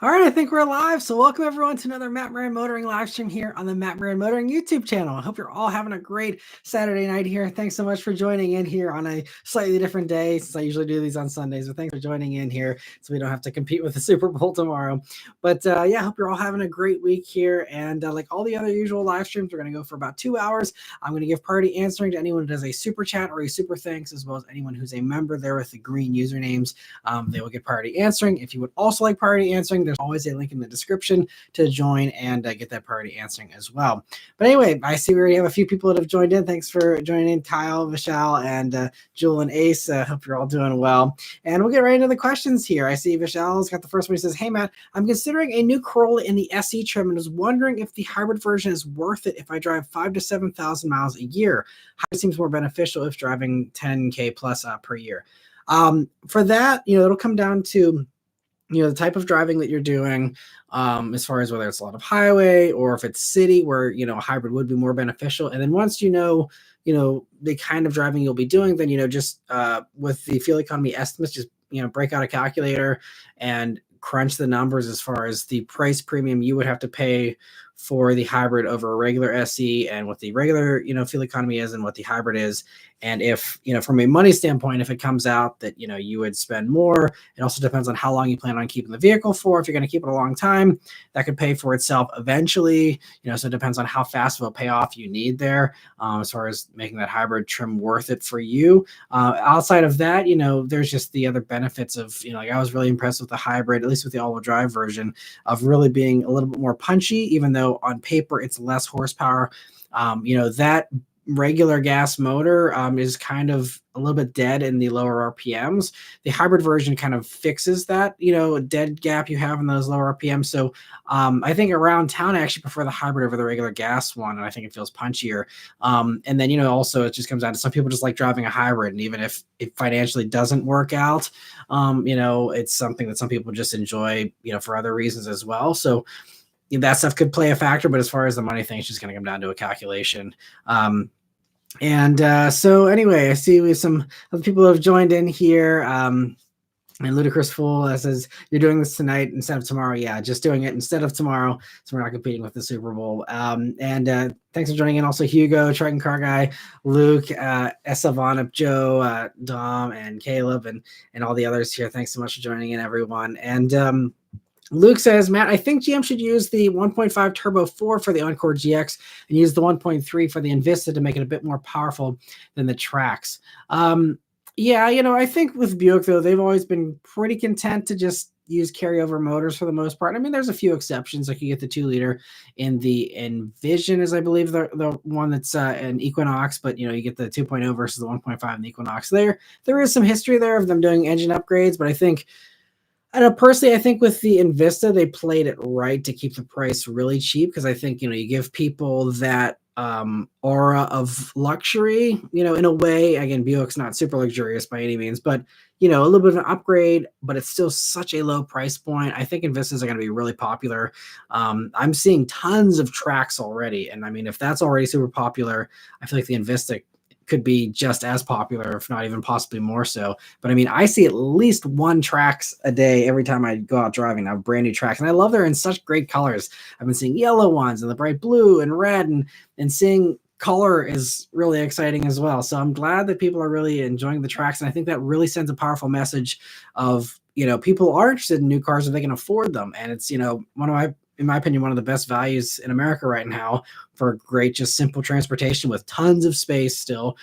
All right, I think we're live. So welcome everyone to another Matt Maran Motoring live stream here on the Matt Maran Motoring YouTube channel. I hope you're all having a great Saturday night here. Thanks so much for joining in here on a slightly different day since I usually do these on Sundays. But thanks for joining in here so we don't have to compete with the Super Bowl tomorrow. But yeah, I hope you're all having a great week here. And like all the other usual live streams, we're going to go for about 2 hours. I'm going to give priority answering to anyone who does a super chat or a super thanks, as well as anyone who's a member there with the green usernames. They will get priority answering. If you would also like priority answering, there's always a link in the description to join and get that priority answering as well. But anyway, I see we already have a few people that have joined in. Thanks for joining in, Kyle, Vishal, and Jewel and Ace. Hope you're all doing well. And we'll get right into the questions here. I see Vishal's got the first one. He says, "Hey, Matt, I'm considering a new Corolla in the SE trim and was wondering if the hybrid version is worth it if I drive 5,000 to 7,000 miles a year. Hybrid seems more beneficial if driving 10K plus per year." For that, it'll come down to the type of driving that you're doing, as far as whether it's a lot of highway or if it's city where, a hybrid would be more beneficial. And then once the kind of driving you'll be doing, then, just with the fuel economy estimates, just, break out a calculator and crunch the numbers as far as the price premium you would have to pay for the hybrid over a regular SE and what the regular, fuel economy is and what the hybrid is. And if, from a money standpoint, if it comes out that, you would spend more, it also depends on how long you plan on keeping the vehicle for. If you're going to keep it a long time, that could pay for itself eventually, so it depends on how fast of a payoff you need there, as far as making that hybrid trim worth it for you. Outside of that, there's just the other benefits of, like I was really impressed with the hybrid, at least with the all-wheel drive version, of really being a little bit more punchy, even though on paper it's less horsepower. That regular gas motor is kind of a little bit dead in the lower RPMs. The hybrid version kind of fixes that, dead gap you have in those lower RPMs. So I think around town, I actually prefer the hybrid over the regular gas one, and I think it feels punchier. And then, also it just comes down to some people just like driving a hybrid, and even if it financially doesn't work out, it's something that some people just enjoy, for other reasons as well. So that stuff could play a factor, but as far as the money thing, it's just going to come down to a calculation. So anyway, I see we have some other people who have joined in here. And Ludicrous Fool says, "You're doing this tonight instead of tomorrow." Yeah, just doing it instead of tomorrow, so we're not competing with the Super Bowl. Thanks for joining in. Also, Hugo, Triton Car Guy, Luke, Esavana, Joe, Dom, and Caleb, and all the others here. Thanks so much for joining in, everyone. And Luke says, "Matt, I think GM should use the 1.5 Turbo 4 for the Encore GX and use the 1.3 for the Invista to make it a bit more powerful than the Trax." Yeah, I think with Buick, though, they've always been pretty content to just use carryover motors for the most part. I mean, there's a few exceptions, like you get the 2-liter in the Envision, is I believe the one that's an Equinox, but you get the 2.0 versus the 1.5 in the Equinox. There is some history there of them doing engine upgrades, but I think, I don't know, personally, I think with the Invista, they played it right to keep the price really cheap, because I think, you give people that aura of luxury, in a way. Again, Buick's not super luxurious by any means, but, a little bit of an upgrade, but it's still such a low price point. I think Invistas are going to be really popular. I'm seeing tons of Trax already. And I mean, if that's already super popular, I feel like the Invista could be just as popular, if not even possibly more so. But I mean, I see at least one Trax a day every time I go out driving. I have brand new Trax, and I love they're in such great colors. I've been seeing yellow ones and the bright blue and red, and seeing color is really exciting as well. So I'm glad that people are really enjoying the Trax, and I think that really sends a powerful message of, people are interested in new cars if they can afford them. And it's, in my opinion, one of the best values in America right now for great, just simple transportation with tons of space still.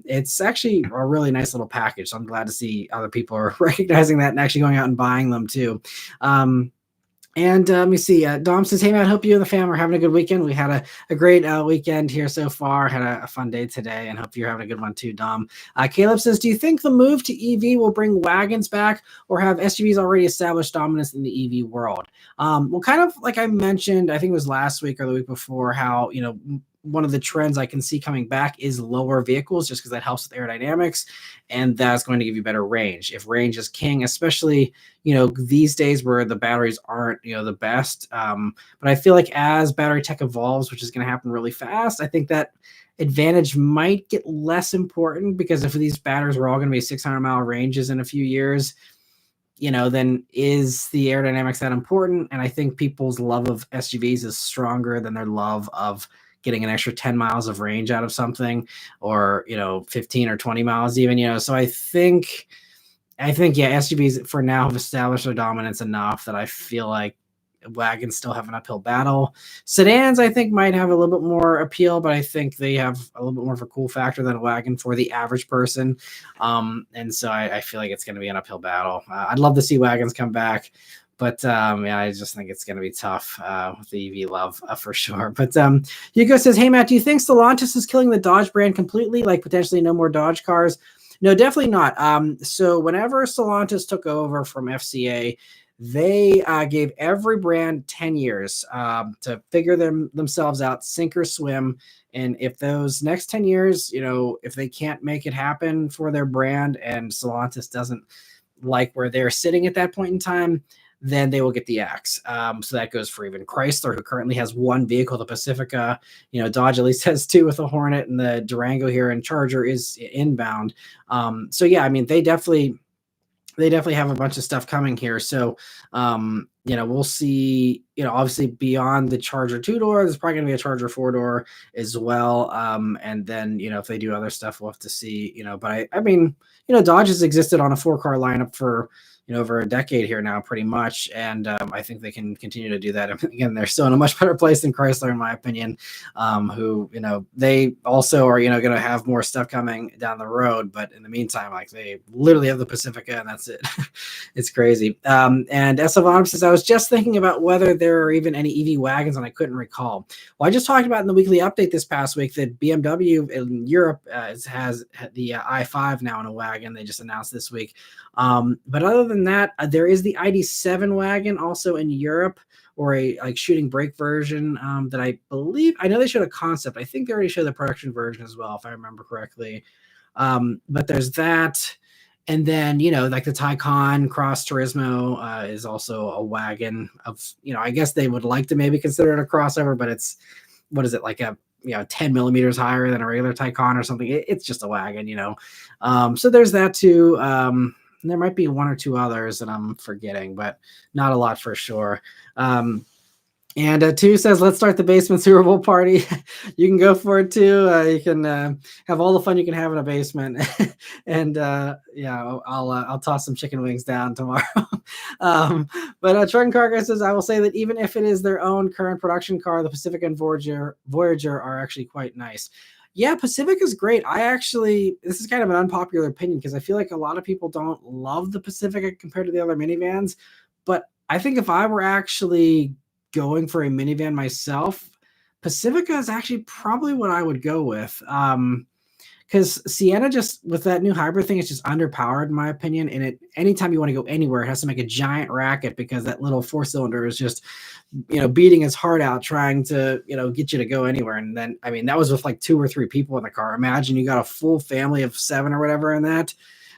It's actually a really nice little package. So I'm glad to see other people are recognizing that and actually going out and buying them too. Let me see. Dom says, "Hey, Matt, hope you and the fam are having a good weekend. We had a great weekend here so far. Had a fun day today, and hope you're having a good one too, Dom." Caleb says, "Do you think the move to EV will bring wagons back, or have SUVs already established dominance in the EV world?" Well, kind of like I mentioned, I think it was last week or the week before, how, one of the trends I can see coming back is lower vehicles, just because that helps with aerodynamics, and that's going to give you better range. If range is king, especially, these days where the batteries aren't, the best. But I feel like as battery tech evolves, which is going to happen really fast, I think that advantage might get less important, because if these batteries were all going to be 600-mile ranges in a few years, then is the aerodynamics that important? And I think people's love of SUVs is stronger than their love of getting an extra 10 miles of range out of something, or 15 or 20 miles even. So I think yeah, SUVs for now have established their dominance enough that I feel like wagons still have an uphill battle. Sedans, I think, might have a little bit more appeal, but I think they have a little bit more of a cool factor than a wagon for the average person. And so I feel like it's going to be an uphill battle. I'd love to see wagons come back, but yeah, I just think it's going to be tough with the EV love for sure. But Hugo says, "Hey Matt, do you think Stellantis is killing the Dodge brand completely? Like potentially no more Dodge cars?" No, definitely not. So whenever Stellantis took over from FCA, they gave every brand 10 years to figure themselves out, sink or swim. And if those next 10 years, if they can't make it happen for their brand and Stellantis doesn't like where they're sitting at that point in time, then they will get the axe. So that goes for even Chrysler, who currently has one vehicle, the Pacifica. Dodge at least has two with the Hornet and the Durango here, and Charger is inbound. So yeah, I mean, they definitely have a bunch of stuff coming here. So, we'll see, obviously beyond the Charger 2-door, there's probably going to be a Charger 4-door as well. And then, if they do other stuff, we'll have to see, but I mean, Dodge has existed on a 4-car lineup for, over a decade here now, pretty much. And I think they can continue to do that. And again, they're still in a much better place than Chrysler, in my opinion, who, they also are, going to have more stuff coming down the road. But in the meantime, like, they literally have the Pacifica and that's it. It's crazy. And SF says, "I was just thinking about whether there are even any EV wagons and I couldn't recall." Well, I just talked about in the weekly update this past week that BMW in Europe has the i5 now in a wagon. They just announced this week. But other than that, there is the ID7 wagon also in Europe, or a shooting brake version that I know they showed a concept. I think they already showed the production version as well, if I remember correctly. But there's that. And then, like the Taycan Cross Turismo is also a wagon of, I guess they would like to maybe consider it a crossover, but it's, what is it, like a 10 millimeters higher than a regular Taycan or something. It's just a wagon, So there's that too. And there might be one or two others that I'm forgetting, but not a lot for sure. And two says, "Let's start the basement Super Bowl party." You can go for it too. You can have all the fun you can have in a basement. And yeah, I'll toss some chicken wings down tomorrow. But Truck and Cargo says, "I will say that even if it is their own current production car, the Pacifica and Voyager are actually quite nice." Yeah, Pacifica is great. This is kind of an unpopular opinion because I feel like a lot of people don't love the Pacifica compared to the other minivans. But I think if I were actually going for a minivan myself, Pacifica is actually probably what I would go with. Because Sienna, just with that new hybrid thing, it's just underpowered in my opinion. And anytime you want to go anywhere, it has to make a giant racket because that little 4-cylinder is just, beating its heart out trying to, get you to go anywhere. And then, I mean, that was with like 2 or 3 people in the car. Imagine you got a full family of 7 or whatever in that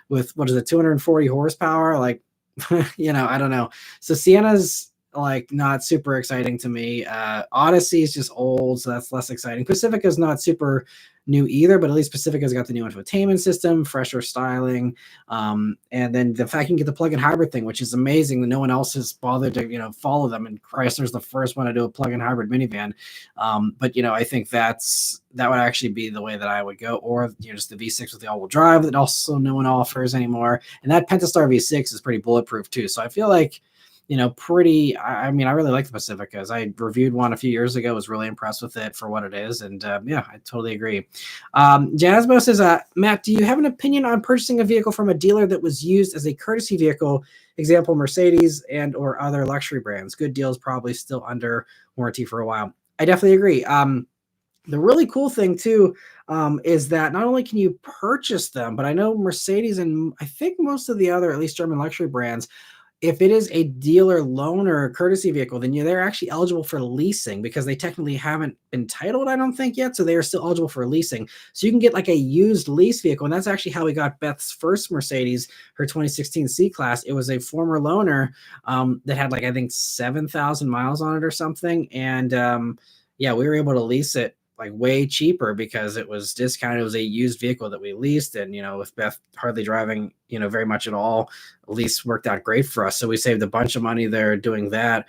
with, 240 horsepower. Like, I don't know. So Sienna's like not super exciting to me. Odyssey is just old, so that's less exciting. Pacifica is not super new either, but at least Pacifica's got the new infotainment system, fresher styling, and then the fact you can get the plug-in hybrid thing, which is amazing that no one else has bothered to follow them. And Chrysler's the first one to do a plug-in hybrid minivan. But I think that would actually be the way that I would go, or just the V6 with the all-wheel drive that also no one offers anymore. And that Pentastar V6 is pretty bulletproof too. So I feel like I mean, I really like the Pacificas. I reviewed one a few years ago, was really impressed with it for what it is. And yeah, I totally agree. Jasmo says, "Matt, do you have an opinion on purchasing a vehicle from a dealer that was used as a courtesy vehicle, example, Mercedes and or other luxury brands? Good deals, probably still under warranty for a while." I definitely agree. The really cool thing too is that not only can you purchase them, but I know Mercedes and I think most of the other, at least German luxury brands, if it is a dealer loan or a courtesy vehicle, then they're actually eligible for leasing because they technically haven't been titled, I don't think yet. So they are still eligible for leasing. So you can get like a used lease vehicle. And that's actually how we got Beth's first Mercedes, her 2016 C-Class. It was a former loaner that had like, I think 7,000 miles on it or something. And yeah, we were able to lease it like way cheaper because it was discounted. It was a used vehicle that we leased, and with Beth hardly driving very much at all, lease worked out great for us. So we saved a bunch of money there doing that.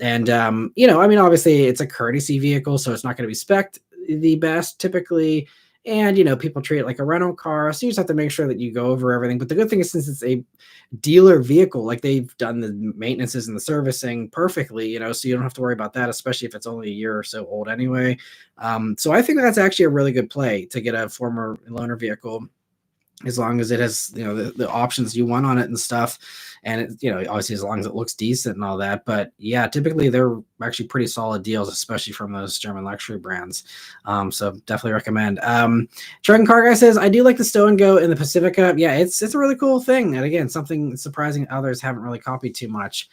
And I mean, obviously it's a courtesy vehicle, so it's not going to be spec'd the best typically. And people treat it like a rental car, so you just have to make sure that you go over everything. But the good thing is, since it's a dealer vehicle, like they've done the maintenances and the servicing perfectly, so you don't have to worry about that, especially if it's only a year or so old anyway. So I think that's actually a really good play to get a former loaner vehicle, as long as it has the options you want on it and stuff, and obviously as long as it looks decent and all that. But yeah, typically they're actually pretty solid deals, especially from those German luxury brands. So definitely recommend. Truck and Car Guy says, I do like the stow and go in the Pacifica. Yeah, it's a really cool thing, and again, something surprising others haven't really copied too much.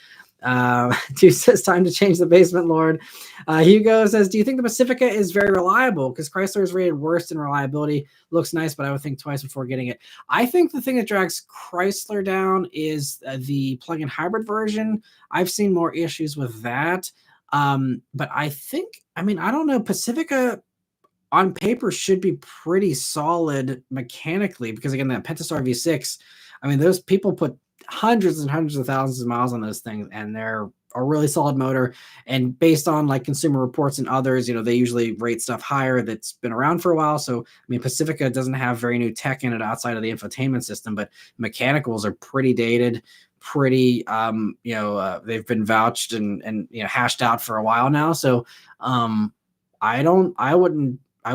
Dude says, time to change the basement, Lord. Hugo says, do you think the Pacifica is very reliable? Because Chrysler is rated worst in reliability. Looks nice, but I would think twice before getting it. I think the thing that drags Chrysler down is the plug-in hybrid version. I've seen more issues with that. But I don't know, Pacifica on paper should be pretty solid mechanically, because again, that Pentastar V6, I mean, those people put hundreds and hundreds of thousands of miles on those things, and they're a really solid motor. And based on like Consumer Reports and others, they usually rate stuff higher that's been around for a while. So I mean, Pacifica doesn't have very new tech in it outside of the infotainment system, but mechanicals are pretty dated, pretty they've been vouched and hashed out for a while now. So I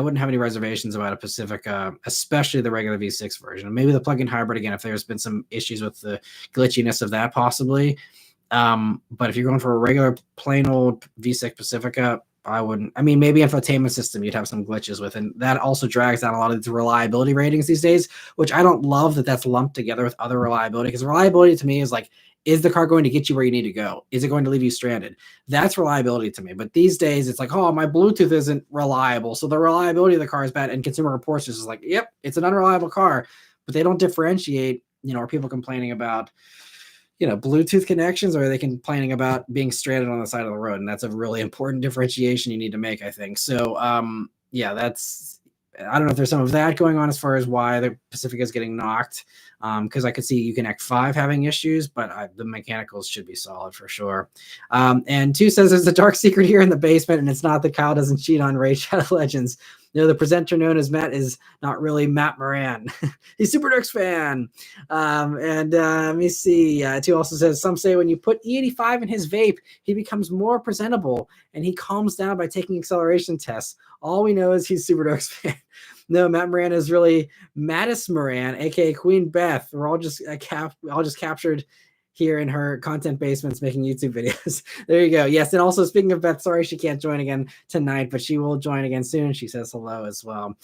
wouldn't have any reservations about a Pacifica, especially the regular V6 version. Maybe the plug-in hybrid, again, if there's been some issues with the glitchiness of that, possibly. But if you're going for a regular plain old V6 Pacifica, I wouldn't. I mean, maybe infotainment system you'd have some glitches with, and that also drags down a lot of the reliability ratings these days, which I don't love that that's lumped together with other reliability, because reliability to me is like, is the car going to get you where you need to go? Is it going to leave you stranded? That's reliability to me. But these days it's like, oh, my Bluetooth isn't reliable, so the reliability of the car is bad. And Consumer Reports is like, yep, it's an unreliable car. But they don't differentiate, are people complaining about Bluetooth connections, or are they complaining about being stranded on the side of the road? And that's a really important differentiation you need to make, I think. So yeah, I don't know if there's some of that going on as far as why the Pacifica is getting knocked, because I could see Connect 5 having issues, but the mechanicals should be solid for sure. And 2 says, there's a dark secret here in the basement, and it's not that Kyle doesn't cheat on Raid Shadow Legends. The presenter known as Matt is not really Matt Moran. He's Super Dirks fan. Let me see. 2 also says, some say when you put E85 in his vape, he becomes more presentable, and he calms down by taking acceleration tests. All we know is he's Super Dirks fan. No, Matt Moran is really Mattis Moran, aka Queen Beth. We're all just captured here in her content basements making YouTube videos. There you go. Yes, and also speaking of Beth, sorry she can't join again tonight, but she will join again soon. She says hello as well.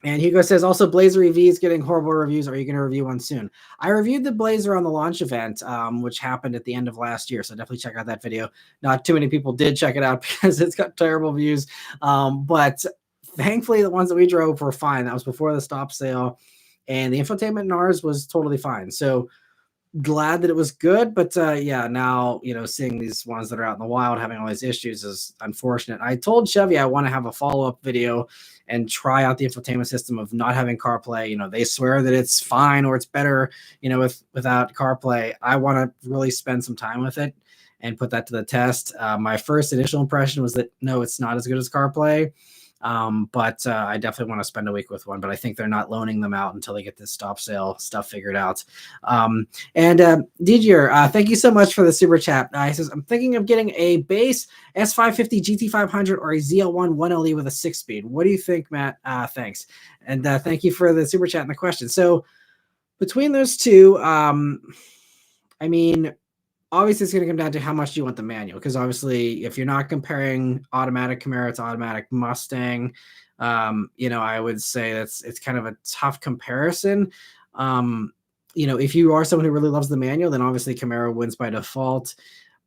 And Hugo says, also Blazer EV is getting horrible reviews. Are you going to review one soon? I reviewed the Blazer on the launch event, which happened at the end of last year. So definitely check out that video. Not too many people did check it out because it's got terrible views. But thankfully the ones that we drove were fine. That was before the stop sale, and the infotainment in ours was totally fine. So glad that it was good, but yeah, now seeing these ones that are out in the wild having all these issues is unfortunate. I told Chevy I want to have a follow-up video and try out the infotainment system of not having CarPlay. They swear that it's fine or it's better without CarPlay. I want to really spend some time with it and put that to the test. My first initial impression was that no, it's not as good as CarPlay. But I definitely want to spend a week with one, but I think they're not loaning them out until they get this stop sale stuff figured out. Didier, thank you so much for the super chat. He says, I'm thinking of getting a base S550 GT500 or a ZL1 1LE with a 6-speed. What do you think, Matt? Thanks. And thank you for the super chat and the question. So between those two, I mean, obviously it's going to come down to how much do you want the manual, because obviously if you're not comparing automatic Camaro to automatic Mustang, I would say it's kind of a tough comparison. If you are someone who really loves the manual, then obviously Camaro wins by default.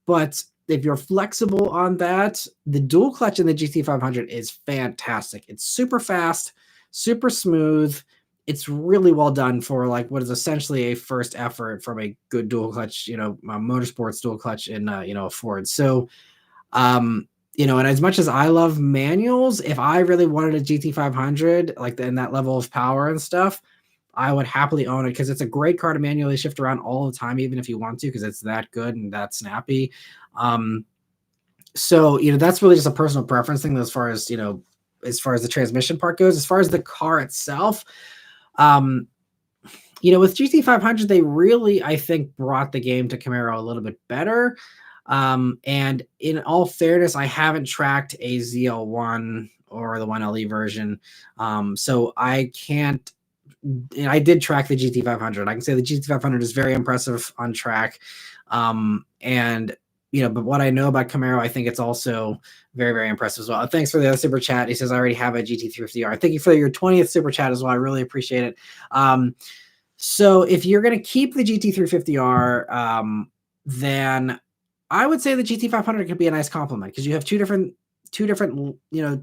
But if you're flexible on that, the dual clutch in the GT500 is fantastic. It's super fast, super smooth. It's really well done for like what is essentially a first effort from a good dual clutch, motorsports dual clutch in, a Ford. So, and as much as I love manuals, if I really wanted a GT500, like in that level of power and stuff, I would happily own it because it's a great car to manually shift around all the time, even if you want to, because it's that good and that snappy. So, that's really just a personal preference thing as far as, as far as the transmission part goes. As far as the car itself, with GT500, they really, I think, brought the game to Camaro a little bit better. And in all fairness, I haven't tracked a ZL1 or the 1LE version. So I can't, and I did track the GT500. I can say the GT500 is very impressive on track. And, but what I know about Camaro, I think it's also very, very impressive as well. Thanks for the other super chat. He says, I already have a GT350R. Thank you for your 20th super chat as well. I really appreciate it. So if you're going to keep the GT350R, then I would say the GT500 could be a nice complement because you have two different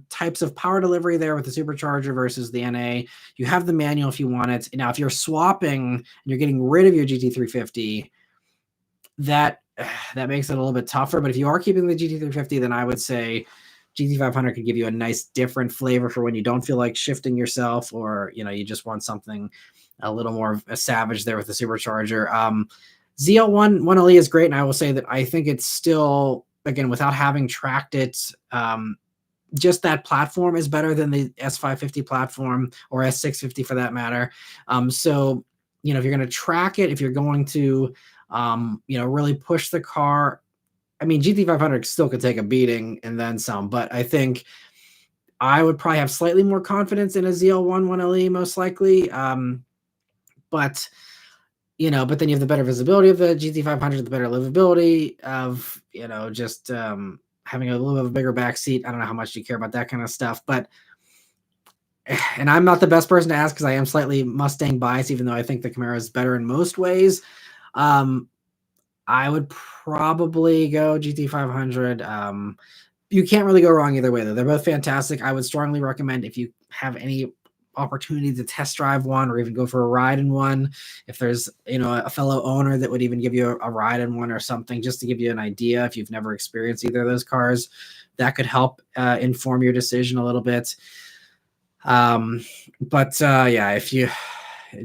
types of power delivery there with the supercharger versus the NA. You have the manual if you want it. Now, if you're swapping and you're getting rid of your GT350, that makes it a little bit tougher. But if you are keeping the GT350, then I would say GT500 could give you a nice different flavor for when you don't feel like shifting yourself, or you just want something a little more savage there with the supercharger. ZL1 1LE is great, and I will say that I think it's still, again, without having tracked it, just that platform is better than the S550 platform or S650 for that matter. So if you're going to track it, if you're going to really push the car, I mean, GT500 still could take a beating and then some, but I think I would probably have slightly more confidence in a ZL1 1LE most likely. But then you have the better visibility of the GT500, the better livability of, just having a little bit of a bigger back seat. I don't know how much you care about that kind of stuff, but, and I'm not the best person to ask because I am slightly Mustang biased, even though I think the Camaro is better in most ways. I would probably go GT500. You can't really go wrong either way, though. They're both fantastic. I would strongly recommend, if you have any opportunity to test drive one or even go for a ride in one, if there's a fellow owner that would even give you a ride in one or something, just to give you an idea, if you've never experienced either of those cars, that could help inform your decision a little bit. Yeah, if you're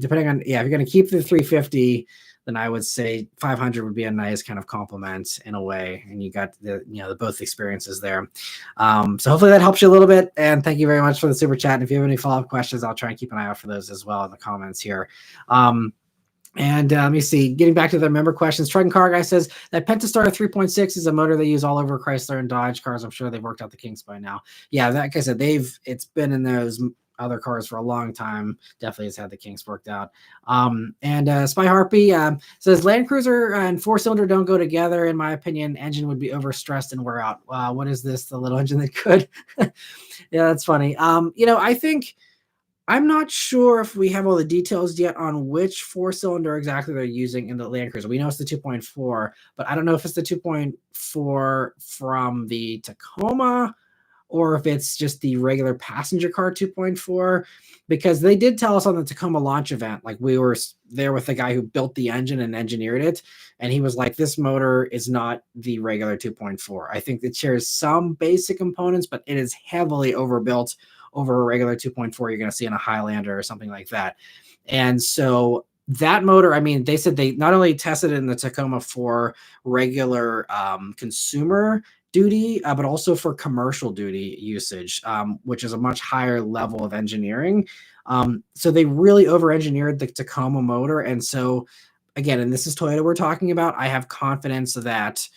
going to keep the 350, then I would say 500 would be a nice kind of complement in a way. And you got the both experiences there. So hopefully that helps you a little bit. And thank you very much for the super chat. And if you have any follow-up questions, I'll try and keep an eye out for those as well in the comments here. Let me see, getting back to the member questions. Truck and Car Guy says that Pentastar 3.6 is a motor they use all over Chrysler and Dodge cars. I'm sure they've worked out the kinks by now. Yeah, like I said, it's been in those other cars for a long time. Definitely has had the kinks worked out. Spy Harpy says Land Cruiser and 4-cylinder don't go together. In my opinion, engine would be overstressed and wear out. What is this? The little engine that could? Yeah, that's funny. I think, I'm not sure if we have all the details yet on which 4-cylinder exactly they're using in the Land Cruiser. We know it's the 2.4, but I don't know if it's the 2.4 from the Tacoma or if it's just the regular passenger car 2.4, because they did tell us on the Tacoma launch event, like we were there with the guy who built the engine and engineered it, and he was like, this motor is not the regular 2.4. I think it shares some basic components, but it is heavily overbuilt over a regular 2.4 you're going to see in a Highlander or something like that. And so that motor, I mean, they said they not only tested it in the Tacoma for regular consumer duty, but also for commercial duty usage, which is a much higher level of engineering. So they really over-engineered the Tacoma motor. And so, again, and this is Toyota we're talking about, I have confidence that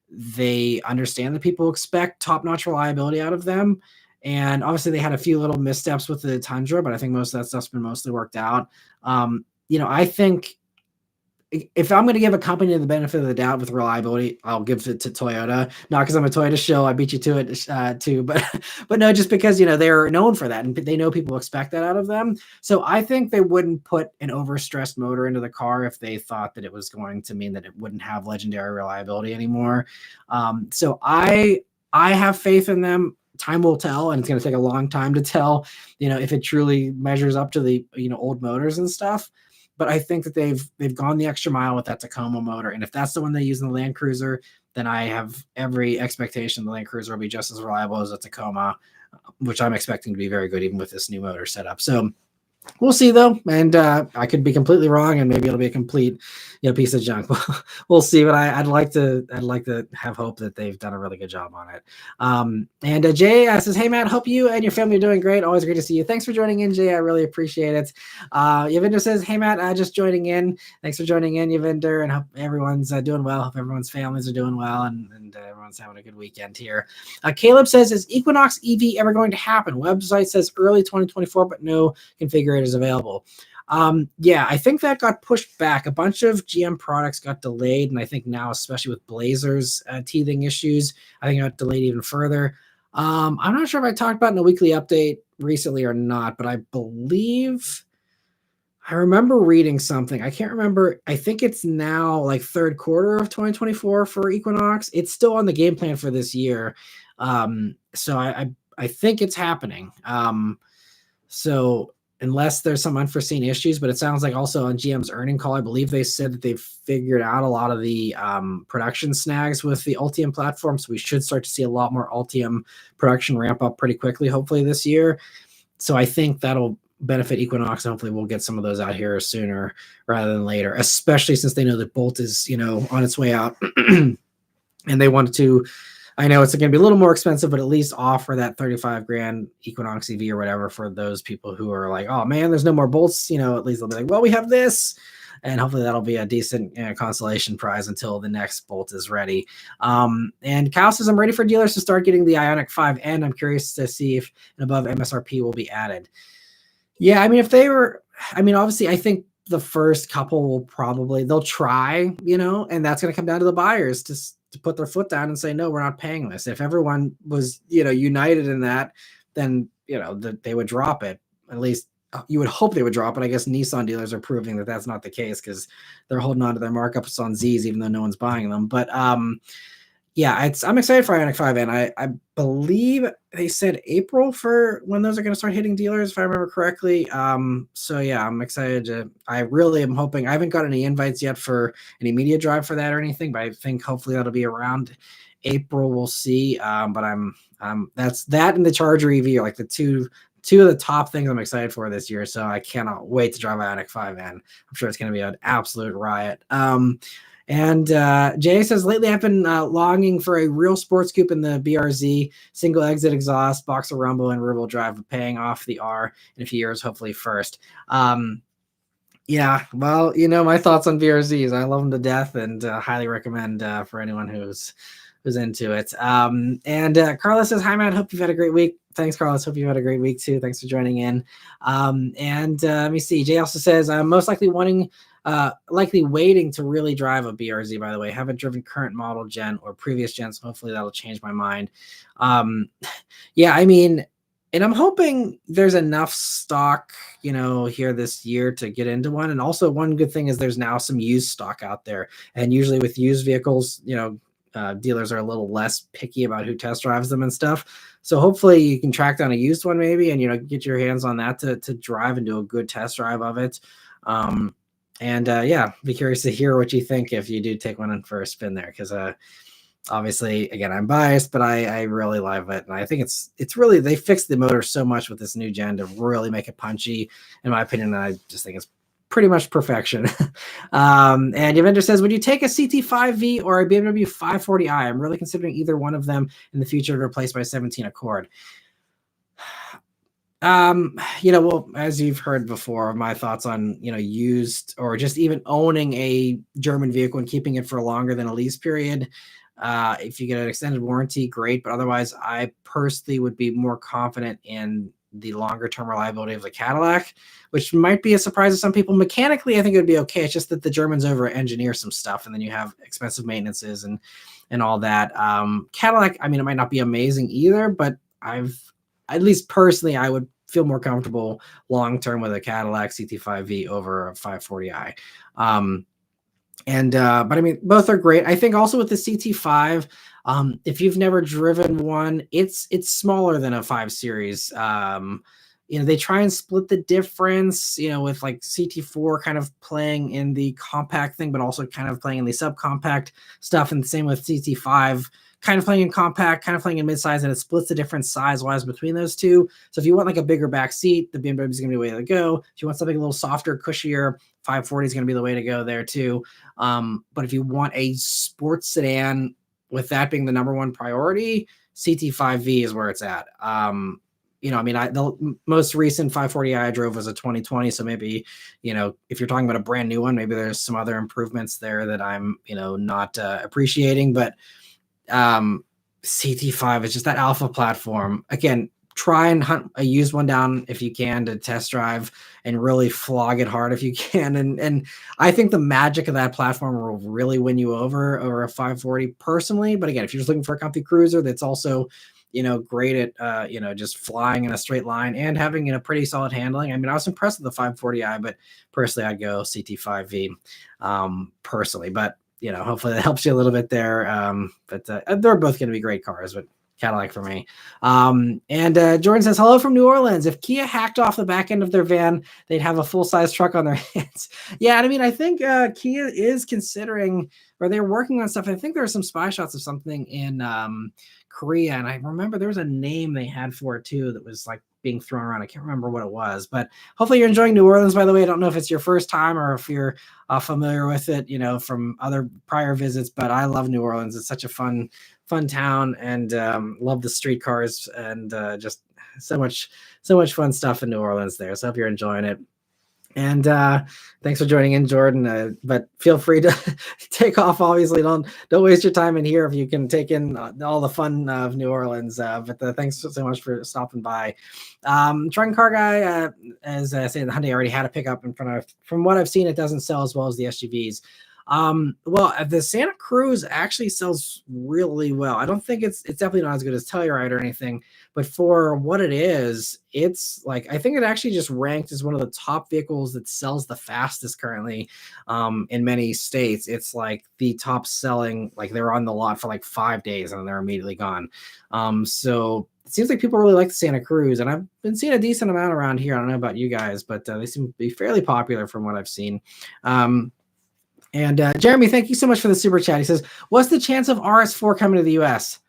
they understand that people expect top-notch reliability out of them. And obviously they had a few little missteps with the Tundra, but I think most of that stuff's been mostly worked out. I think if I'm going to give a company the benefit of the doubt with reliability, I'll give it to Toyota. Not because I'm a Toyota shill, I beat you to it too, but no, just because they're known for that and they know people expect that out of them. So I think they wouldn't put an overstressed motor into the car if they thought that it was going to mean that it wouldn't have legendary reliability anymore. So I have faith in them. Time will tell, and it's going to take a long time to tell, if it truly measures up to the old motors and stuff. But I think that they've gone the extra mile with that Tacoma motor, and if that's the one they use in the Land Cruiser, then I have every expectation the Land Cruiser will be just as reliable as a Tacoma, which I'm expecting to be very good even with this new motor setup. So we'll see though, and I could be completely wrong, and maybe it'll be a complete, piece of junk. We'll see. But I'd like to have hope that they've done a really good job on it. And Jay says, "Hey Matt, hope you and your family are doing great. Always great to see you. Thanks for joining in, Jay. I really appreciate it." Yavinder says, "Hey Matt, just joining in. Thanks for joining in, Yavinder, and hope everyone's doing well. Hope everyone's families are doing well, and everyone's having a good weekend here." Caleb says, "Is Equinox EV ever going to happen? Website says early 2024, but no configurators available." Yeah, I think that got pushed back. A bunch of GM products got delayed, and I think now, especially with Blazer's teething issues, I think it got delayed even further. I'm not sure if I talked about in a weekly update recently or not, but I believe I remember reading something. I can't remember. I think it's now like third quarter of 2024 for Equinox. It's still on the game plan for this year. So I think it's happening. So unless there's some unforeseen issues, but it sounds like also on GM's earning call, I believe they said that they've figured out a lot of the production snags with the Ultium platform. So we should start to see a lot more Ultium production ramp up pretty quickly, hopefully this year. So I think that'll benefit Equinox. Hopefully we'll get some of those out here sooner rather than later, especially since they know that Bolt is, on its way out. And they wanted to, I know it's going to be a little more expensive, but at least offer that 35 grand Equinox EV or whatever for those people who are like, oh man, there's no more Bolts. At least they'll be like, well, we have this. And hopefully that'll be a decent consolation prize until the next Bolt is ready. And Kyle says, "I'm ready for dealers to start getting the Ioniq 5N. I'm curious to see if an above MSRP will be added." Yeah, I mean, obviously, I think the first couple will they'll try, and that's going to come down to the buyers to put their foot down and say, no, we're not paying this. If everyone was, united in that, then, they would drop it. At least you would hope they would drop it. I guess Nissan dealers are proving that that's not the case because they're holding on to their markups on Zs, even though no one's buying them. But yeah, I'm excited for Ioniq 5N. I believe they said April for when those are going to start hitting dealers, if I remember correctly. So yeah, I'm excited I really am hoping. I haven't got any invites yet for any media drive for that or anything, but I think hopefully that'll be around April. We'll see. But that's that and the Charger EV are like the two of the top things I'm excited for this year. So I cannot wait to drive Ioniq 5N. I'm sure it's going to be an absolute riot. And Jay says, lately I've been longing for a real sports coupe in the BRZ, single exit exhaust, boxer rumble, and rear-wheel drive, paying off the R in a few years, hopefully first. Yeah, well, my thoughts on BRZs. I love them to death and highly recommend for anyone who's into it. And Carlos says, "Hi, Matt. Hope you've had a great week." Thanks, Carlos. Hope you've had a great week too. Thanks for joining in. And let me see. Jay also says, "I'm most likely waiting to really drive a BRZ, by the way. Haven't driven current model gen or previous gen, so hopefully that'll change my mind." Yeah, I mean, and I'm hoping there's enough stock, here this year to get into one. And also one good thing is there's now some used stock out there. And usually with used vehicles, dealers are a little less picky about who test drives them and stuff. So hopefully you can track down a used one maybe and, get your hands on that to drive and do a good test drive of it. And yeah, be curious to hear what you think if you do take one in for a spin there, because obviously, again, I'm biased, but I really love it, and I think it's really, they fixed the motor so much with this new gen to really make it punchy, in my opinion. And I just think it's pretty much perfection. And Yavinder says, "Would you take a CT5V or a BMW 540i? I'm really considering either one of them in the future to replace my 17 Accord." Well, as you've heard before, my thoughts on, used or just even owning a German vehicle and keeping it for longer than a lease period. If you get an extended warranty, great. But otherwise, I personally would be more confident in the longer term reliability of the Cadillac, which might be a surprise to some people. Mechanically, I think it would be okay. It's just that the Germans over engineer some stuff, and then you have expensive maintenances and all that. Cadillac, I mean, it might not be amazing either, but at least personally, I would feel more comfortable long-term with a Cadillac CT5V over a 540i. But I mean, both are great. I think also with the CT5, if you've never driven one, it's smaller than a 5 Series. they try and split the difference, with like CT4 kind of playing in the compact thing, but also kind of playing in the subcompact stuff. And the same with CT5, kind of playing in compact, kind of playing in midsize, and it splits the difference size-wise between those two. So if you want like a bigger back seat, the BMW is going to be the way to go. If you want something a little softer, cushier, 540 is going to be the way to go there too. But if you want a sports sedan, with that being the number one priority, CT5V is where it's at. The most recent 540i I drove was a 2020. So maybe, if you're talking about a brand new one, maybe there's some other improvements there that I'm, not appreciating. But CT5 is just that alpha platform. Again, try and hunt a used one down if you can to test drive and really flog it hard if you can. And I think the magic of that platform will really win you over a 540 personally. But again, if you're just looking for a comfy cruiser that's also, great at, just flying in a straight line and having, pretty solid handling. I mean, I was impressed with the 540i, but personally I'd go CT5V personally. But hopefully that helps you a little bit there. But they're both going to be great cars, but Cadillac for me. And Jordan says, hello from New Orleans. If Kia hacked off the back end of their van, they'd have a full-size truck on their hands. Yeah, I mean, I think Kia is considering, or they're working on stuff. I think there are some spy shots of something in Korea, and I remember there was a name they had for it too that was like being thrown around. I can't remember what it was, but hopefully you're enjoying New Orleans, by the way. I don't know if it's your first time or if you're familiar with it, from other prior visits, but I love New Orleans. It's such a fun town, and love the streetcars, and just so much fun stuff in New Orleans there. So I hope you're enjoying it. And thanks for joining in, Jordan. But feel free to take off. Obviously, don't waste your time in here if you can take in all the fun of New Orleans. But thanks so much for stopping by. Truck and Car Guy, as I say, the Hyundai already had a pickup in front of. From what I've seen, it doesn't sell as well as the SUVs. Well, the Santa Cruz actually sells really well. I don't think it's definitely not as good as Telluride or anything, but for what it is, it's like, I think it actually just ranked as one of the top vehicles that sells the fastest currently, in many states. It's like the top selling, like they're on the lot for like 5 days and they're immediately gone. So it seems like people really like the Santa Cruz, and I've been seeing a decent amount around here. I don't know about you guys, but they seem to be fairly popular from what I've seen. And Jeremy, thank you so much for the super chat. He says, what's the chance of RS4 coming to the US?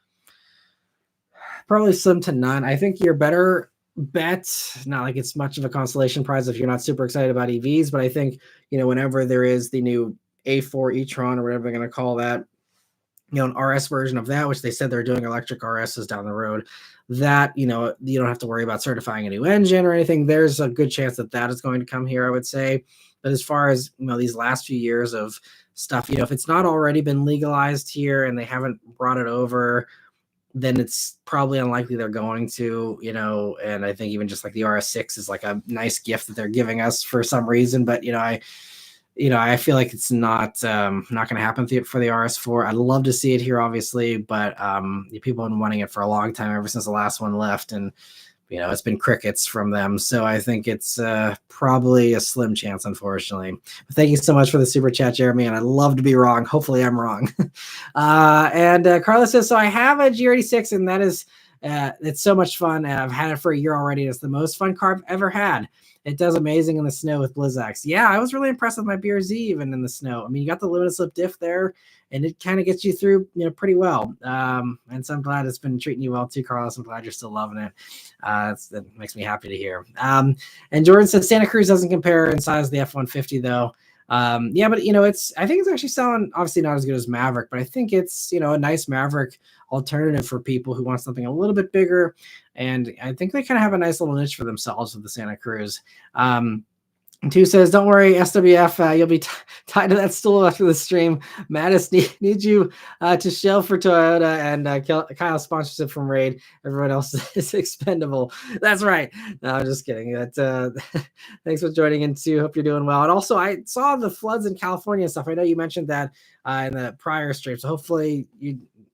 Probably slim to none. I think your better bet, not like it's much of a consolation prize if you're not super excited about EVs, but I think, whenever there is the new A4 e-tron or whatever they're going to call that, an RS version of that, which they said they're doing electric RSs down the road, that, you don't have to worry about certifying a new engine or anything. There's a good chance that is going to come here, I would say. But as far as, these last few years of stuff, if it's not already been legalized here and they haven't brought it over, then it's probably unlikely they're going to, and I think even just like the RS6 is like a nice gift that they're giving us for some reason. But, I feel like it's not going to happen for the RS4. I'd love to see it here, obviously, but people have been wanting it for a long time, ever since the last one left, and it's been crickets from them. So I think it's probably a slim chance, unfortunately. But thank you so much for the super chat, Jeremy, and I'd love to be wrong. Hopefully I'm wrong. And Carlos says, so I have a G86, and that is it's so much fun. And I've had it for a year already. It's the most fun car I've ever had. It does amazing in the snow with Blizzaks. Yeah, I was really impressed with my BRZ even in the snow. I mean, you got the limited slip diff there, and it kind of gets you through, pretty well. And so I'm glad it's been treating you well too, Carlos. I'm glad you're still loving it. That makes me happy to hear. And Jordan said Santa Cruz doesn't compare in size to the F-150 though. Yeah, but I think it's actually selling, obviously not as good as Maverick, but I think it's, a nice Maverick alternative for people who want something a little bit bigger. And I think they kind of have a nice little niche for themselves with the Santa Cruz. And Two says, don't worry, SWF, you'll be tied to that stool after the stream. Mattis needs you to shell for Toyota, and Kyle sponsorship from Raid. Everyone else is expendable. That's right. No, I'm just kidding. Thanks for joining in, too. Hope you're doing well. And also, I saw the floods in California and stuff. I know you mentioned that in the prior stream, so hopefully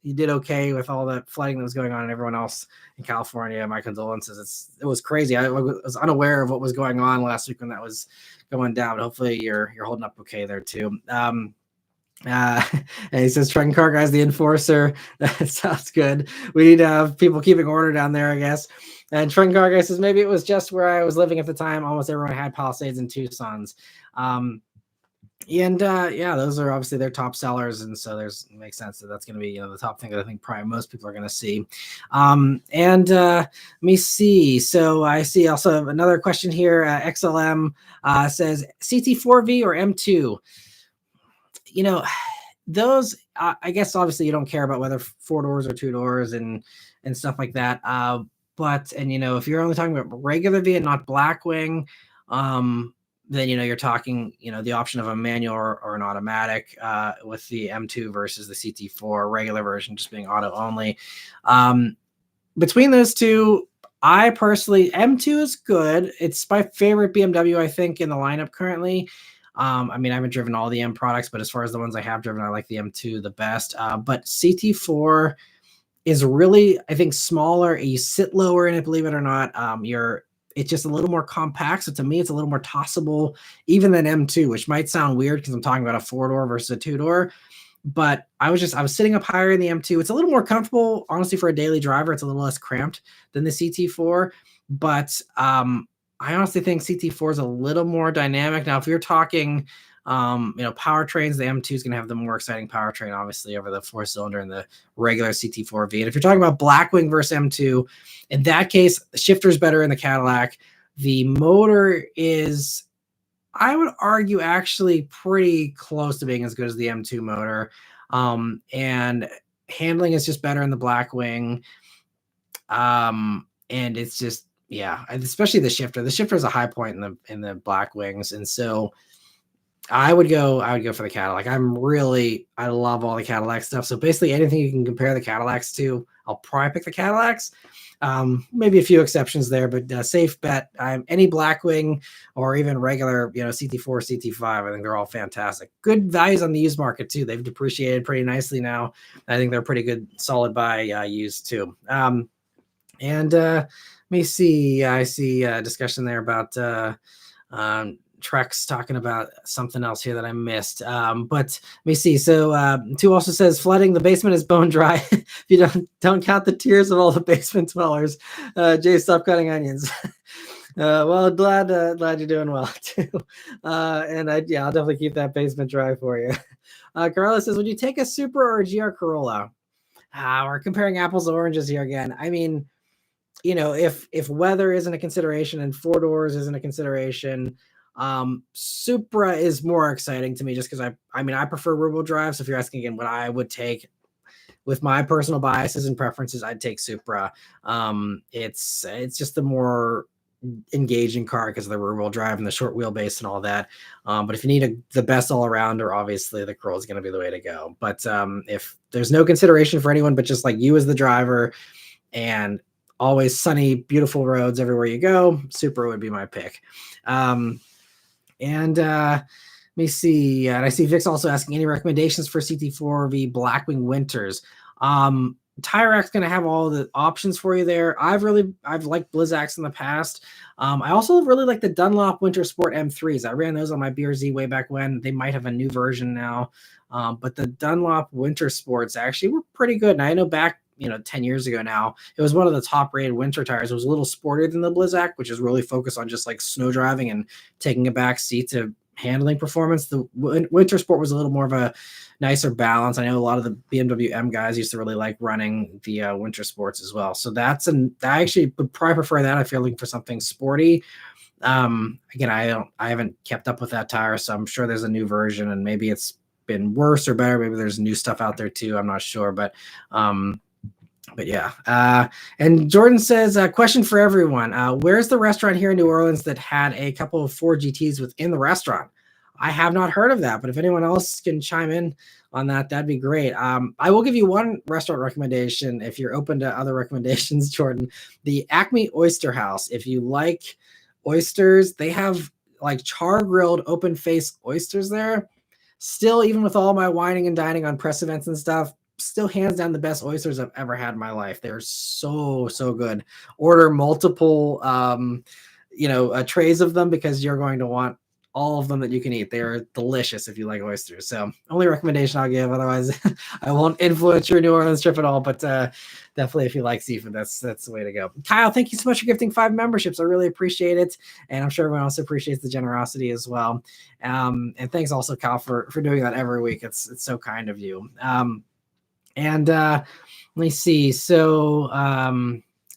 you did okay with all the flooding that was going on, and everyone else in California. My condolences. It was crazy. I was unaware of what was going on last week when that was going down. But hopefully you're holding up okay there too. Uh, and he says, Trucking Car Guy's the enforcer. That sounds good. We need to have people keeping order down there, I guess. And Trucking Car Guy says, maybe it was just where I was living at the time. Almost everyone had Palisades and Tucsons. Yeah, those are obviously their top sellers, and so it makes sense that that's going to be the top thing that I think probably most people are going to see. Let me see. So I see also another question here. XLM says CT4V or M2. Those I guess obviously you don't care about whether 4 doors or 2 doors and stuff like that. But if you're only talking about regular V and not Blackwing, then you're talking the option of a manual or an automatic with the M2 versus the CT4 regular version just being auto only. Between those two, I personally, M2 is good. It's my favorite BMW, I think, in the lineup currently. I haven't driven all the M products, but as far as the ones I have driven, I like the M2 the best. But CT4 is really, I think, smaller. You sit lower in it, believe it or not. It's just a little more compact. So to me, it's a little more tossable even than M2, which might sound weird because I'm talking about a 4-door versus a 2-door. But I was sitting up higher in the M2. It's a little more comfortable, honestly, for a daily driver. It's a little less cramped than the CT4. But I honestly think CT4 is a little more dynamic. Now, if you're talking, powertrains, the M2 is going to have the more exciting powertrain, obviously, over the 4-cylinder and the regular CT4V. And if you're talking about Blackwing versus M2, in that case, the shifter is better in the Cadillac. The motor is, I would argue, actually pretty close to being as good as the M2 motor. And handling is just better in the Blackwing. And it's just, yeah, especially the shifter. The shifter is a high point in the Blackwings, and so I would go for the Cadillac. I love all the Cadillac stuff. So basically anything you can compare the Cadillacs to, I'll probably pick the Cadillacs. Maybe a few exceptions there, but safe bet. Any Blackwing or even regular, CT4, CT5, I think they're all fantastic. Good values on the used market too. They've depreciated pretty nicely now. I think they're pretty good, solid buy used too. Let me see. I see a discussion there about Trex talking about something else here that I missed. But let me see. So 2 also says flooding the basement is bone dry. If you don't count the tears of all the basement dwellers. Jay, stop cutting onions. Well, glad you're doing well too. And I'll definitely keep that basement dry for you. Carla says, would you take a Supra or a GR Corolla? We're comparing apples to oranges here again. If weather isn't a consideration and 4 doors isn't a consideration, Supra is more exciting to me just because I prefer rear wheel drive. So if you're asking again what I would take with my personal biases and preferences, I'd take Supra. It's just the more engaging car because of the rear wheel drive and the short wheelbase and all that. But if you need the best all arounder, obviously the Corolla is going to be the way to go. But if there's no consideration for anyone but just like you as the driver and always sunny, beautiful roads everywhere you go, Supra would be my pick. Let me see. And I see Vic's also asking any recommendations for CT4V Blackwing Winters. Tire Rack's going to have all the options for you there. I've liked Blizzaks in the past. I also really like the Dunlop Winter Sport M3s. I ran those on my BRZ way back when. They might have a new version now. But the Dunlop Winter Sports actually were pretty good. And I know back 10 years ago now, it was one of the top rated winter tires. It was a little sportier than the Blizzak, which is really focused on just like snow driving and taking a back seat to handling performance. The Winter Sport was a little more of a nicer balance. I know a lot of the BMW M guys used to really like running the Winter Sports as well. So I actually would probably prefer that if you're looking for something sporty. Again, I haven't kept up with that tire, so I'm sure there's a new version and maybe it's been worse or better. Maybe there's new stuff out there too. I'm not sure, but yeah. And Jordan says, question for everyone. Where's the restaurant here in New Orleans that had a couple of Ford GTs within the restaurant? I have not heard of that, but if anyone else can chime in on that, that'd be great. I will give you one restaurant recommendation if you're open to other recommendations, Jordan. The Acme Oyster House. If you like oysters, they have like char-grilled open-face oysters there. Still, even with all my whining and dining on press events and stuff, still hands down the best oysters I've ever had in my life. They're so good. Order multiple trays of them because you're going to want all of them that you can eat. They are delicious if you like oysters. So only recommendation I'll give. Otherwise, I won't influence your New Orleans trip at all. But definitely, if you like seafood, that's the way to go. Kyle, thank you so much for gifting 5 memberships. I really appreciate it, and I'm sure everyone else appreciates the generosity as well. And thanks also, Kyle, for doing that every week. It's so kind of you. And let me see. So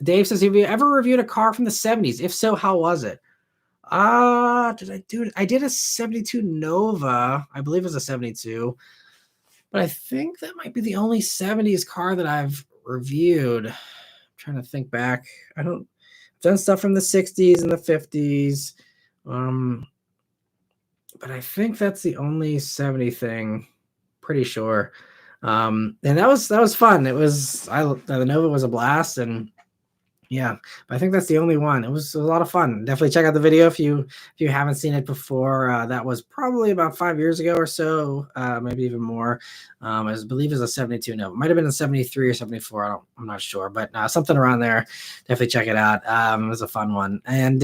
Dave says, have you ever reviewed a car from the 70s? If so, how was it? Did I do it? I did a 72 Nova. I believe it was a 72. But I think that might be the only 70s car that I've reviewed. I'm trying to think back. I've done stuff from the 60s and the 50s. But I think that's the only 70 thing. Pretty sure. And that was fun. The Nova was a blast, and yeah, but I think that's the only one. It was a lot of fun. Definitely check out the video if you haven't seen it before. That was probably about 5 years ago or so, maybe even more. I believe it was a 72. No, it might have been a 73 or 74. I'm not sure, but something around there. Definitely check it out. It was a fun one. And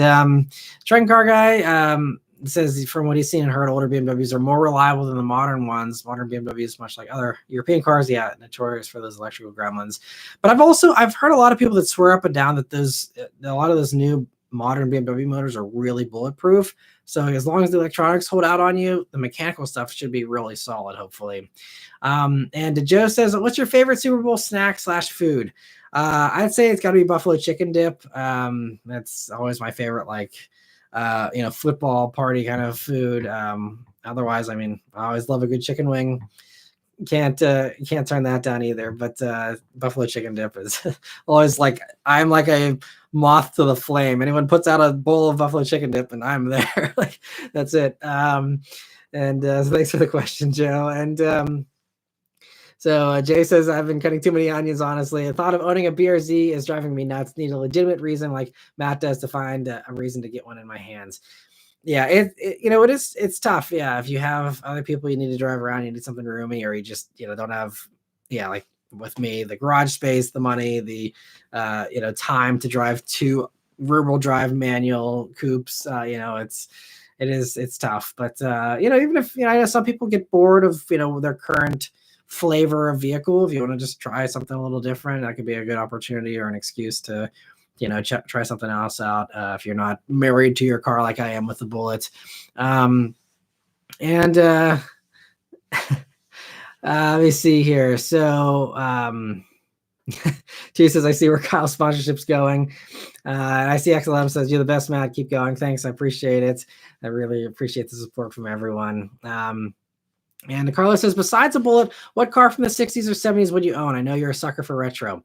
Trend Car Guy says from what he's seen and heard, older BMWs are more reliable than the modern ones. Modern BMWs, much like other European cars, notorious for those electrical gremlins. But I've heard a lot of people that swear up and down that a lot of those new modern BMW motors are really bulletproof. So as long as the electronics hold out on you, the mechanical stuff should be really solid, hopefully. And Joe says, what's your favorite Super Bowl snack / food? I'd say it's got to be buffalo chicken dip. That's always my favorite, football party kind of food. Otherwise, I always love a good chicken wing. Can't turn that down either. But buffalo chicken dip is always I'm like a moth to the flame. Anyone puts out a bowl of buffalo chicken dip, and I'm there. That's it. So thanks for the question, Joe. And so Jay says, I've been cutting too many onions, honestly. The thought of owning a BRZ is driving me nuts. Need a legitimate reason like Matt does to find a reason to get one in my hands. Yeah, it's tough. Yeah, if you have other people you need to drive around, you need something roomy, or you just, don't have, like with me, the garage space, the money, the, time to drive 2 rear-wheel drive manual coupes, it's tough. But, even if, I know some people get bored of, their current flavor of vehicle. If you want to just try something a little different, that could be a good opportunity or an excuse to, try something else out. If you're not married to your car like I am with the Bullet. Let me see here. So T says, I see where Kyle's sponsorship's going. I see XLM says, you're the best, Matt. Keep going. Thanks. I appreciate it. I really appreciate the support from everyone. And Carlos says, besides a Bullet, what car from the 60s or 70s would you own? I know you're a sucker for retro.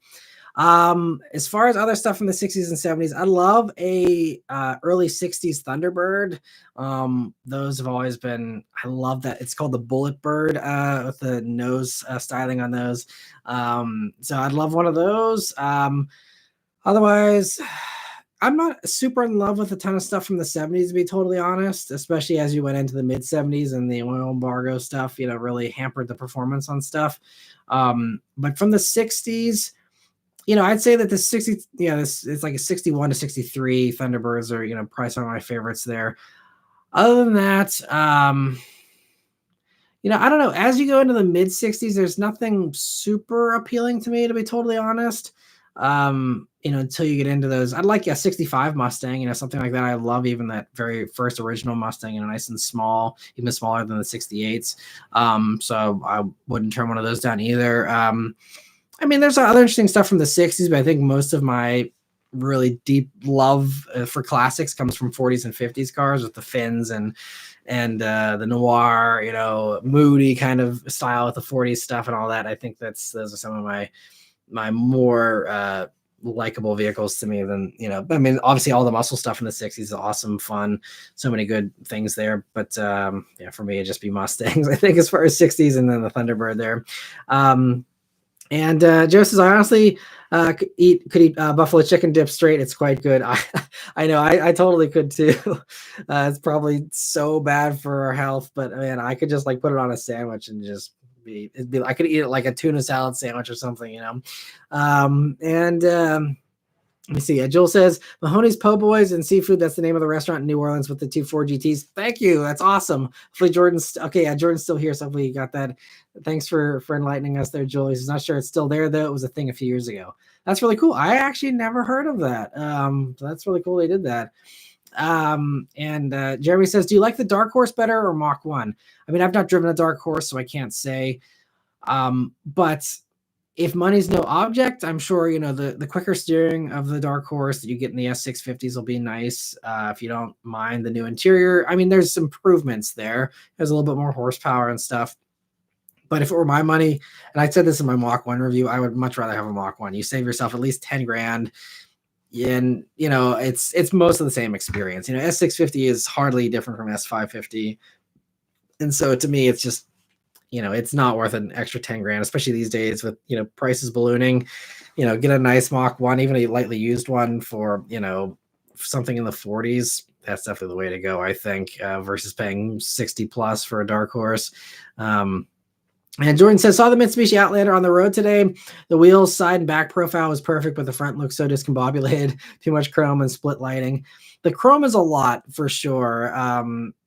As far as other stuff from the 60s and 70s, I love a early 60s Thunderbird. Those have always been, I love that. It's called the Bullet Bird with the nose styling on those. So I'd love one of those. Otherwise, I'm not super in love with a ton of stuff from the 70s, to be totally honest, especially as you went into the mid 70s and the oil embargo stuff, really hampered the performance on stuff. But from the 60s, I'd say that the 60s, it's like a 61 to 63 Thunderbirds are, probably some of my favorites there. Other than that, I don't know. As you go into the mid 60s, there's nothing super appealing to me, to be totally honest. Until you get into those, I'd like a 65 Mustang, something like that. I love even that very first original Mustang, nice and small, even smaller than the 68s. So I wouldn't turn one of those down either. There's other interesting stuff from the 60s, but I think most of my really deep love for classics comes from 40s and 50s cars with the fins and the noir, moody kind of style with the 40s stuff and all that. I think those are some of my more likable vehicles to me than, obviously all the muscle stuff in the 60s is awesome, fun, so many good things there. But for me, it'd just be Mustangs, I think, as far as 60s, and then the Thunderbird there. And Joe says, I honestly could eat buffalo chicken dip straight. It's quite good. I know I totally could too. It's probably so bad for our health, but man, I could just put it on a sandwich and just I could eat it like a tuna salad sandwich or something, Let me see. Joel says Mahoney's Po' Boys and Seafood. That's the name of the restaurant in New Orleans with the 2 Ford GTs. Thank you. That's awesome. Hopefully Jordan's okay. Yeah, Jordan's still here. So hopefully you got that. Thanks for enlightening us there, Joel. He's not sure it's still there though. It was a thing a few years ago. That's really cool. I actually never heard of that. So that's really cool. They did that. And Jeremy says, do you like the Dark Horse better or Mach 1? I mean, I've not driven a Dark Horse, so I can't say. But if money's no object, I'm sure, the quicker steering of the Dark Horse that you get in the S650s will be nice. If you don't mind the new interior, I mean, there's some improvements there. There's a little bit more horsepower and stuff. But if it were my money, and I said this in my Mach 1 review, I would much rather have a Mach 1. You save yourself at least 10 grand. And, it's most of the same experience. S650 is hardly different from S550. And so to me, it's just, it's not worth an extra 10 grand, especially these days with, prices ballooning. Get a nice Mach 1, even a lightly used one for, something in the 40s. That's definitely the way to go, I think, versus paying 60 plus for a Dark Horse. And Jordan says, saw the Mitsubishi Outlander on the road today. The wheels, side and back profile was perfect, but the front looks so discombobulated. Too much chrome and split lighting. The chrome is a lot for sure.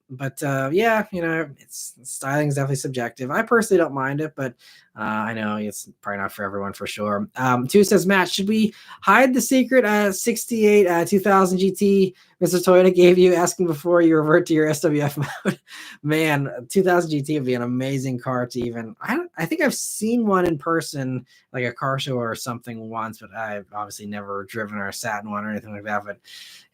But yeah, it's styling is definitely subjective. I personally don't mind it, but I know it's probably not for everyone for sure. 2 says, Matt, should we hide the secret 68 2000 GT Mr. Toyota gave you, asking before you revert to your SWF mode? Man, 2000 GT would be an amazing car to even. I think I've seen one in person, like a car show or something once, but I've obviously never driven or sat in one or anything like that. But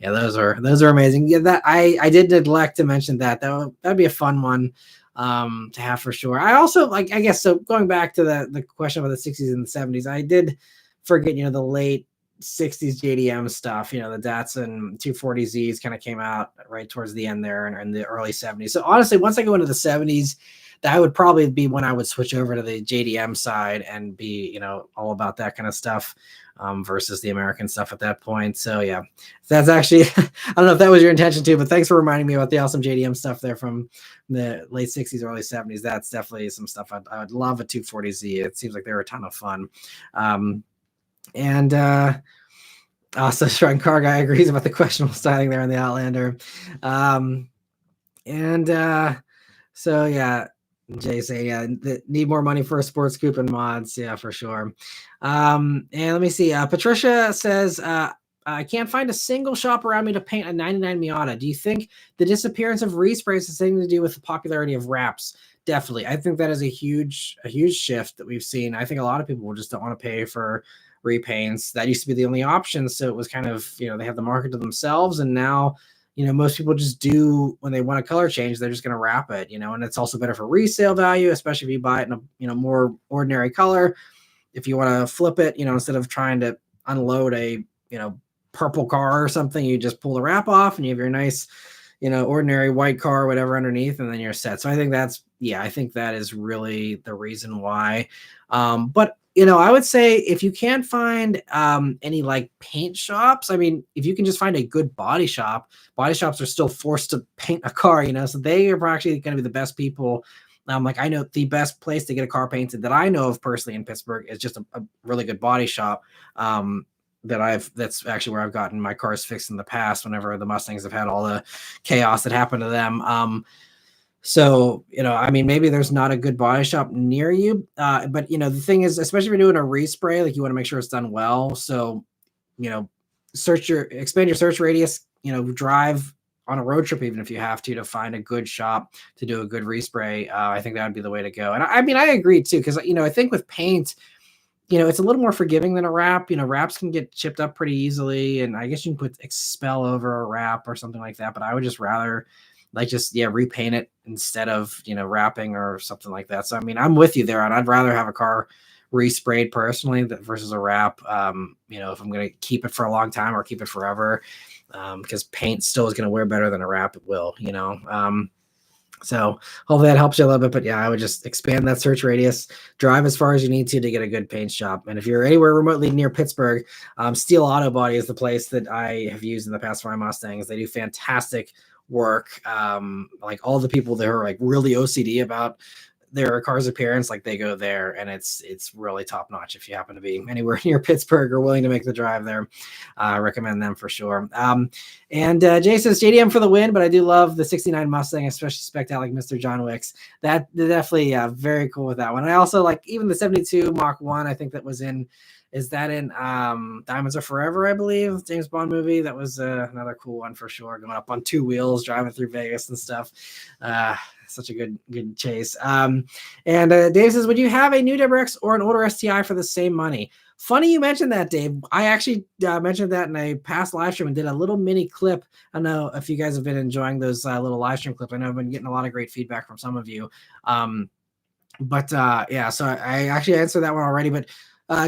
yeah, those are amazing. Yeah, that I did neglect to mention that. That'd be a fun one to have for sure. I also I guess so. Going back to the question about the 60s and the 70s, I did forget the late 60s JDM stuff. The Datsun 240Zs kind of came out right towards the end there and in the early 70s. So honestly, once I go into the 70s, that would probably be when I would switch over to the JDM side and be all about that kind of stuff versus the American stuff at that point. So yeah, that's actually I don't know if that was your intention too, but thanks for reminding me about the awesome JDM stuff there from the late 60s, early 70s. That's definitely some stuff I would love a 240Z. It seems like they're a ton of fun. And also Shrine Car Guy agrees about the questionable styling there in the Outlander. So yeah, Jay saying, yeah, need more money for a sports coupe and mods. Yeah, for sure. And let me see. Patricia says, I can't find a single shop around me to paint a 99 Miata. Do you think the disappearance of resprays has something to do with the popularity of wraps? Definitely. I think that is a huge shift that we've seen. I think a lot of people just don't want to pay for repaints. That used to be the only option. So it was kind of, they have the market to themselves. And now, most people just do, when they want a color change, they're just going to wrap it, and it's also better for resale value, especially if you buy it in a, more ordinary color. If you want to flip it, instead of trying to unload a, purple car or something, you just pull the wrap off and you have your nice, ordinary white car or whatever underneath, and then you're set. So I think that is really the reason why. But I would say if you can't find any paint shops, I mean, if you can just find a good body shops are still forced to paint a car, so they are actually going to be the best people. I know the best place to get a car painted that I know of personally in Pittsburgh is just a really good body shop. That's actually where I've gotten my cars fixed in the past whenever the Mustangs have had all the chaos that happened to them. So, I mean, maybe there's not a good body shop near you. But the thing is, especially if you're doing a respray, you want to make sure it's done well. So, expand your search radius, drive on a road trip, even if you have to find a good shop to do a good respray. I think that would be the way to go. And I mean, I agree too, because, I think with paint, it's a little more forgiving than a wrap. Wraps can get chipped up pretty easily. And I guess you can put expel over a wrap or something like that. But I would just rather repaint it instead of, wrapping or something like that. So, I mean, I'm with you there. And I'd rather have a car resprayed personally versus a wrap, if I'm going to keep it for a long time or keep it forever, because paint still is going to wear better than a wrap. It will, so hopefully that helps you a little bit, but yeah, I would just expand that search radius, drive as far as you need to get a good paint shop. And if you're anywhere remotely near Pittsburgh, Steel Auto Body is the place that I have used in the past for my Mustangs. They do fantastic work. All the people that are really OCD about their car's appearance, like they go there, and it's really top notch. If you happen to be anywhere near Pittsburgh or willing to make the drive there, I recommend them for sure. And Jay says JDM for the win, but I do love the '69 Mustang, especially spec'd out like Mr. John Wick's. That definitely very cool with that one. I also like even the '72 Mach 1. I think that was in. Is that in Diamonds Are Forever, I believe, James Bond movie? That was another cool one for sure. Going up on two wheels, driving through Vegas and stuff. Such a good chase. And Dave says, would you have a new WRX or an older STI for the same money? Funny you mentioned that, Dave. I actually mentioned that in a past live stream and did a little mini clip. I know if you guys have been enjoying those little live stream clips. I know I've been getting a lot of great feedback from some of you. Yeah, so I actually answered that one already, but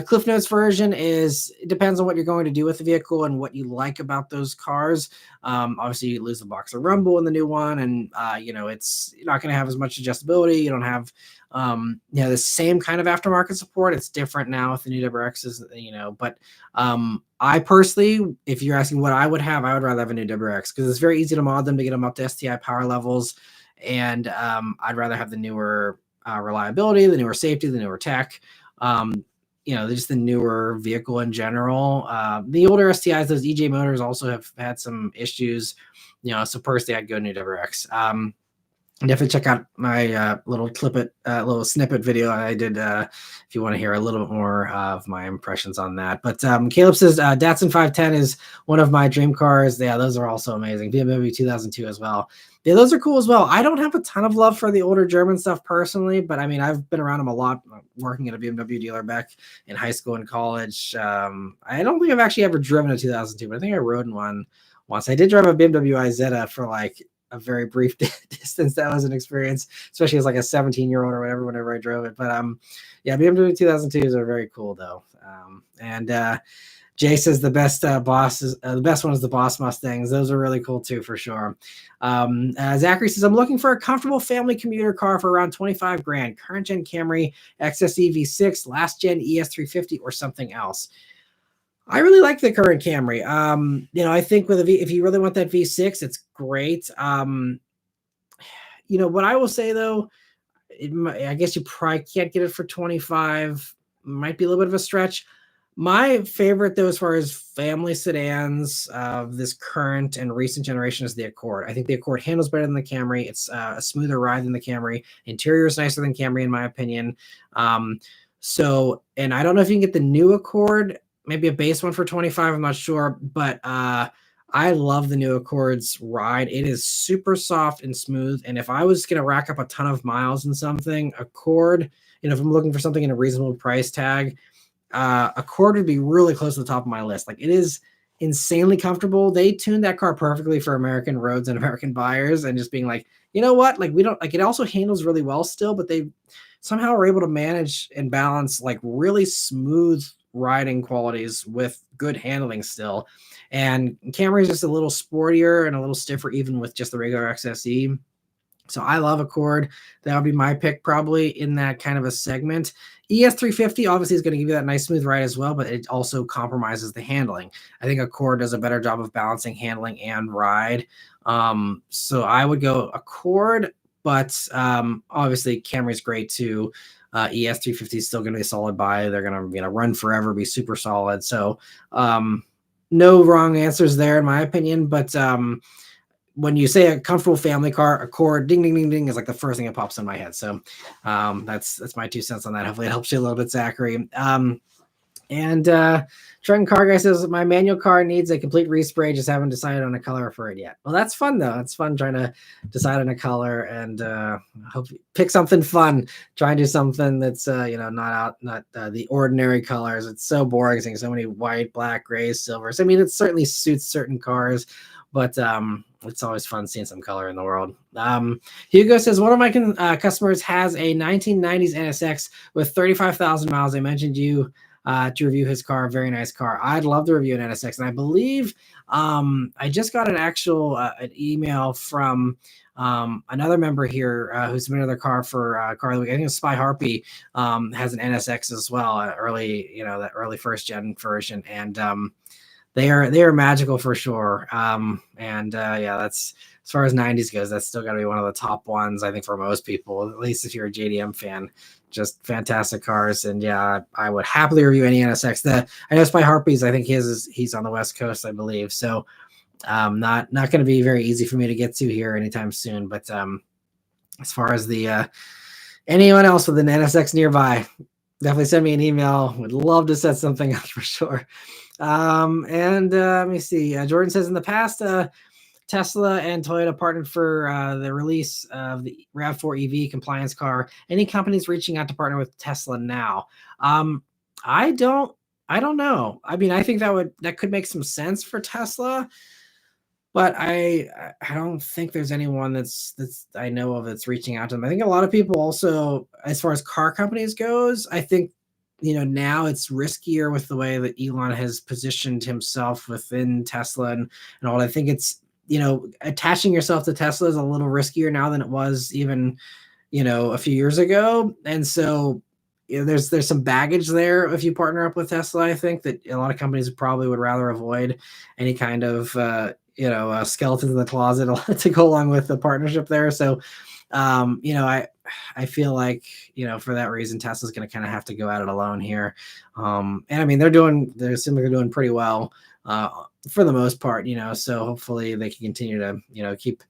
Cliff Notes version it depends on what you're going to do with the vehicle and what you like about those cars. Obviously you lose the box of rumble in the new one, and it's you're not going to have as much adjustability. You don't have the same kind of aftermarket support. It's different now with the new WRXs, but I personally, if you're asking what I would rather have a new WRX because it's very easy to mod them to get them up to STI power levels, and I'd rather have the newer reliability, the newer safety, the newer tech. Just the newer vehicle in general. The older STIs, those EJ motors also have had some issues, so personally I'd go new WRX. Definitely check out my little snippet video I did if you want to hear a little bit more of my impressions on that. But Caleb says Datsun 510 is one of my dream cars. Yeah, those are also amazing. BMW 2002 as well. Yeah, those are cool as well. I don't have a ton of love for the older German stuff personally, but I mean, I've been around them a lot working at a BMW dealer back in high school and college. I don't think I've actually ever driven a 2002, but I think I rode in one once. I did drive a BMW Isetta for like a very brief distance. That was an experience, especially as like a 17-year-old or whatever, whenever I drove it. But BMW 2002s are very cool though. Jay says the best the best one is the Boss Mustangs. Those are really cool too, for sure. Zachary says, I'm looking for a comfortable family commuter car for around 25 grand. Current gen Camry, XSE V6, last gen ES350, or something else. I really like the current Camry. I think if you really want that V6, it's great. What I will say though, I guess you probably can't get it for 25. Might be a little bit of a stretch. My favorite, though, as far as family sedans of this current and recent generation is the Accord. I think the Accord handles better than the Camry. It's a smoother ride than the Camry. Interior is nicer than Camry, in my opinion. And I don't know if you can get the new Accord, maybe a base one for 25. I'm not sure, but I love the new Accord's ride. It is super soft and smooth. And if I was going to rack up a ton of miles in something, Accord, if I'm looking for something in a reasonable price tag, Accord would be really close to the top of my list. Like, it is insanely comfortable. They tuned that car perfectly for American roads and American buyers, and just being like, you know what? Like, we don't like it. Also handles really well still, but they somehow are able to manage and balance like really smooth riding qualities with good handling still. And Camry is just a little sportier and a little stiffer, even with just the regular XSE. So I love Accord. That would be my pick probably in that kind of a segment. ES350 obviously is going to give you that nice smooth ride as well, but it also compromises the handling. I think Accord does a better job of balancing handling and ride. So I would go Accord, but obviously Camry's great too. ES350 is still going to be a solid buy. They're going to run forever, be super solid. So no wrong answers there in my opinion, but when you say a comfortable family car, Accord, ding, ding, ding, ding, is like the first thing that pops in my head. So that's my 2 cents on that. Hopefully it helps you a little bit, Zachary. Trenton Car Guy says, my manual car needs a complete respray. Just haven't decided on a color for it yet. Well, that's fun though. It's fun trying to decide on a color, and hope you pick something fun. Try and do something that's not the ordinary colors. It's so boring seeing so many white, black, grays, silvers. I mean, it certainly suits certain cars, but it's always fun seeing some color in the world. Hugo says, one of my customers has a 1990s NSX with 35,000 miles. I mentioned you to review his car. Very nice car. I'd love to review an NSX. And I believe I just got an email from another member here who submitted their car for car of the week. I think it's Spy Harpy has an NSX as well, that early first gen version. And they are magical for sure. Yeah, that's as far as 90s goes, that's still got to be one of the top ones, I think, for most people, at least if you're a JDM fan. Just fantastic cars, and yeah, I would happily review any NSX. I know Spy Harpies, I think he's on the West Coast, I believe. So not going to be very easy for me to get to here anytime soon. But as far as the anyone else with an NSX nearby, definitely send me an email. Would love to set something up for sure. Let me see. Jordan says in the past, Tesla and Toyota partnered for the release of the RAV4 EV compliance car. Any companies reaching out to partner with Tesla now? I don't know. I mean, I think that could make some sense for Tesla, but I don't think there's anyone that's I know of that's reaching out to them. I think a lot of people also, as far as car companies goes, I think now it's riskier with the way that Elon has positioned himself within Tesla and all. I think it's attaching yourself to Tesla is a little riskier now than it was even a few years ago, and so there's some baggage there if you partner up with Tesla. I think that a lot of companies probably would rather avoid any kind of skeletons in the closet to go along with the partnership there. So I feel like for that reason Tesla's going to kind of have to go at it alone here. And I mean they're doing pretty well for the most part, so hopefully they can continue to keep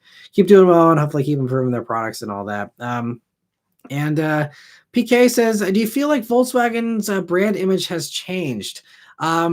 doing well and hopefully keep improving their products and all that. And PK says, do you feel like Volkswagen's brand image has changed? I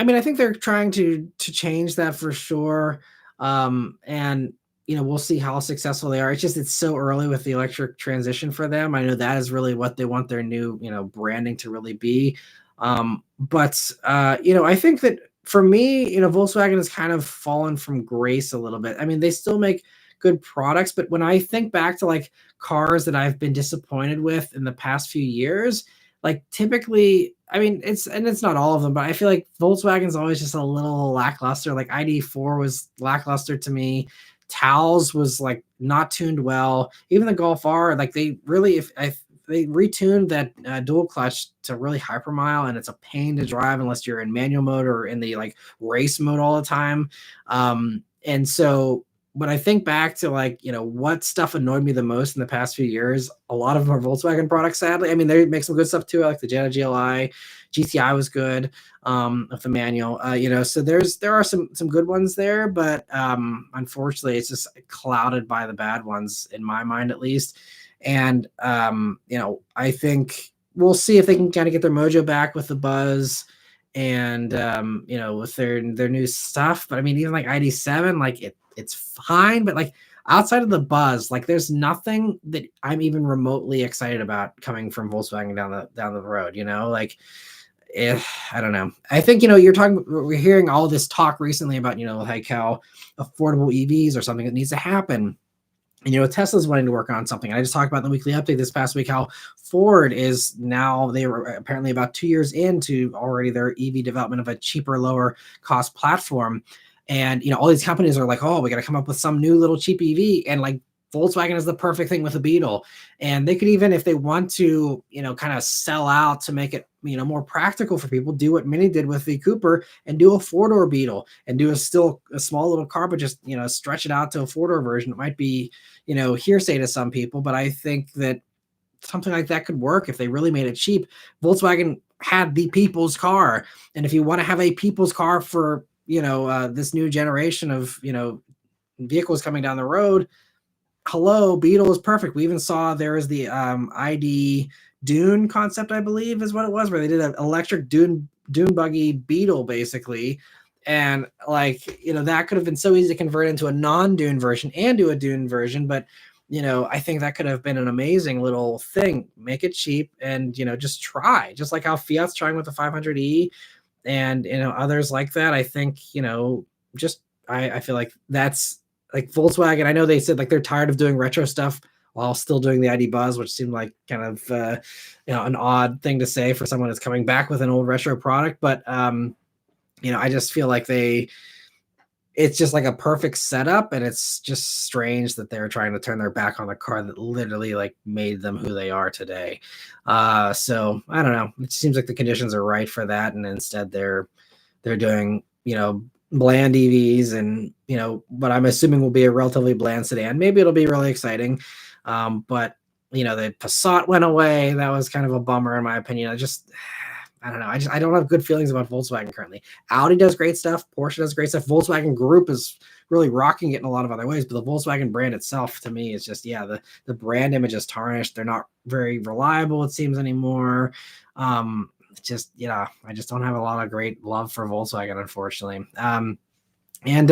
mean, I think they're trying to change that for sure. And we'll see how successful they are. It's so early with the electric transition for them. I know that is really what they want their new, branding to really be. But I think that for me, Volkswagen has kind of fallen from grace a little bit. I mean, they still make good products, but when I think back to like cars that I've been disappointed with in the past few years, like typically, I mean, it's not all of them, but I feel like Volkswagen's always just a little lackluster. Like ID4 was lackluster to me. Taos was like not tuned well. Even the Golf R, like they really, they retuned that dual clutch to really hypermile, and it's a pain to drive unless you're in manual mode or in the like race mode all the time. And so when I think back to like, what stuff annoyed me the most in the past few years, a lot of them are Volkswagen products, sadly. I mean, they make some good stuff too. I like the Jetta GLI, GTI was good, with the manual, so there are some good ones there, but unfortunately it's just clouded by the bad ones in my mind, at least. And I think we'll see if they can kind of get their mojo back with the Buzz and with their new stuff. But I mean, even like ID7, like it's fine, but like outside of the Buzz, like there's nothing that I'm even remotely excited about coming from Volkswagen down the road. Like I don't know. I think we're hearing all this talk recently about like how affordable EVs or something that needs to happen. And Tesla's wanting to work on something. I just talked about in the weekly update this past week how Ford is now, they were apparently about 2 years into already their EV development of a cheaper, lower cost platform. And all these companies are like, oh, we got to come up with some new little cheap EV, and like Volkswagen is the perfect thing with the Beetle. And they could even, if they want to, kind of sell out to make it more practical for people, do what Mini did with the Cooper and do a 4-door Beetle and do a small little car, but just stretch it out to a 4-door version. It might be hearsay to some people, but I think that something like that could work if they really made it cheap. Volkswagen had the people's car, and if you want to have a people's car for this new generation of vehicles coming down the road, hello, Beetle is perfect. We even saw there is the ID Dune concept, I believe is what it was, where they did an electric Dune buggy Beetle basically. And like, that could have been so easy to convert into a non-Dune version and do a Dune version. But, I think that could have been an amazing little thing. Make it cheap and, just try. Just like how Fiat's trying with the 500e and, others like that. I think, I feel like that's like Volkswagen. I know they said like they're tired of doing retro stuff while still doing the ID Buzz, which seemed like kind of, an odd thing to say for someone that's coming back with an old retro product. But, I just feel like it's just like a perfect setup, and it's just strange that they're trying to turn their back on the car that literally like made them who they are today. So I don't know. It seems like the conditions are right for that, and instead they're they're doing, bland EVs and, what I'm assuming will be a relatively bland sedan. Maybe it'll be really exciting. But the Passat went away. That was kind of a bummer in my opinion. I don't know. I don't have good feelings about Volkswagen currently. Audi does great stuff. Porsche does great stuff. Volkswagen Group is really rocking it in a lot of other ways, but the Volkswagen brand itself, to me, is just, the brand image is tarnished. They're not very reliable, it seems, anymore. I just don't have a lot of great love for Volkswagen, unfortunately. And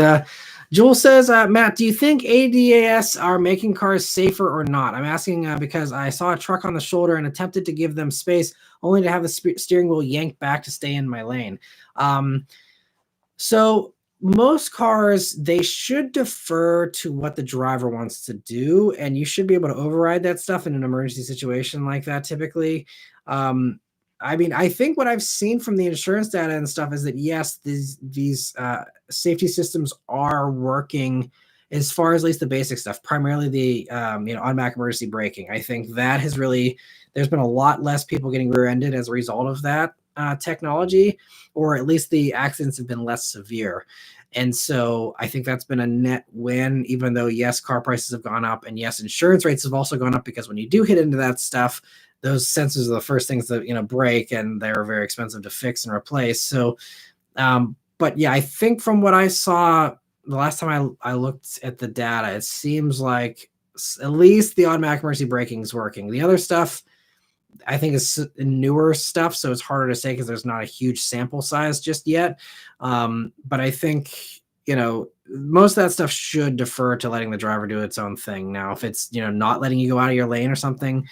Joel says, Matt, do you think ADAS are making cars safer or not? I'm asking because I saw a truck on the shoulder and attempted to give them space only to have the steering wheel yanked back to stay in my lane. So most cars, they should defer to what the driver wants to do, and you should be able to override that stuff in an emergency situation like that typically. I think what I've seen from the insurance data and stuff is that, yes, these safety systems are working as far as at least the basic stuff, primarily the automatic emergency braking. I think that has really, there's been a lot less people getting rear-ended as a result of that technology, or at least the accidents have been less severe. And so I think that's been a net win, even though, yes, car prices have gone up, and yes, insurance rates have also gone up, because when you do hit into that stuff, those sensors are the first things that break, and they're very expensive to fix and replace. So, but yeah, I think from what I saw the last time I looked at the data, it seems like at least the automatic emergency braking is working. The other stuff, I think, is newer stuff, so it's harder to say because there's not a huge sample size just yet. But I think most of that stuff should defer to letting the driver do its own thing. Now, if it's not letting you go out of your lane or something,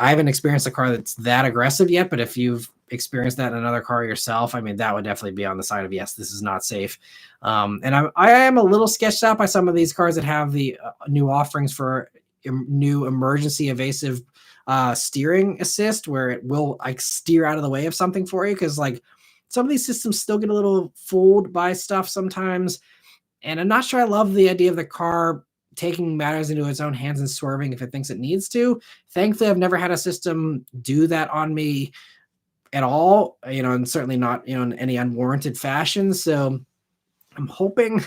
I haven't experienced a car that's that aggressive yet, but if you've experienced that in another car yourself, I mean, that would definitely be on the side of, yes, this is not safe. And I am a little sketched out by some of these cars that have the new offerings for new emergency evasive steering assist, where it will like steer out of the way of something for you. Cause like some of these systems still get a little fooled by stuff sometimes. And I'm not sure I love the idea of the car taking matters into its own hands and swerving if it thinks it needs to. Thankfully, I've never had a system do that on me at all, and certainly not, in any unwarranted fashion. So I'm hoping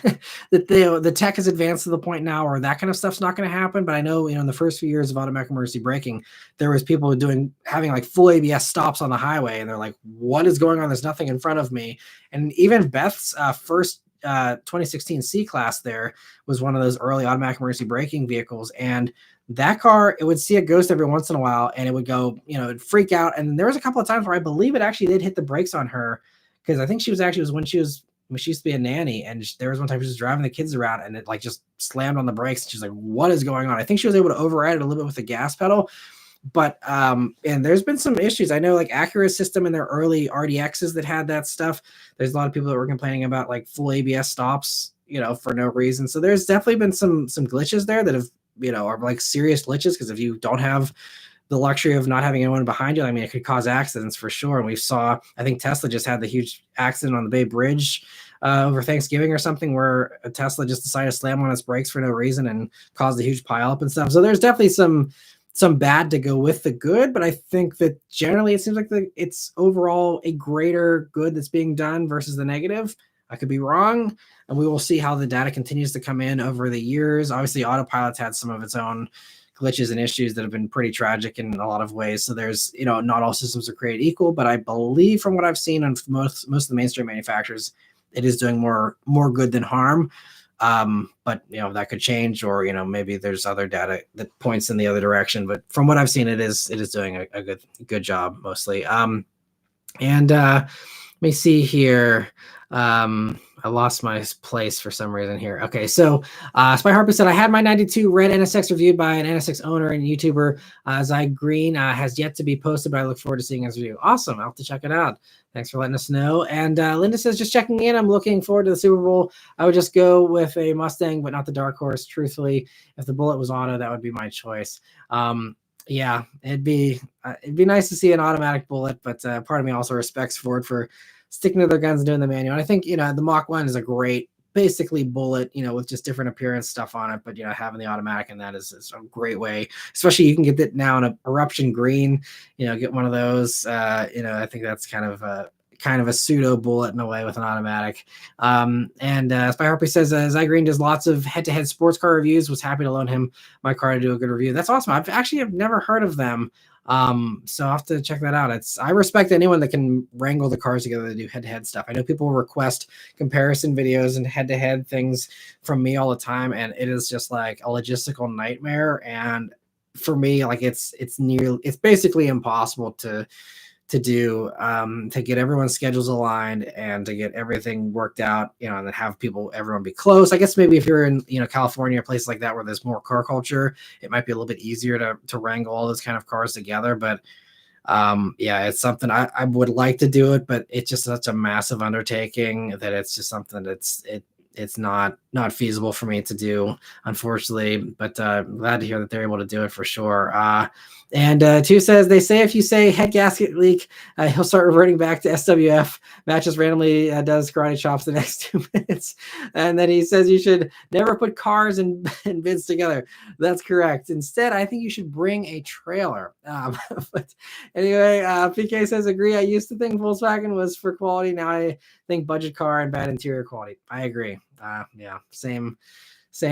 that the tech has advanced to the point now where that kind of stuff's not going to happen. But I know, in the first few years of automatic emergency braking, there was people having like full ABS stops on the highway, and they're like, what is going on? There's nothing in front of me. And even Beth's first 2016 C-Class there was one of those early automatic emergency braking vehicles, and that car, it would see a ghost every once in a while, and it would go, it'd freak out. And there was a couple of times where I believe it actually did hit the brakes on her, because I think she used to be a nanny, and there was one time she was driving the kids around, and it like just slammed on the brakes. She's like, what is going on? I think she was able to override it a little bit with the gas pedal. But and there's been some issues. I know like Acura's system in their early RDXs that had that stuff. There's a lot of people that were complaining about like full ABS stops, for no reason. So there's definitely been some glitches there that have, are like serious glitches, because if you don't have the luxury of not having anyone behind you, I mean, it could cause accidents for sure. And we saw, I think Tesla just had the huge accident on the Bay Bridge over Thanksgiving or something, where a Tesla just decided to slam on its brakes for no reason and caused a huge pileup and stuff. So there's definitely some bad to go with the good, but I think that generally it seems like it's overall a greater good that's being done versus the negative. I could be wrong, and we will see how the data continues to come in over the years. Obviously, autopilot's had some of its own glitches and issues that have been pretty tragic in a lot of ways. So there's, not all systems are created equal, but I believe from what I've seen on most of the mainstream manufacturers, it is doing more good than harm. But that could change, or maybe there's other data that points in the other direction. But from what I've seen, it is doing a good job mostly. Let me see here. I lost my place for some reason here. Okay, so Spy Harper said, I had my 92 red NSX reviewed by an NSX owner and YouTuber. Zy Green has yet to be posted, but I look forward to seeing his review. Awesome. I'll have to check it out. Thanks for letting us know. And Linda says, just checking in. I'm looking forward to the Super Bowl. I would just go with a Mustang, but not the dark horse. Truthfully, if the Bullet was auto, that would be my choice. Yeah, it'd be nice to see an automatic Bullet, but part of me also respects Ford for sticking to their guns and doing the manual. And I think, the Mach 1 is a great, basically Bullet, with just different appearance stuff on it. But, having the automatic in that is a great way, especially you can get it now in a eruption green, get one of those. I think that's kind of kind of a pseudo bullet in a way with an automatic. Spy Harpy says, Zy Green does lots of head-to-head sports car reviews. Was happy to loan him my car to do a good review. That's awesome. I've never heard of them. So I'll have to check that out. I respect anyone that can wrangle the cars together to do head-to-head stuff. I know people request comparison videos and head-to-head things from me all the time, and it is just like a logistical nightmare. And for me, like it's basically impossible to do, to get everyone's schedules aligned and to get everything worked out, and then have everyone be close. I guess maybe if you're in, California, places like that where there's more car culture, it might be a little bit easier to wrangle all those kind of cars together. But yeah, it's something I would like to do it, but it's just such a massive undertaking that it's just something it's not feasible for me to do, unfortunately. But glad to hear that they're able to do it for sure. And Two says, they say if you say head gasket leak, he'll start reverting back to SWF. Matt just randomly does karate chops the next 2 minutes. And then he says you should never put cars and bids together. That's correct. Instead, I think you should bring a trailer. But anyway, PK says, agree. I used to think Volkswagen was for quality. Now I think budget car and bad interior quality. I agree. Yeah, same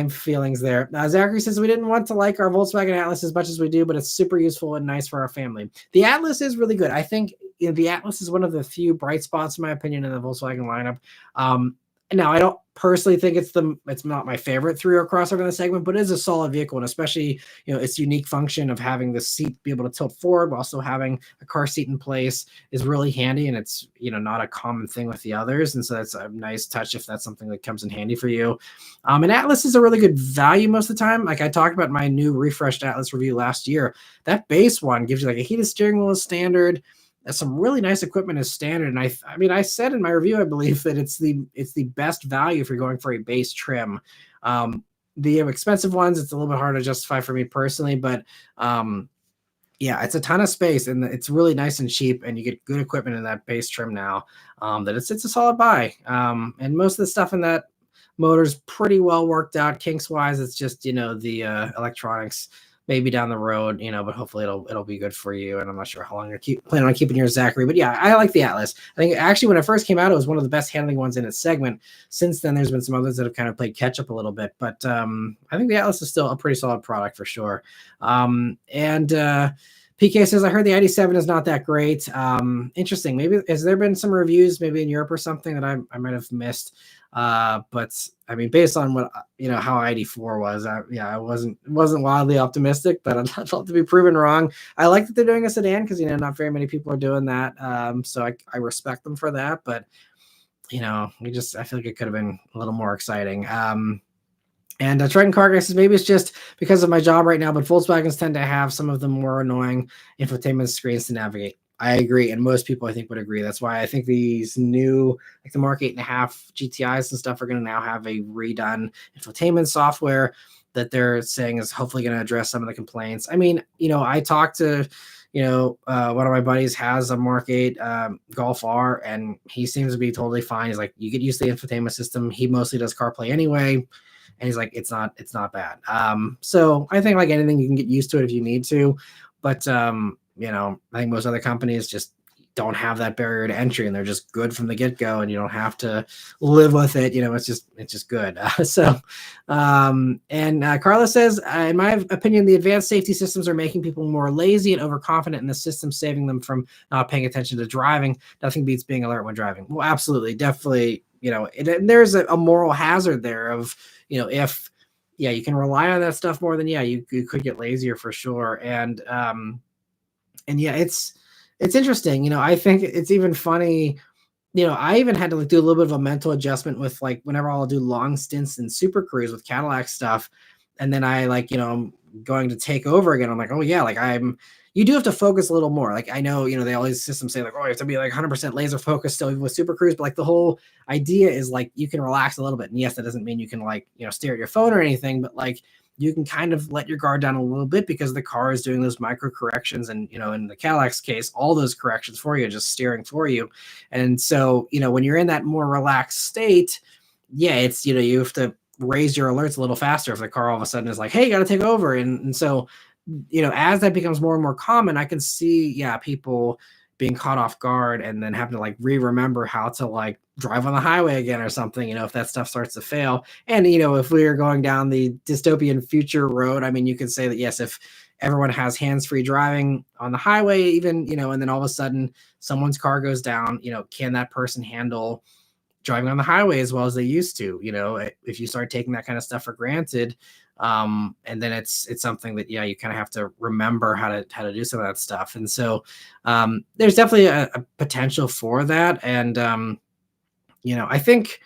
feelings there. Zachary says, we didn't want to like our Volkswagen Atlas as much as we do, but it's super useful and nice for our family. The Atlas is really good. I think the Atlas is one of the few bright spots, in my opinion, in the Volkswagen lineup. Now, I don't personally think it's not my favorite three-row crossover in the segment, but it is a solid vehicle, and especially its unique function of having the seat be able to tilt forward while also having a car seat in place is really handy, and it's not a common thing with the others, and so that's a nice touch if that's something that comes in handy for you. And Atlas is a really good value most of the time. Like I talked about my new refreshed Atlas review last year, that base one gives you like a heated steering wheel as standard. Some really nice equipment is standard, and I mean I said in my review, I believe that it's the best value if you're going for a base trim. The expensive ones, it's a little bit hard to justify for me personally, but yeah, it's a ton of space and it's really nice and cheap, and you get good equipment in that base trim now. That it's a solid buy, and most of the stuff in that motor's pretty well worked out kinks wise. It's just the electronics maybe down the road, but hopefully it'll be good for you. And I'm not sure how long you're planning on keeping yours, Zachary. But yeah, I like the Atlas. I think actually when it first came out, it was one of the best handling ones in its segment. Since then, there's been some others that have kind of played catch up a little bit. But I think the Atlas is still a pretty solid product for sure. PK says, I heard the ID7 is not that great. Interesting. Maybe has there been some reviews maybe in Europe or something that I might have missed? But I mean, based on what how ID4 was, I wasn't wildly optimistic, but I'd love to be proven wrong. I like that they're doing a sedan because not very many people are doing that. So I respect them for that, but I feel like it could have been a little more exciting. And Triton Cargo says, maybe it's just because of my job right now, but Volkswagens tend to have some of the more annoying infotainment screens to navigate. I agree, and most people I think would agree. That's why I think these new, like the Mark 8.5 GTIs and stuff, are going to now have a redone infotainment software that they're saying is hopefully going to address some of the complaints. I mean, I talked to, one of my buddies has a Mark 8 Golf R, and he seems to be totally fine. He's like, you get used to the infotainment system. He mostly does CarPlay anyway, and he's like, it's not bad. So I think like anything, you can get used to it if you need to, but I think most other companies just don't have that barrier to entry, and they're just good from the get-go, and you don't have to live with it. It's just good. Carla says, in my opinion, the advanced safety systems are making people more lazy and overconfident in the system, saving them from not paying attention to driving. Nothing beats being alert when driving. Well, absolutely. Definitely, and there's a moral hazard there of, if, you can rely on that stuff more than, you could get lazier for sure. And yeah, it's interesting. I think it's even funny. I even had to do a little bit of a mental adjustment with like whenever I'll do long stints in Super Cruise with Cadillac stuff, and then I I'm going to take over again. I'm like, oh yeah, you do have to focus a little more. Like I know, they all these systems say like, oh, you have to be like 100% laser focused still even with Super Cruise, but like the whole idea is like you can relax a little bit. And yes, that doesn't mean you can stare at your phone or anything, but like you can kind of let your guard down a little bit because the car is doing those micro corrections. And, in the Cadillac's case, all those corrections for you, just steering for you. And so, when you're in that more relaxed state, it's, you have to raise your alerts a little faster if the car all of a sudden is like, hey, you got to take over. And so, as that becomes more and more common, I can see, people being caught off guard and then having to like remember how to like drive on the highway again or something, if that stuff starts to fail. And, if we are going down the dystopian future road, I mean, you could say that, yes, if everyone has hands-free driving on the highway, even, and then all of a sudden someone's car goes down, can that person handle driving on the highway as well as they used to? If you start taking that kind of stuff for granted, and then it's something that, you kind of have to remember how to do some of that stuff. And so there's definitely a potential for that. And I think,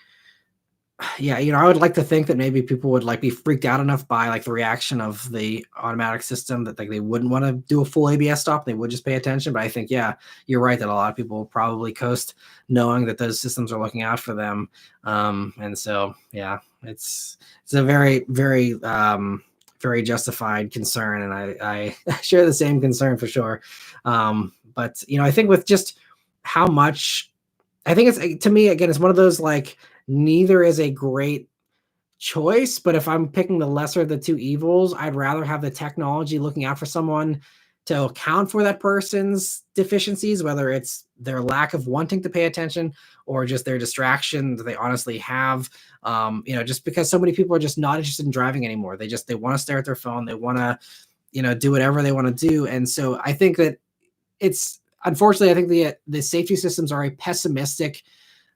yeah, I would like to think that maybe people would like be freaked out enough by like the reaction of the automatic system that like they wouldn't want to do a full ABS stop. They would just pay attention. But I think, yeah, you're right that a lot of people will probably coast knowing that those systems are looking out for them. And so, yeah, it's a very, very, very justified concern. And I share the same concern for sure. But, I think with just how much, I think it's, to me, again, it's one of those like, neither is a great choice, but if I'm picking the lesser of the two evils, I'd rather have the technology looking out for someone to account for that person's deficiencies, whether it's their lack of wanting to pay attention or just their distraction that they honestly have. Just because so many people are just not interested in driving anymore. They want to stare at their phone. They want to, do whatever they want to do. And so I think that unfortunately, I think the safety systems are a pessimistic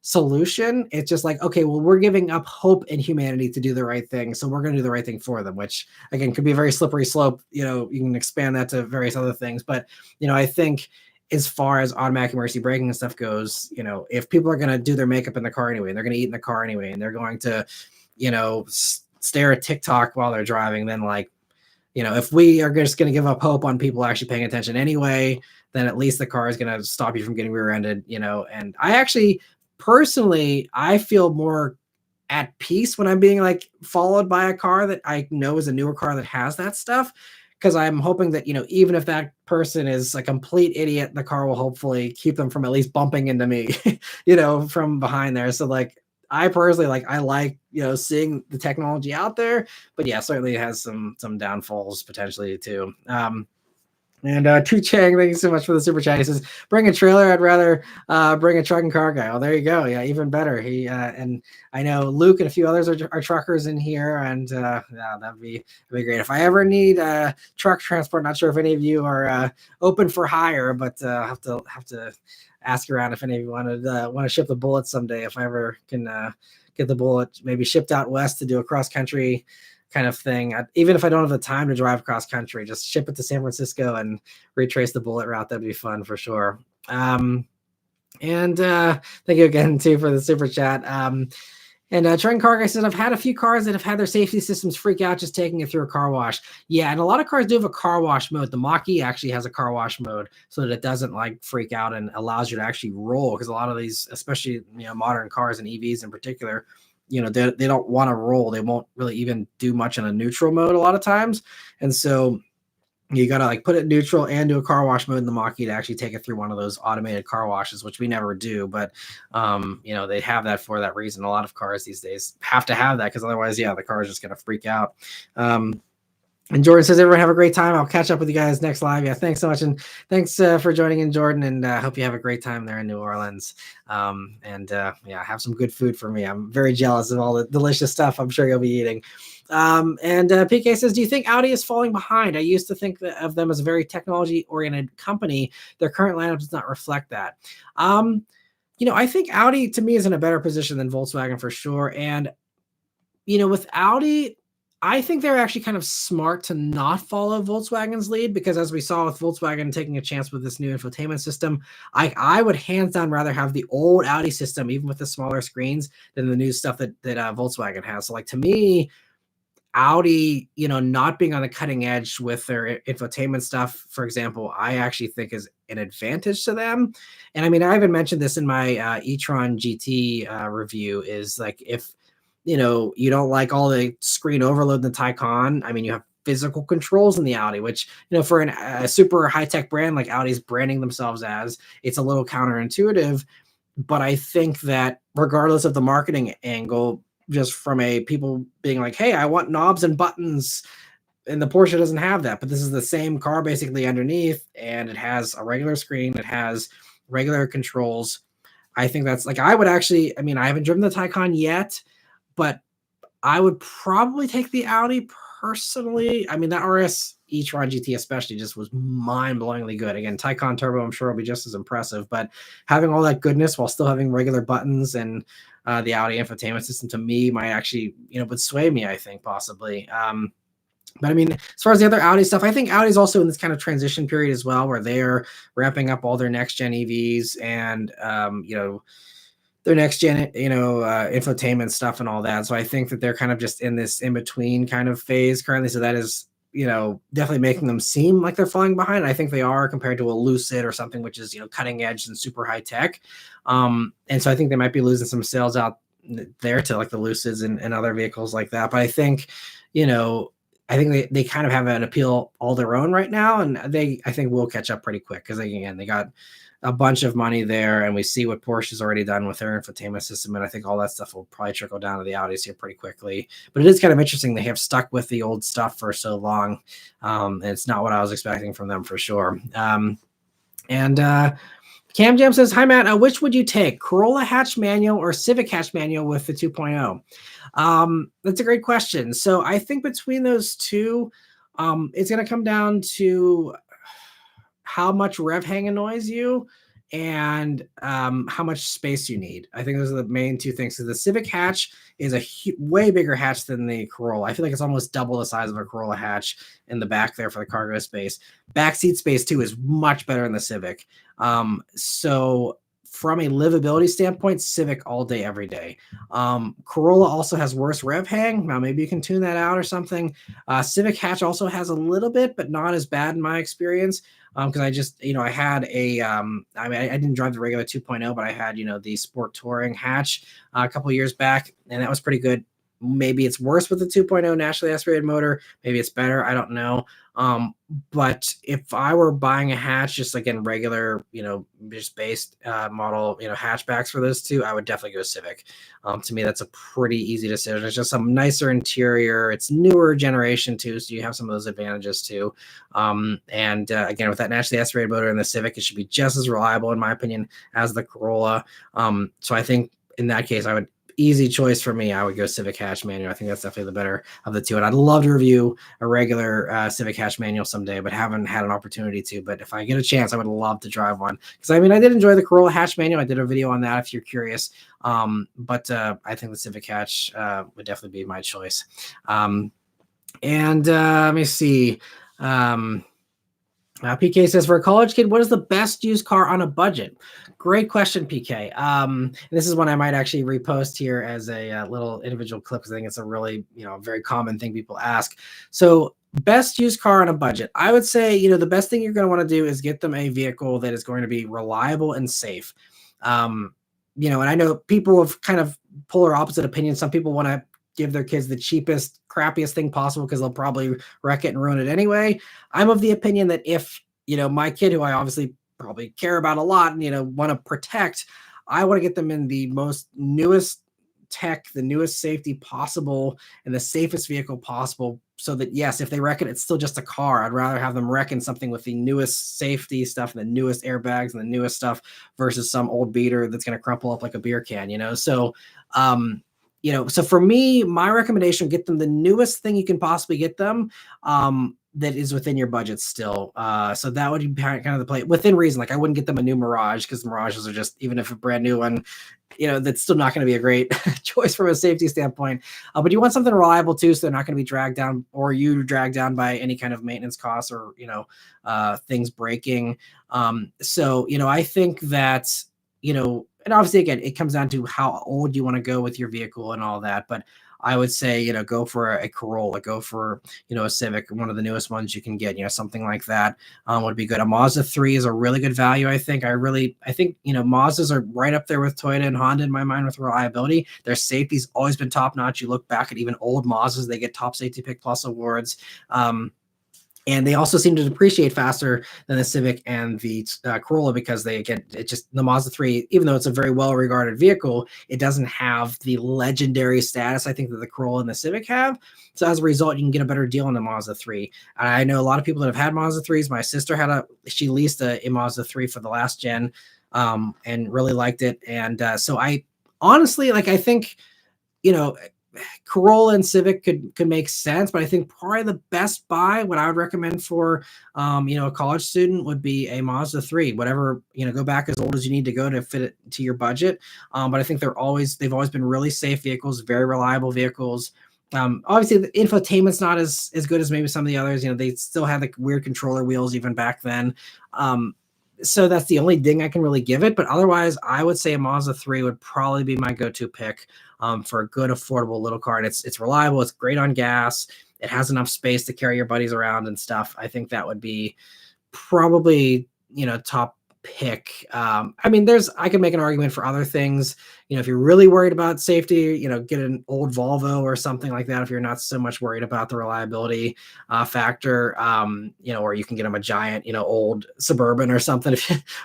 solution. It's just like, okay, well, we're giving up hope in humanity to do the right thing, so we're going to do the right thing for them, which again could be a very slippery slope. You can expand that to various other things, but I think as far as automatic emergency braking and stuff goes, if people are going to do their makeup in the car anyway, and they're going to eat in the car anyway, and they're going to stare at TikTok while they're driving, then like, if we are just going to give up hope on people actually paying attention anyway, then at least the car is going to stop you from getting rear-ended. And I actually personally, I feel more at peace when I'm being like followed by a car that I know is a newer car that has that stuff. Cause I'm hoping that, even if that person is a complete idiot, the car will hopefully keep them from at least bumping into me, from behind there. So like, I personally I like, seeing the technology out there, but yeah, certainly it has some downfalls potentially too. And Tu Chang, thank you so much for the super chat. He says, bring a trailer. I'd rather bring a truck and car guy. Oh, there you go. Yeah, even better. He and I know Luke and a few others are truckers in here, and yeah, that'd be great. If I ever need truck transport, not sure if any of you are open for hire, but have to ask around if any of you want to ship the Bullet someday. If I ever can get the Bullet maybe shipped out west to do a cross country kind of thing. Even if I don't have the time to drive cross country, just ship it to San Francisco and retrace the Bullet route. That'd be fun for sure. And thank you again too for the super chat. And Trent Carguy says, I've had a few cars that have had their safety systems freak out just taking it through a car wash. Yeah, and a lot of cars do have a car wash mode. The Mach-E actually has a car wash mode so that it doesn't like freak out and allows you to actually roll, because a lot of these, especially modern cars and EVs in particular, they don't want to roll. They won't really even do much in a neutral mode a lot of times. And so you got to like put it neutral and do a car wash mode in the Mach-E to actually take it through one of those automated car washes, which we never do. But, they have that for that reason. A lot of cars these days have to have that, because otherwise, yeah, the car is just going to freak out. And Jordan says, everyone have a great time. I'll catch up with you guys next live. Yeah, thanks so much. And thanks for joining in, Jordan. And I hope you have a great time there in New Orleans. Yeah, have some good food for me. I'm very jealous of all the delicious stuff I'm sure you'll be eating. PK says, do you think Audi is falling behind? I used to think of them as a very technology-oriented company. Their current lineup does not reflect that. I think Audi, to me, is in a better position than Volkswagen for sure. And, with Audi, I think they're actually kind of smart to not follow Volkswagen's lead, because as we saw with Volkswagen taking a chance with this new infotainment system, I would hands down rather have the old Audi system, even with the smaller screens, than the new stuff that Volkswagen has. So like, to me, Audi, not being on the cutting edge with their infotainment stuff, for example, I actually think is an advantage to them. And I mean, I even mentioned this in my e-tron GT review, is like, if you don't like all the screen overload in the Taycan, I mean, you have physical controls in the Audi, which, for a super high-tech brand like Audi's branding themselves as, it's a little counterintuitive. But I think that regardless of the marketing angle, just from a people being like, hey, I want knobs and buttons, and the Porsche doesn't have that, but this is the same car basically underneath, and it has a regular screen. It has regular controls. I think that's like, I would actually, I mean, I haven't driven the Taycan yet, but I would probably take the Audi personally. I mean, the RS e-tron GT especially just was mind-blowingly good. Again, Taycan Turbo, I'm sure will be just as impressive, but having all that goodness while still having regular buttons and the Audi infotainment system, to me, might actually, would sway me, I think, possibly. But I mean, as far as the other Audi stuff, I think Audi's also in this kind of transition period as well, where they're ramping up all their next gen EVs and, their next gen, infotainment stuff and all that. So I think that they're kind of just in this in between kind of phase currently. So that is, definitely making them seem like they're falling behind. I think they are compared to a Lucid or something, which is, cutting edge and super high tech. And so I think they might be losing some sales out there to like the Lucids and other vehicles like that. But I think, I think they kind of have an appeal all their own right now. And I think will catch up pretty quick because they got a bunch of money there, and we see what Porsche's already done with their infotainment system, and I think all that stuff will probably trickle down to the Audis here pretty quickly. But it is kind of interesting they have stuck with the old stuff for so long, and it's not what I was expecting from them for sure. And Cam Jam says, "Hi Matt, which would you take, Corolla hatch manual or Civic hatch manual with the 2.0?" That's a great question. So I think between those two, it's going to come down to how much rev hang annoys you and how much space you need. I think those are the main two things. So the Civic hatch is a way bigger hatch than the Corolla. I feel like it's almost double the size of a Corolla hatch in the back there for the cargo space. Back seat space too is much better in the Civic. So from a livability standpoint, Civic all day, every day. Corolla also has worse rev hang. Now, maybe you can tune that out or something. Civic hatch also has a little bit, but not as bad in my experience. Because I just, I had a, I mean, I didn't drive the regular 2.0, but I had, the Sport Touring hatch a couple years back, and that was pretty good. Maybe it's worse with the 2.0 naturally aspirated motor. Maybe it's better. I don't know. But if I were buying a hatch, just like in regular, just based model, hatchbacks for those two, I would definitely go Civic. To me, that's a pretty easy decision. It's just some nicer interior. It's newer generation too, so you have some of those advantages too. And again, with that naturally aspirated motor in the Civic, it should be just as reliable, in my opinion, as the Corolla. So I think in that case, easy choice for me, I would go Civic hatch manual. I think that's definitely the better of the two. And I'd love to review a regular Civic hatch manual someday, but haven't had an opportunity to. But if I get a chance, I would love to drive one. Because I mean, I did enjoy the Corolla hatch manual. I did a video on that if you're curious. But I think the Civic hatch would definitely be my choice. Let me see. PK says, for a college kid, what is the best used car on a budget? Great question, PK. This is one I might actually repost here as a little individual clip, because I think it's a really, very common thing people ask. So best used car on a budget. I would say, the best thing you're going to want to do is get them a vehicle that is going to be reliable and safe. And I know people have kind of polar opposite opinions. Some people want to give their kids the cheapest, crappiest thing possible because they'll probably wreck it and ruin it anyway. I'm of the opinion that if, my kid, who I obviously probably care about a lot and, want to protect, I want to get them in the most newest tech, the newest safety possible, and the safest vehicle possible, so that, yes, if they wreck it, it's still just a car. I'd rather have them wrecking something with the newest safety stuff and the newest airbags and the newest stuff versus some old beater that's going to crumple up like a beer can, So, so for me, my recommendation, get them the newest thing you can possibly get them, that is within your budget still. So that would be kind of the play within reason. Like I wouldn't get them a new Mirage, because Mirages are just, even if a brand new one, that's still not going to be a great choice from a safety standpoint. But you want something reliable too, so they're not going to be dragged down, or you dragged down by any kind of maintenance costs or, things breaking. So, I think that, and obviously, again, it comes down to how old you want to go with your vehicle and all that. But I would say, go for a Corolla, go for, a Civic, one of the newest ones you can get, something like that would be good. A Mazda 3 is a really good value, I think. I think, Mazdas are right up there with Toyota and Honda in my mind with reliability. Their safety's always been top notch. You look back at even old Mazdas, they get top safety pick plus awards. And they also seem to depreciate faster than the Civic and the Corolla, because the Mazda 3, even though it's a very well-regarded vehicle, it doesn't have the legendary status, I think, that the Corolla and the Civic have. So as a result, you can get a better deal on the Mazda 3. And I know a lot of people that have had Mazda 3s. My sister she leased a Mazda 3 for the last gen. and really liked it. And so I honestly, like, I think, you know, Corolla and Civic could make sense, but I think probably the best buy, what I would recommend for a college student would be a Mazda 3. Whatever, go back as old as you need to go to fit it to your budget. But I think they've always been really safe vehicles, very reliable vehicles. Obviously the infotainment's not as good as maybe some of the others. They still had the weird controller wheels even back then. So that's the only ding I can really give it. But otherwise, I would say a Mazda 3 would probably be my go-to pick for a good, affordable little car. And it's reliable. It's great on gas. It has enough space to carry your buddies around and stuff. I think that would be probably, top pick. I mean, I could make an argument for other things. If you're really worried about safety, get an old Volvo or something like that. If you're not so much worried about the reliability factor, or you can get them a giant, old Suburban or something,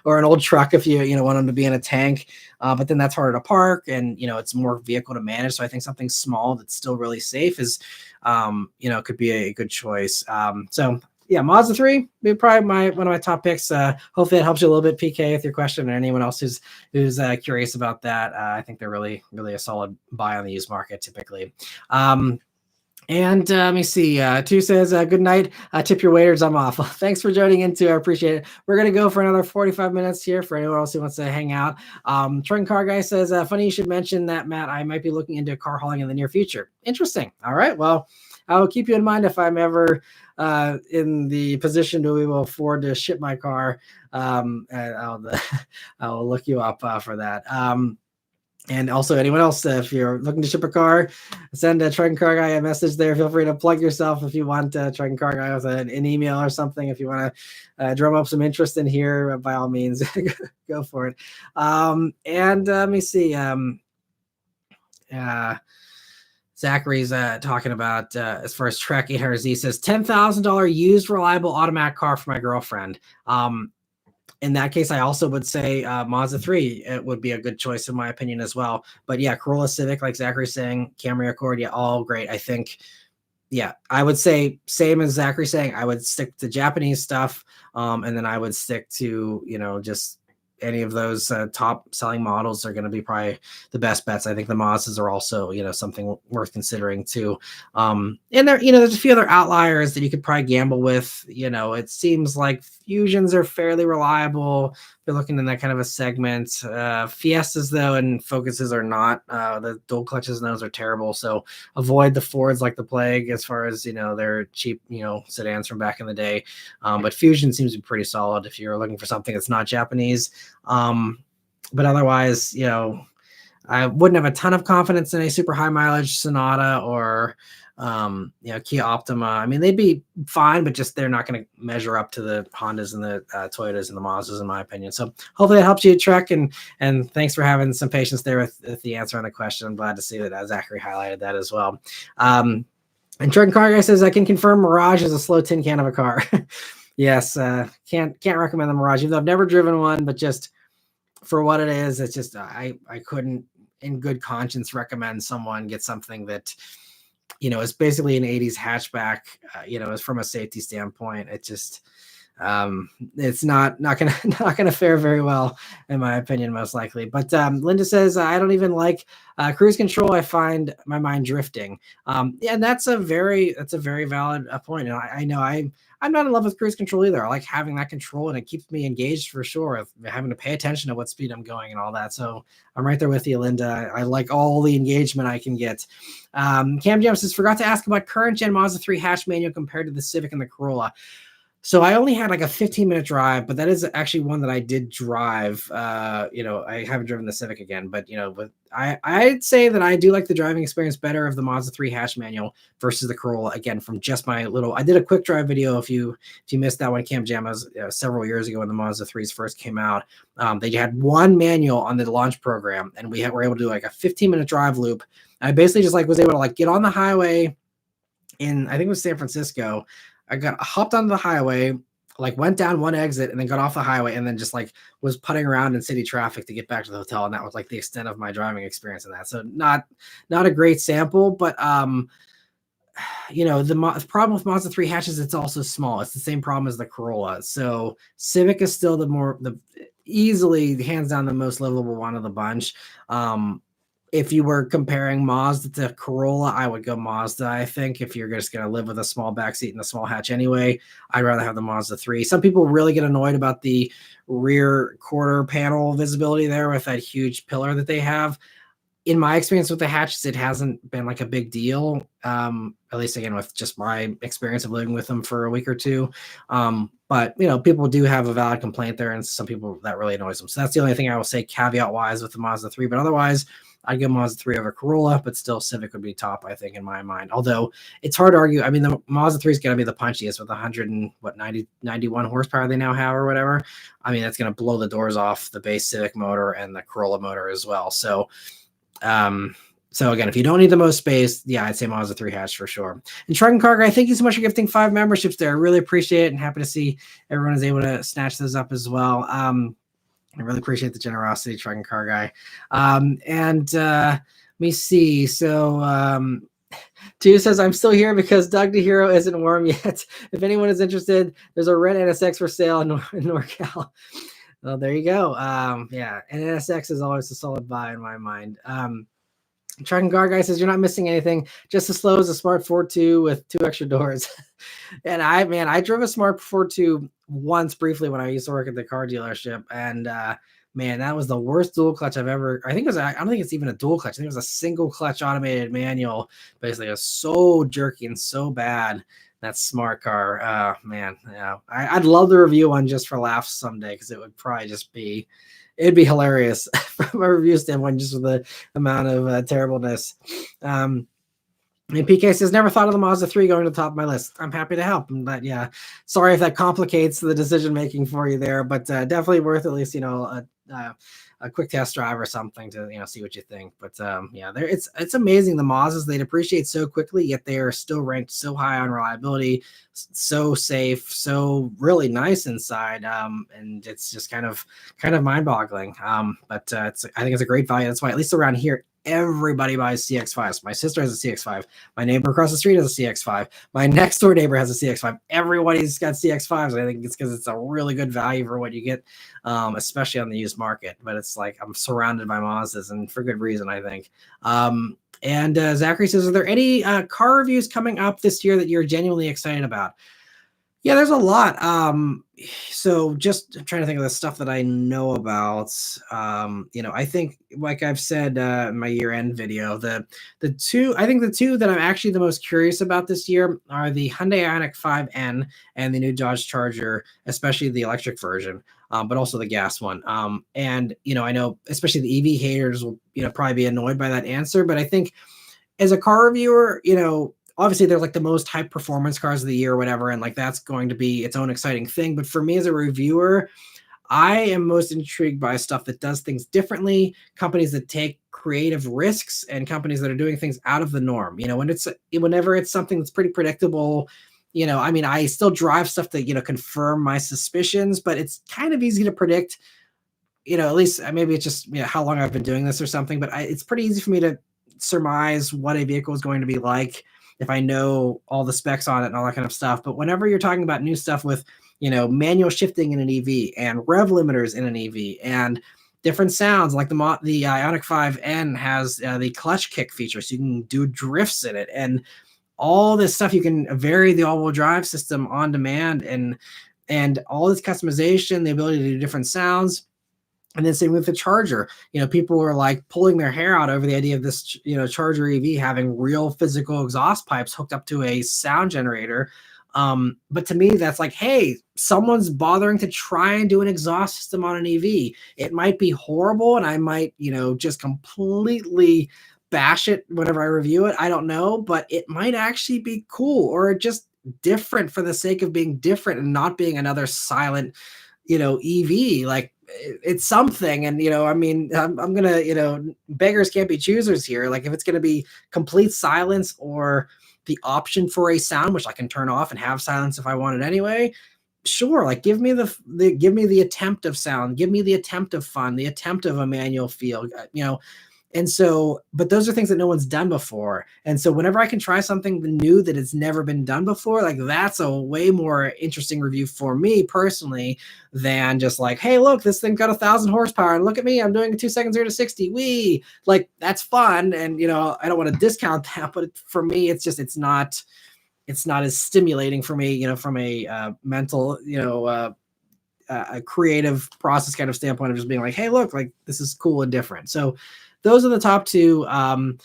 or an old truck if you want them to be in a tank. But then that's harder to park, and it's more vehicle to manage. So I think something small that's still really safe is, could be a good choice. So yeah, Mazda 3 be probably one of my top picks. Hopefully it helps you a little bit, PK, with your question, or anyone else who's curious about that. I think they're really, really a solid buy on the used market typically. And let me see. Two says, good night. Tip your waiters. I'm off. Well, thanks for joining in too. I appreciate it. We're going to go for another 45 minutes here for anyone else who wants to hang out. Truck Car Guy says, funny you should mention that, Matt. I might be looking into car hauling in the near future. Interesting. All right. Well, I will keep you in mind if I'm ever in the position to be able to afford to ship my car. And I'll look you up for that. And also anyone else, if you're looking to ship a car, send a Truck Car Guy a message there. Feel free to plug yourself if you want Truck Car Guy with an email or something. If you want to drum up some interest in here, by all means, go for it. And let me see. Zachary's talking about as far as Trek 800Z says $10,000 used reliable automatic car for my girlfriend. In that case, I also would say Mazda 3 it would be a good choice in my opinion as well. But yeah, Corolla, Civic, like Zachary's saying, Camry, Accord, yeah, all great. I think, yeah, I would say same as Zachary saying, I would stick to Japanese stuff, and then I would stick to just any of those top selling models are going to be probably the best bets. I think the Mazdas are also, something worth considering too. And there, there's a few other outliers that you could probably gamble with. It seems like Fusions are fairly reliable. If you're looking in that kind of a segment. Fiestas though, and Focuses are not. The dual clutches and those are terrible. So avoid the Fords like the plague as far as, they're cheap, sedans from back in the day. But Fusion seems to be pretty solid if you're looking for something that's not Japanese. But otherwise, I wouldn't have a ton of confidence in a super high mileage Sonata or, Kia Optima. I mean, they'd be fine, but just they're not going to measure up to the Hondas and the Toyotas and the Mazdas, in my opinion. So hopefully that helps you, Trek, and thanks for having some patience there with the answer on the question. I'm glad to see that Zachary highlighted that as well. And Trek Car Guy says, I can confirm Mirage is a slow tin can of a car. Yes, can't recommend the Mirage, even though I've never driven one, but just for what it is, it's just I couldn't in good conscience recommend someone get something that is basically an 80s hatchback. Is from a safety standpoint, it just it's not gonna fare very well in my opinion, most likely. But Linda says, I don't even like cruise control. I find my mind drifting. Yeah, and that's a very valid point. And I know I'm not in love with cruise control either. I like having that control, and it keeps me engaged for sure, of having to pay attention to what speed I'm going and all that. So I'm right there with you, Linda. I like all the engagement I can get. Cam Jam says, forgot to ask about current gen Mazda 3 hatch manual compared to the Civic and the Corolla. So I only had like a 15-minute drive, but that is actually one that I did drive. I haven't driven the Civic again, but I'd say that I do like the driving experience better of the Mazda 3 hatch manual versus the Corolla. Again, from just I did a quick drive video. If you missed that one, Cam Jam, was several years ago when the Mazda 3s first came out. They had one manual on the launch program, and were able to do like a 15-minute drive loop. I basically just was able to get on the highway in, I think it was San Francisco. I hopped onto the highway, went down one exit and then got off the highway, and then just was putting around in city traffic to get back to the hotel. And that was the extent of my driving experience in that. So not a great sample, but the problem with Mazda 3 hatches, it's also small. It's the same problem as the Corolla. So Civic is still easily, hands down, the most livable one of the bunch. If you were comparing Mazda to Corolla, I would go Mazda. I think if you're just going to live with a small backseat and a small hatch anyway, I'd rather have the Mazda 3. Some people really get annoyed about the rear quarter panel visibility there with that huge pillar that they have. In my experience with the hatches, it hasn't been like a big deal. At least again, with just my experience of living with them for a week or two. But people do have a valid complaint there, and some people that really annoys them. So that's the only thing I will say caveat wise with the Mazda 3. But otherwise, I'd go Mazda 3 over Corolla, but still Civic would be top, I think, in my mind. Although it's hard to argue. I mean, the Mazda 3 is going to be the punchiest with 91 horsepower they now have or whatever. I mean, that's going to blow the doors off the base Civic motor and the Corolla motor as well. So again, if you don't need the most space, yeah, I'd say Mazda 3 hatch for sure. And Truck and Cargo, thank you so much for gifting 5 memberships there. I really appreciate it, and happy to see everyone is able to snatch those up as well. I really appreciate the generosity, Truck and Car Guy. Let me see. So Two says, I'm still here because Doug DeHero isn't warm yet. If anyone is interested, there's a red NSX for sale in NorCal. Well, there you go. Yeah, and NSX is always a solid buy in my mind. Truck and Car Guy says, you're not missing anything. Just as slow as a Smart 4.2 with 2 extra doors. And I drove a Smart 4.2 once briefly when I used to work at the car dealership. And man, that was the worst dual clutch I've ever, I don't think it's even a dual clutch. I think it was a single clutch automated manual. Basically, it was so jerky and so bad. That Smart car. Man, yeah. I'd love to review one just for laughs someday, because it would probably just be, it'd be hilarious from a review standpoint, just with the amount of terribleness. And PK says, never thought of the Mazda 3 going to the top of my list. I'm happy to help. But yeah, sorry if that complicates the decision making for you there, but definitely worth at least, a quick test drive or something to, see what you think. But yeah, it's amazing. The Mazdas, they depreciate so quickly, yet they are still ranked so high on reliability, so safe, so really nice inside. And it's just kind of mind boggling. But I think it's a great value. That's why, at least around here, everybody buys CX-5s. My sister has a CX-5. My neighbor across the street has a CX-5. My next door neighbor has a CX-5. Everybody's got CX-5s. I think it's because it's a really good value for what you get, especially on the used market. But it's like I'm surrounded by Mazdas, and for good reason, I think. And Zachary says, are there any car reviews coming up this year that you're genuinely excited about? Yeah, there's a lot. So just trying to think of the stuff that I know about. I think, like I've said in my year-end video, the two that I'm actually the most curious about this year are the Hyundai Ioniq 5N and the new Dodge Charger, especially the electric version, but also the gas one. And I know especially the EV haters will probably be annoyed by that answer, but I think as a car reviewer, obviously they're like the most high performance cars of the year or whatever, and like that's going to be its own exciting thing. But for me as a reviewer, I am most intrigued by stuff that does things differently, companies that take creative risks, and companies that are doing things out of the norm. Whenever it's something that's pretty predictable, I still drive stuff that confirm my suspicions, but it's kind of easy to predict. At least maybe it's just how long I've been doing this or something, but it's pretty easy for me to surmise what a vehicle is going to be like if I know all the specs on it and all that kind of stuff. But whenever you're talking about new stuff with, manual shifting in an EV and rev limiters in an EV and different sounds, like the Ioniq 5N has the clutch kick feature, so you can do drifts in it, and all this stuff, you can vary the all-wheel drive system on demand, and all this customization, the ability to do different sounds. And then same with the Charger, people are like pulling their hair out over the idea of this, Charger EV having real physical exhaust pipes hooked up to a sound generator. But to me, that's like, hey, someone's bothering to try and do an exhaust system on an EV. It might be horrible, and I might, just completely bash it whenever I review it. I don't know, but it might actually be cool, or just different for the sake of being different and not being another silent, EV. Like, it's something. And I'm gonna, beggars can't be choosers here. Like, if it's gonna be complete silence or the option for a sound which I can turn off and have silence if I want it anyway, sure. Like, give me the attempt of sound, give me the attempt of fun, the attempt of a manual feel. And so, but those are things that no one's done before. And so whenever I can try something new that has never been done before, like that's a way more interesting review for me personally than just like, hey, look, this thing got 1,000 horsepower and look at me, I'm doing a 2 seconds 0 to 60. Wee, like that's fun. And I don't want to discount that, but for me, it's not as stimulating for me, from a mental, a creative process kind of standpoint of just being like, hey, look, like this is cool and different. So those are the top two. Other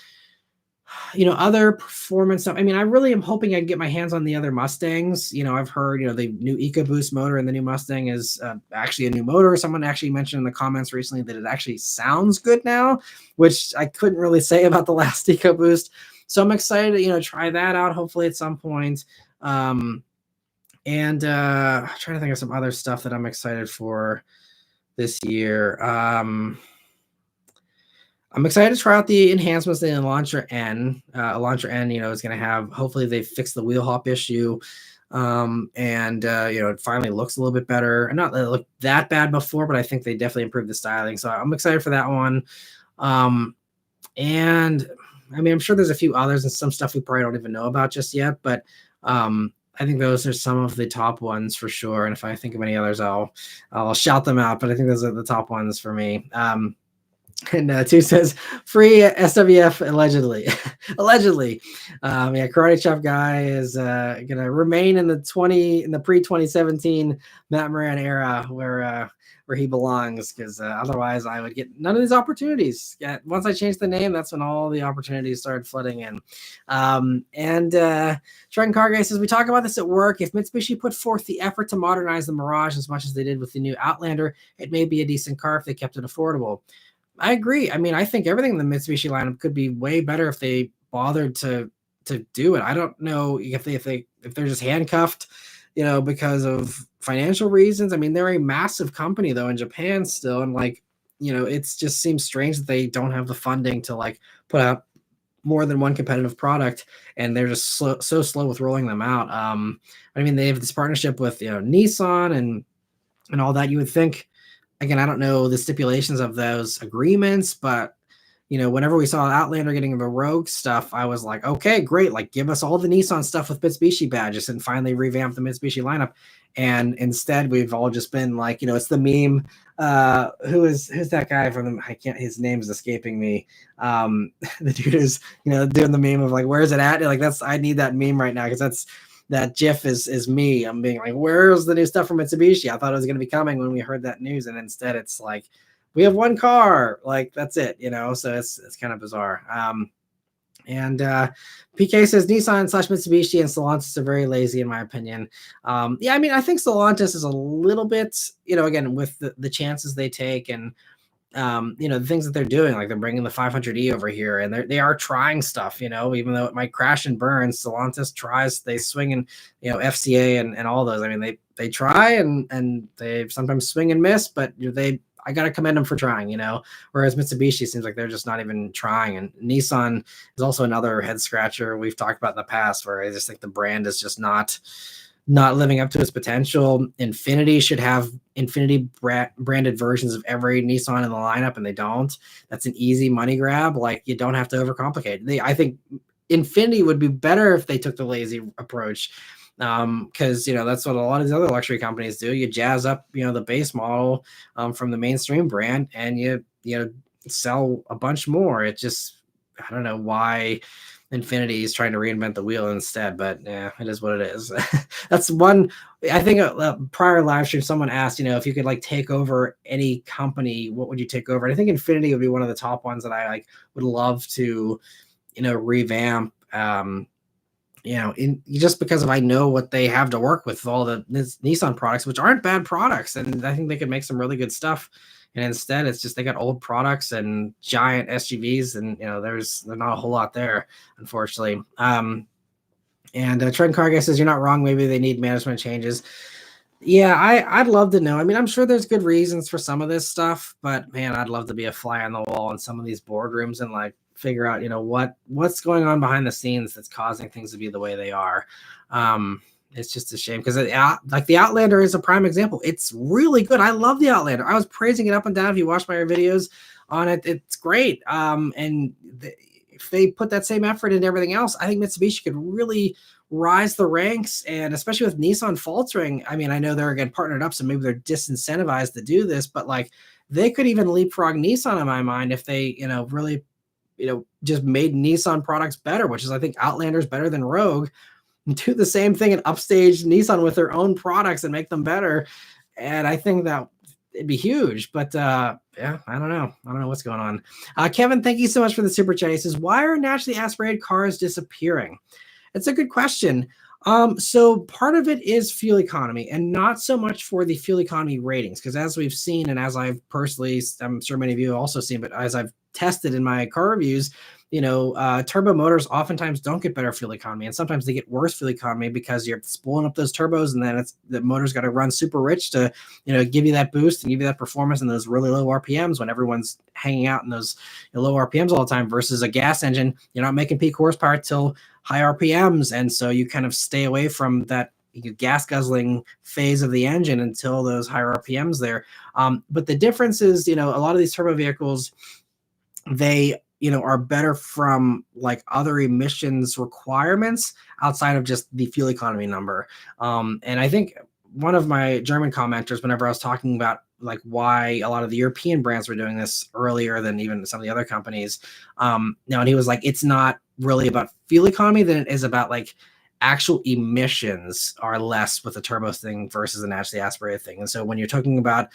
performance stuff. I mean, I really am hoping I can get my hands on the other Mustangs. I've heard, the new EcoBoost motor in the new Mustang is actually a new motor. Someone actually mentioned in the comments recently that it actually sounds good now, which I couldn't really say about the last EcoBoost. So I'm excited to, try that out hopefully at some point. I'm trying to think of some other stuff that I'm excited for this year. I'm excited to try out the enhancements in Elantra N. Elantra N, is going to have, hopefully they fixed the wheel hop issue. It finally looks a little bit better. Not that it looked that bad before, but I think they definitely improved the styling. So I'm excited for that one. And I mean, I'm sure there's a few others and some stuff we probably don't even know about just yet, but I think those are some of the top ones for sure. And if I think of any others, I'll shout them out, but I think those are the top ones for me. And two says free SWF allegedly. Allegedly. Karate Chop guy is gonna remain in the pre-2017 Matt Moran era where he belongs, because otherwise I would get none of these opportunities. Once I changed the name, that's when all the opportunities started flooding in. Trenton Car Guy says, we talk about this at work. If Mitsubishi put forth the effort to modernize the Mirage as much as they did with the new Outlander, it may be a decent car if they kept it affordable. I agree. I mean, I think everything in the Mitsubishi lineup could be way better if they bothered to do it. I don't know if they're just handcuffed, because of financial reasons. I mean, they're a massive company though in Japan still, and it's just seems strange that they don't have the funding to like put out more than one competitive product, and they're just so slow with rolling them out. I mean, they have this partnership with Nissan and all that. You would think. Again, I don't know the stipulations of those agreements, but whenever we saw Outlander getting the Rogue stuff, I was like, okay, great. Like, give us all the Nissan stuff with Mitsubishi badges and finally revamp the Mitsubishi lineup. And instead, we've all just been like, it's the meme. Who's that guy from his name's escaping me. The dude is, doing the meme of like, where's it at? Like, I need that meme right now, because that GIF is me. I'm being like, where's the new stuff from Mitsubishi? I thought it was going to be coming when we heard that news, and instead it's like, we have one car, like that's it, So it's kind of bizarre. PK says Nissan / Mitsubishi and Stellantis are very lazy in my opinion. I mean, I think Stellantis is a little bit, again with the chances they take and the things that they're doing, like they're bringing the 500e over here, and they are trying stuff, even though it might crash and burn. Stellantis tries, they swing and FCA and all those. I mean, they try and they sometimes swing and miss, but I gotta commend them for trying, whereas Mitsubishi seems like they're just not even trying. And Nissan is also another head scratcher we've talked about in the past, where I just think the brand is just not living up to its potential. Infiniti should have Infiniti branded versions of every Nissan in the lineup, and they don't. That's an easy money grab. Like, you don't have to overcomplicate. I think Infiniti would be better if they took the lazy approach, because that's what a lot of these other luxury companies do. You jazz up the base model from the mainstream brand, and you sell a bunch more. It just, I don't know why Infiniti is trying to reinvent the wheel instead, but yeah, it is what it is. That's one. I think a prior live stream, someone asked, if you could like take over any company, what would you take over? And I think Infiniti would be one of the top ones that I would love to, revamp. Just because I know what they have to work with all the Nissan products, which aren't bad products, and I think they could make some really good stuff. And instead, it's just they got old products and giant SUVs, and there's not a whole lot there, unfortunately. Trent Carga says, you're not wrong. Maybe they need management changes. Yeah, I'd love to know. I mean, I'm sure there's good reasons for some of this stuff, but man, I'd love to be a fly on the wall in some of these boardrooms and figure out, what's going on behind the scenes that's causing things to be the way they are. It's just a shame, because the Outlander is a prime example. It's really good. I love the Outlander. I was praising it up and down. If you watch my videos on it, it's great. If they put that same effort into everything else, I think Mitsubishi could really rise the ranks, and especially with Nissan faltering. I mean, I know they're again partnered up, so maybe they're disincentivized to do this, but like they could even leapfrog Nissan in my mind if they, really, just made Nissan products better, which is I think Outlander's better than Rogue. Do the same thing and upstage Nissan with their own products and make them better. And I think that it'd be huge. But yeah, I don't know. I don't know what's going on. Kevin, thank you so much for the super chat. He says, why are naturally aspirated cars disappearing? It's a good question. So part of it is fuel economy, and not so much for the fuel economy ratings, because as we've seen, and as I've personally, I'm sure many of you have also seen, but as I've tested in my car reviews, turbo motors oftentimes don't get better fuel economy, and sometimes they get worse fuel economy because you're spooling up those turbos, and then the motor's got to run super rich to, give you that boost and give you that performance in those really low RPMs when everyone's hanging out in those low RPMs all the time, versus a gas engine. You're not making peak horsepower till high RPMs, and so you kind of stay away from that gas guzzling phase of the engine until those higher RPMs there. But the difference is, a lot of these turbo vehicles, they are better from like other emissions requirements outside of just the fuel economy number. And I think one of my German commenters, whenever I was talking about like why a lot of the European brands were doing this earlier than even some of the other companies, and he was like, it's not really about fuel economy than it is about like actual emissions are less with the turbo thing versus a naturally aspirated thing. And so when you're talking about,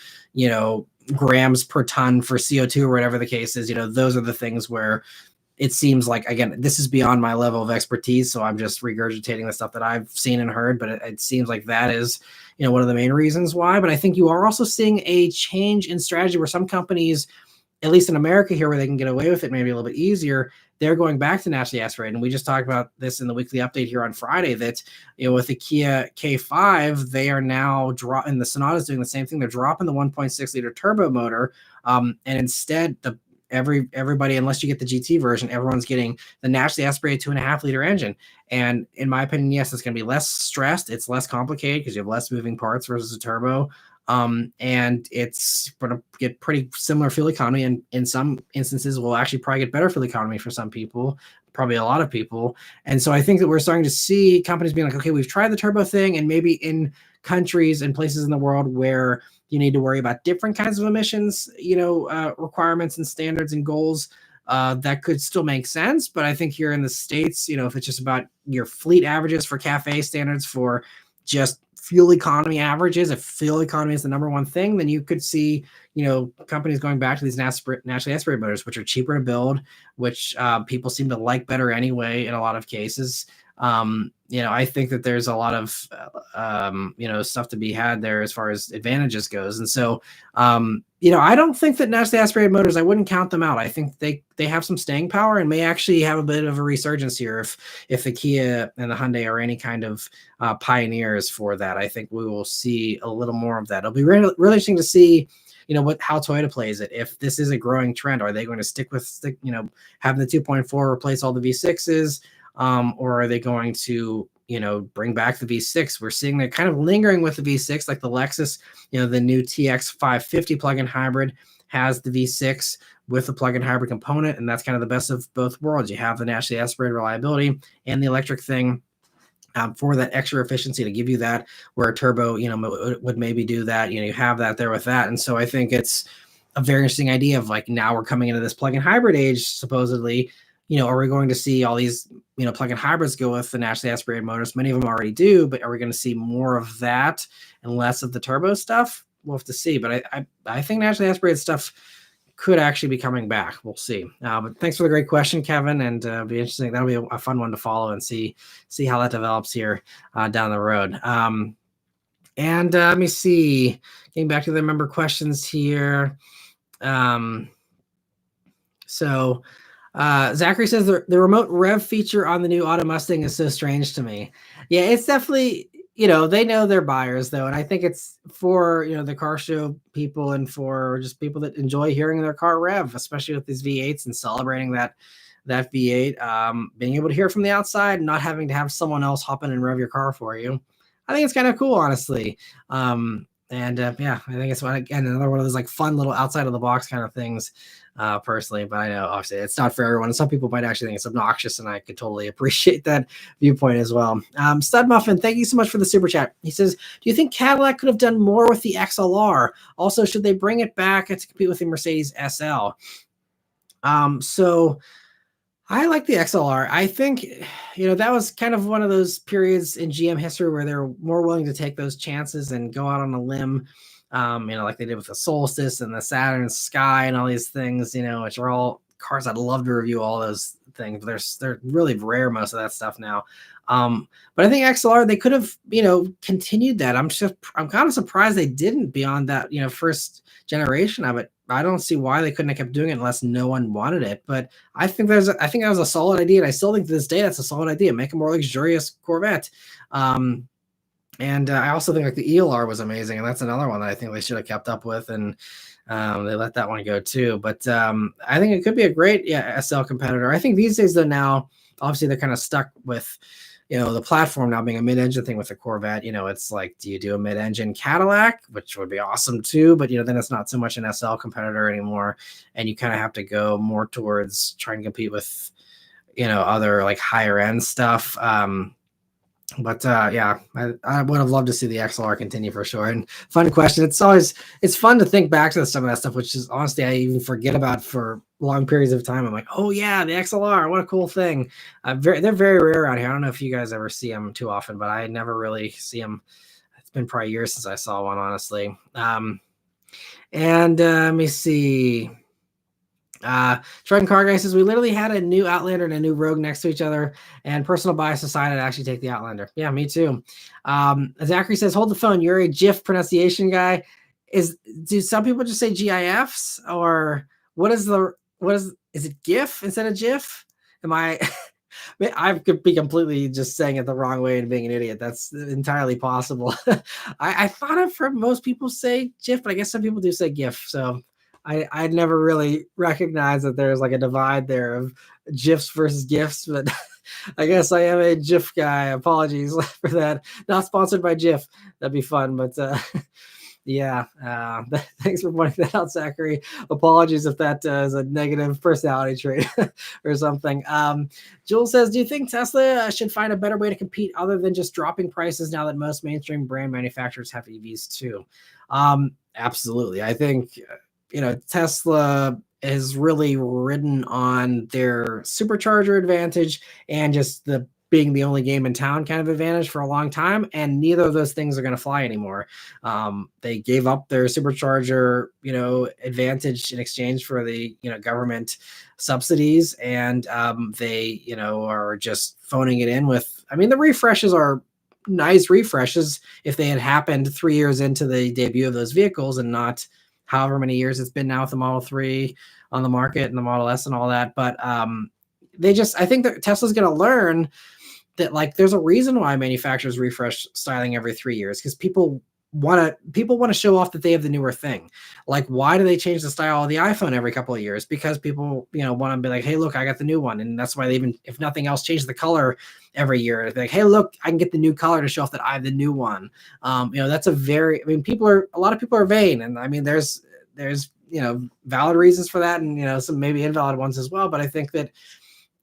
grams per ton for CO2 or whatever the case is, those are the things where it seems like, again, this is beyond my level of expertise, so I'm just regurgitating the stuff that I've seen and heard, but it seems like that is, one of the main reasons why. But I think you are also seeing a change in strategy where some companies, at least in America here, where they can get away with it maybe a little bit easier, they're going back to naturally aspirated. And we just talked about this in the weekly update here on Friday, that, with the Kia K5, they are now dropping, the Sonata's doing the same thing. They're dropping the 1.6 liter turbo motor. And instead, everybody, unless you get the GT version, everyone's getting the naturally aspirated 2.5 liter engine. And in my opinion, yes, it's going to be less stressed. It's less complicated because you have less moving parts versus a turbo. And it's going to get pretty similar fuel economy, and in some instances will actually probably get better fuel economy for some people, probably a lot of people. And so I think that we're starting to see companies being like, okay, we've tried the turbo thing, and maybe in countries and places in the world where you need to worry about different kinds of emissions, requirements and standards and goals, that could still make sense. But I think here in the States, if it's just about your fleet averages for CAFE standards, for just fuel economy averages, if fuel economy is the number one thing, then you could see, companies going back to these naturally aspirated motors, which are cheaper to build, which people seem to like better anyway in a lot of cases. I think that there's a lot of, stuff to be had there as far as advantages goes. And so, I don't think that naturally aspirated motors, I wouldn't count them out. I think they have some staying power and may actually have a bit of a resurgence here if the Kia and the Hyundai are any kind of pioneers for that. I think we will see a little more of that. It'll be really, really interesting to see, how Toyota plays it. If this is a growing trend, are they going to stick with having the 2.4 replace all the V6s? Or are they going to, bring back the V6? We're seeing they're kind of lingering with the V6, like the Lexus, the new TX550 plug-in hybrid has the V6 with the plug-in hybrid component, and that's kind of the best of both worlds. You have the naturally aspirated reliability and the electric thing, for that extra efficiency to give you that, where a turbo, would maybe do that. You have that there with that. And so I think it's a very interesting idea of like, now we're coming into this plug-in hybrid age, supposedly. Are we going to see all these, plug-in hybrids go with the naturally aspirated motors? Many of them already do, but are we going to see more of that and less of the turbo stuff? We'll have to see. But I think naturally aspirated stuff could actually be coming back. We'll see. But thanks for the great question, Kevin, and be interesting. That'll be a fun one to follow and see how that develops here down the road. And let me see. Getting back to the member questions here. So Zachary says the remote rev feature on the new Auto Mustang is so strange to me. Yeah, it's definitely, they know their buyers though. And I think it's for, the car show people and for just people that enjoy hearing their car rev, especially with these V8s and celebrating that V8, being able to hear from the outside and not having to have someone else hop in and rev your car for you. I think it's kind of cool, honestly. And yeah, I think it's one, again, another one of those like fun little outside of the box kind of things, personally. But I know obviously it's not for everyone. Some people might actually think it's obnoxious, and I could totally appreciate that viewpoint as well. Stud Muffin, thank you so much for the super chat. He says, "Do you think Cadillac could have done more with the XLR? Also, should they bring it back to compete with the Mercedes SL?" So I like the XLR. I think, that was kind of one of those periods in GM history where they're more willing to take those chances and go out on a limb, like they did with the Solstice and the Saturn Sky and all these things, which are all cars I'd love to review all those things, but they're really rare, most of that stuff now. But I think XLR, they could have, continued that. I'm kind of surprised they didn't beyond that, first generation of it. I don't see why they couldn't have kept doing it unless no one wanted it. But I think that was a solid idea, and I still think to this day that's a solid idea. Make a more luxurious Corvette. And I also think like the ELR was amazing, and that's another one that I think they should have kept up with, and they let that one go too. But I think it could be a great SL competitor. I think these days though, now obviously they're kind of stuck with the platform now being a mid-engine thing with the Corvette. It's like, do you do a mid-engine Cadillac, which would be awesome too, but then it's not so much an SL competitor anymore, and you kind of have to go more towards trying to compete with other like higher end stuff. But yeah, I would have loved to see the XLR continue for sure. And fun question. It's fun to think back to some of that stuff, which is honestly I even forget about for long periods of time. I'm like, oh yeah, the XLR, what a cool thing. They're very rare around here. I don't know if you guys ever see them too often, but I never really see them. It's been probably years since I saw one, honestly. And let me see. Trident Car Guy says, "We literally had a new Outlander and a new Rogue next to each other, and personal bias decided to actually take the Outlander." Yeah, me too. Zachary says, "Hold the phone. You're a GIF pronunciation guy. Do some people just say GIFs, or is it GIF instead of GIF? Am I?" I could be completely just saying it the wrong way and being an idiot. That's entirely possible. I thought I've heard most people say GIF, but I guess some people do say GIF. So I'd never really recognized that there's like a divide there of GIFs versus GIFs, but I guess I am a GIF guy. Apologies for that. Not sponsored by GIF. That'd be fun, but yeah. Thanks for pointing that out, Zachary. Apologies if that is a negative personality trait or something. Jules says, "Do you think Tesla should find a better way to compete other than just dropping prices now that most mainstream brand manufacturers have EVs too?" Absolutely. I think Tesla is really ridden on their supercharger advantage and just being the only game in town kind of advantage for a long time. And neither of those things are going to fly anymore. They gave up their supercharger, advantage in exchange for the, government subsidies. And they, are just phoning it in with, the refreshes are nice refreshes if they had happened 3 years into the debut of those vehicles and not however many years it's been now with the Model 3 on the market and the Model S and all that. But I think that Tesla's going to learn that like there's a reason why manufacturers refresh styling every 3 years, because people want to show off that they have the newer thing. Like, why do they change the style of the iPhone every couple of years? Because people, want to be like, hey, look, I got the new one. And that's why they even, if nothing else, change the color every year. They're like, hey, look, I can get the new color to show off that I have the new one. That's a lot of people are vain. And there's valid reasons for that, and some maybe invalid ones as well. But I think that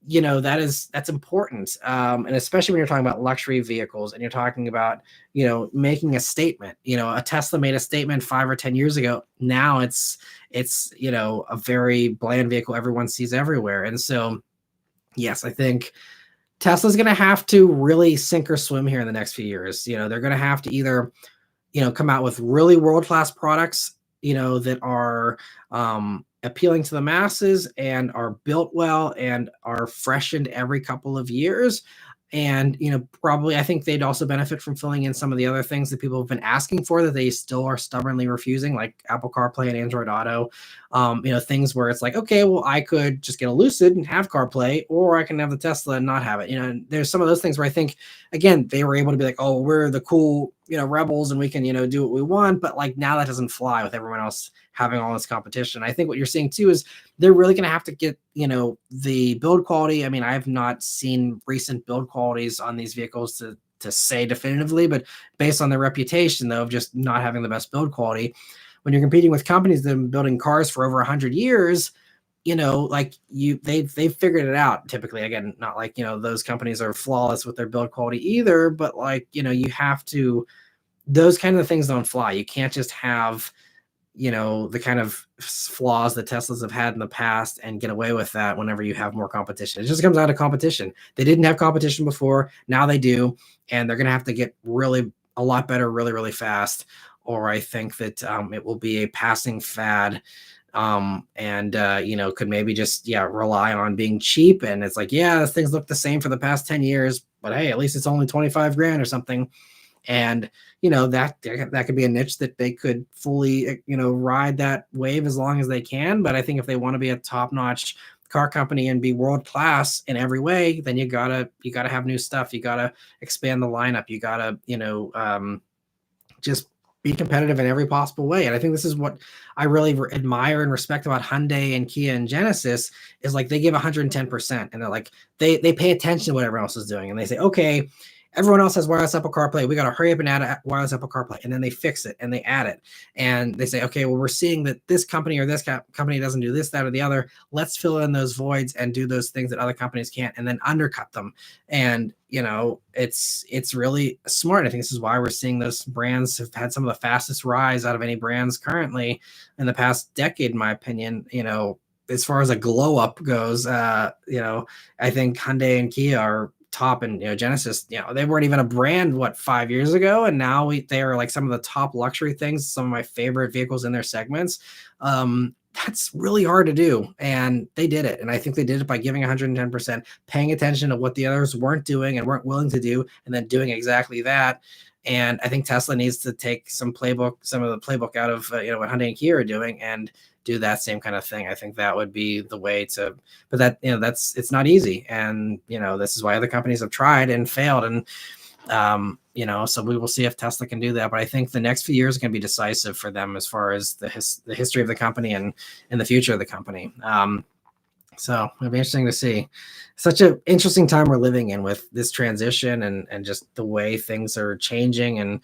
that's important, and especially when you're talking about luxury vehicles and you're talking about making a statement. A Tesla made a statement 5 or 10 years ago. Now it's a very bland vehicle everyone sees everywhere. And so yes, I think Tesla's going to have to really sink or swim here in the next few years. They're going to have to either come out with really world-class products that are appealing to the masses and are built well and are freshened every couple of years. And, probably I think they'd also benefit from filling in some of the other things that people have been asking for that they still are stubbornly refusing, like Apple CarPlay and Android Auto. Things where it's like, okay, well, I could just get a Lucid and have CarPlay, or I can have the Tesla and not have it. And there's some of those things where I think, again, they were able to be like, oh, we're the cool, rebels, and we can, do what we want. But like now that doesn't fly with everyone else having all this competition. I think what you're seeing too is they're really going to have to get, the build quality. I have not seen recent build qualities on these vehicles to to say definitively, but based on their reputation though of just not having the best build quality, when you're competing with companies that have been building cars for over 100 years, like they've figured it out typically. Again, not like, those companies are flawless with their build quality either, but like, you have to, those kind of things don't fly. You can't just have, the kind of flaws that Teslas have had in the past and get away with that whenever you have more competition. It just comes out of competition. They didn't have competition before. Now they do. And they're going to have to get really a lot better, really, really fast. Or I think that it will be a passing fad. Could maybe just, rely on being cheap. And it's like, these things look the same for the past 10 years, but hey, at least it's only 25 grand or something. And, that could be a niche that they could fully, ride that wave as long as they can. But I think if they want to be a top-notch car company and be world class in every way, then you gotta have new stuff. You gotta expand the lineup. You gotta, just be competitive in every possible way. And I think this is what I really admire and respect about Hyundai and Kia and Genesis is like they give 110%, and they're like they pay attention to what everyone else is doing, and they say, okay, everyone else has wireless Apple CarPlay. We got to hurry up and add wireless Apple CarPlay. And then they fix it and they add it. And they say, okay, well, we're seeing that this company or this company doesn't do this, that, or the other. Let's fill in those voids and do those things that other companies can't, and then undercut them. And, it's really smart. I think this is why we're seeing those brands have had some of the fastest rise out of any brands currently in the past decade, in my opinion. As far as a glow up goes, I think Hyundai and Kia are top, and Genesis, they weren't even a brand 5 years ago, and now they are like some of the top luxury things, some of my favorite vehicles in their segments. That's really hard to do, and they did it. And I think they did it by giving 110%, paying attention to what the others weren't doing and weren't willing to do, and then doing exactly that. And I think Tesla needs to take some of the playbook out of what Hyundai and Kia are doing and do that same kind of thing. I think that would be the way to, but that, it's not easy. And, this is why other companies have tried and failed. And, so we will see if Tesla can do that. But I think the next few years are going to be decisive for them as far as the history of the company and the future of the company. So it'll be interesting to see. Such an interesting time we're living in with this transition and just the way things are changing, and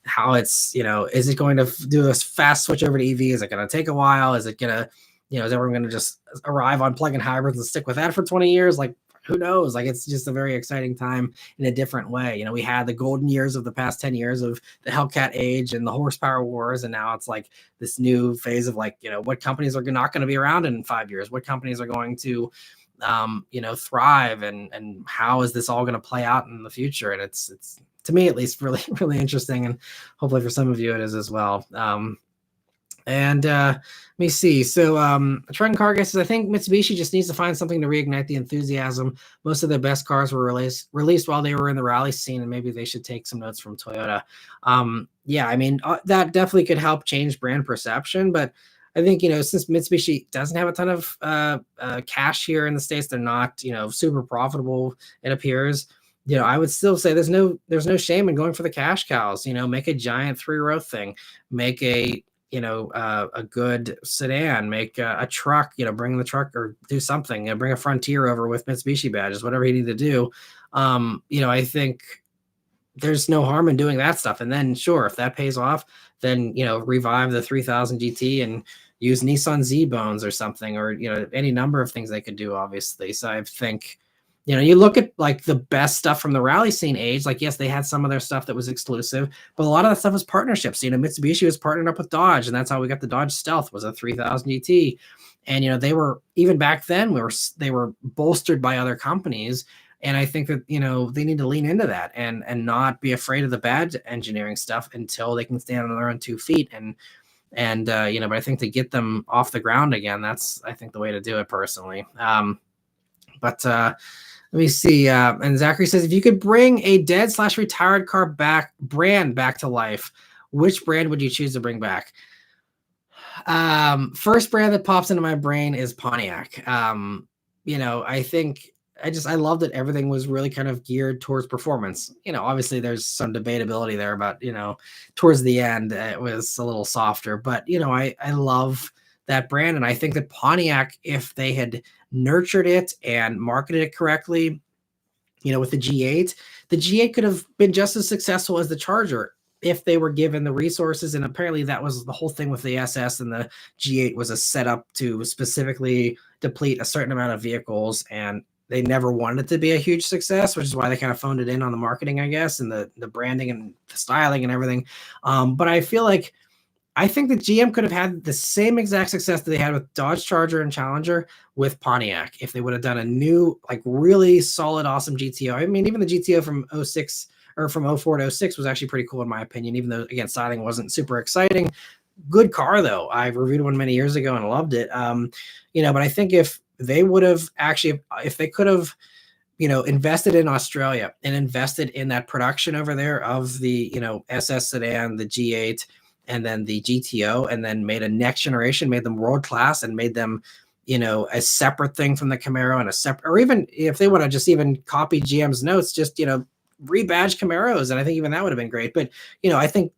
how it's, is it going to do this fast switch over to EV? Is it going to take a while? Is it going to, is everyone going to just arrive on plug-in hybrids and stick with that for 20 years? Like, who knows? Like, it's just a very exciting time in a different way. We had the golden years of the past 10 years of the Hellcat age and the horsepower wars. And now it's like this new phase of like, what companies are not going to be around in 5 years? What companies are going to, thrive? And how is this all going to play out in the future? And it's, to me at least, really, really interesting. And hopefully for some of you it is as well. Let me see. So Trent Car Guy says, I think Mitsubishi just needs to find something to reignite the enthusiasm. Most of their best cars were released while they were in the rally scene, and maybe they should take some notes from Toyota. That definitely could help change brand perception. But I think, since Mitsubishi doesn't have a ton of cash here in the States, they're not, super profitable, it appears. I would still say there's no shame in going for the cash cows. Make a giant 3-row thing, make a good sedan, make a truck, bring the truck or do something, bring a Frontier over with Mitsubishi badges, whatever you need to do. I think there's no harm in doing that stuff. And then sure, if that pays off, then, revive the 3000 GT and use Nissan Z-Bones or something, or, any number of things they could do, obviously. So I think, you look at like the best stuff from the rally scene age, like, yes, they had some of their stuff that was exclusive, but a lot of that stuff was partnerships. Mitsubishi was partnered up with Dodge, and that's how we got the Dodge Stealth, was a 3000 GT. And, they were, even back then, they were bolstered by other companies. And I think that, they need to lean into that and not be afraid of the bad engineering stuff until they can stand on their own 2 feet. But I think to get them off the ground again, that's, I think, the way to do it personally. Let me see. And Zachary says, if you could bring a dead/retired car brand back to life, which brand would you choose to bring back? First brand that pops into my brain is Pontiac. I think I love that everything was really kind of geared towards performance. Obviously there's some debatability there about, towards the end it was a little softer, but I love that brand. And I think that Pontiac, if they had nurtured it and marketed it correctly, with the G8. The G8 could have been just as successful as the Charger if they were given the resources. And apparently that was the whole thing with the SS, and the G8 was a setup to specifically deplete a certain amount of vehicles. And they never wanted it to be a huge success, which is why they kind of phoned it in on the marketing, I guess, and the branding and the styling and everything. But I think that GM could have had the same exact success that they had with Dodge Charger and Challenger with Pontiac if they would have done a new, like, really solid, awesome GTO. I mean, even the GTO from 06 or from 04 to 06 was actually pretty cool in my opinion, even though, again, styling wasn't super exciting. Good car, though. I reviewed one many years ago and loved it. But I think if they would have actually, if they could have, invested in Australia and invested in that production over there of the, SS sedan, the G8, and then the GTO, and then made a next generation, made them world class, and made them, a separate thing from the Camaro, and a separate, or even if they would have just even copied GM's notes, just, rebadge Camaros. And I think even that would have been great. But, I think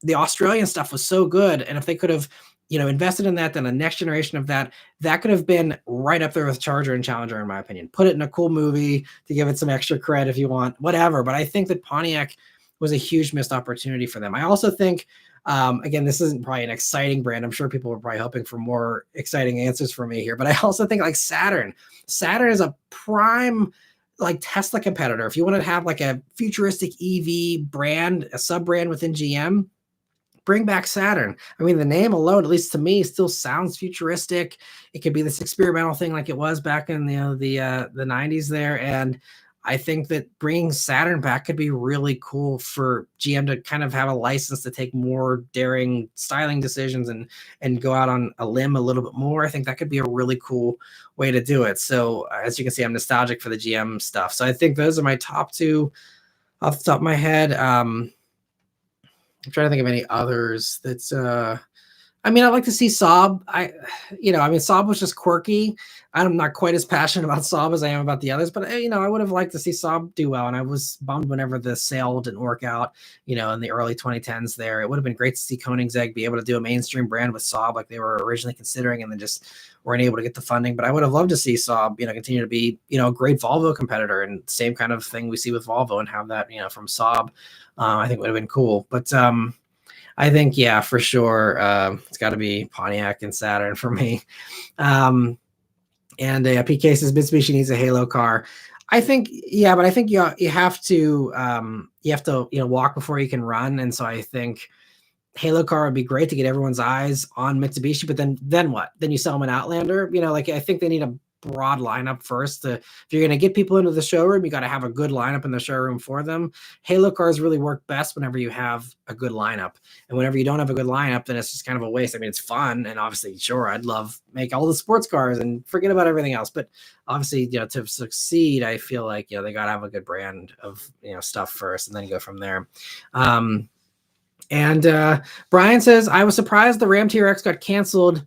the Australian stuff was so good. And if they could have, invested in that, then the next generation of that could have been right up there with Charger and Challenger, in my opinion. Put it in a cool movie to give it some extra cred if you want, whatever. But I think that Pontiac was a huge missed opportunity for them. I also think, again, this isn't probably an exciting brand. I'm sure people were probably hoping for more exciting answers from me here, but I also think like Saturn is a prime, like, Tesla competitor. If you want to have like a futuristic EV brand, a sub brand within GM, bring back Saturn. I mean, the name alone, at least to me, still sounds futuristic. It could be this experimental thing like it was back in the 90s there. And I think that bringing Saturn back could be really cool for GM to kind of have a license to take more daring styling decisions and go out on a limb a little bit more. I think that could be a really cool way to do it. So as you can see, I'm nostalgic for the GM stuff. So I think those are my top two off the top of my head. I'm trying to think of any others that's I'd like to see Saab. Saab was just quirky. I'm not quite as passionate about Saab as I am about the others, but I would have liked to see Saab do well. And I was bummed whenever the sale didn't work out, in the early 2010s there. It would have been great to see Koenigsegg be able to do a mainstream brand with Saab like they were originally considering, and then just weren't able to get the funding. But I would have loved to see Saab, continue to be, a great Volvo competitor, and same kind of thing we see with Volvo, and have that, from Saab. I think would have been cool. But I think, yeah, for sure, it's got to be Pontiac and Saturn for me. And PK says Mitsubishi needs a Halo car. I think, yeah, but I think you have to walk before you can run. And so I think Halo car would be great to get everyone's eyes on Mitsubishi. But then what? Then you sell them an Outlander. I think they need a broad lineup first. If you're going to get people into the showroom, you got to have a good lineup in the showroom for them. Halo cars really work best whenever you have a good lineup, and whenever you don't have a good lineup, then it's just kind of a waste. I mean, it's fun, and obviously, sure, I'd love make all the sports cars and forget about everything else, but obviously, to succeed, I feel like, they got to have a good brand of, stuff first, and then go from there. And Brian says, I was surprised the Ram TRX got canceled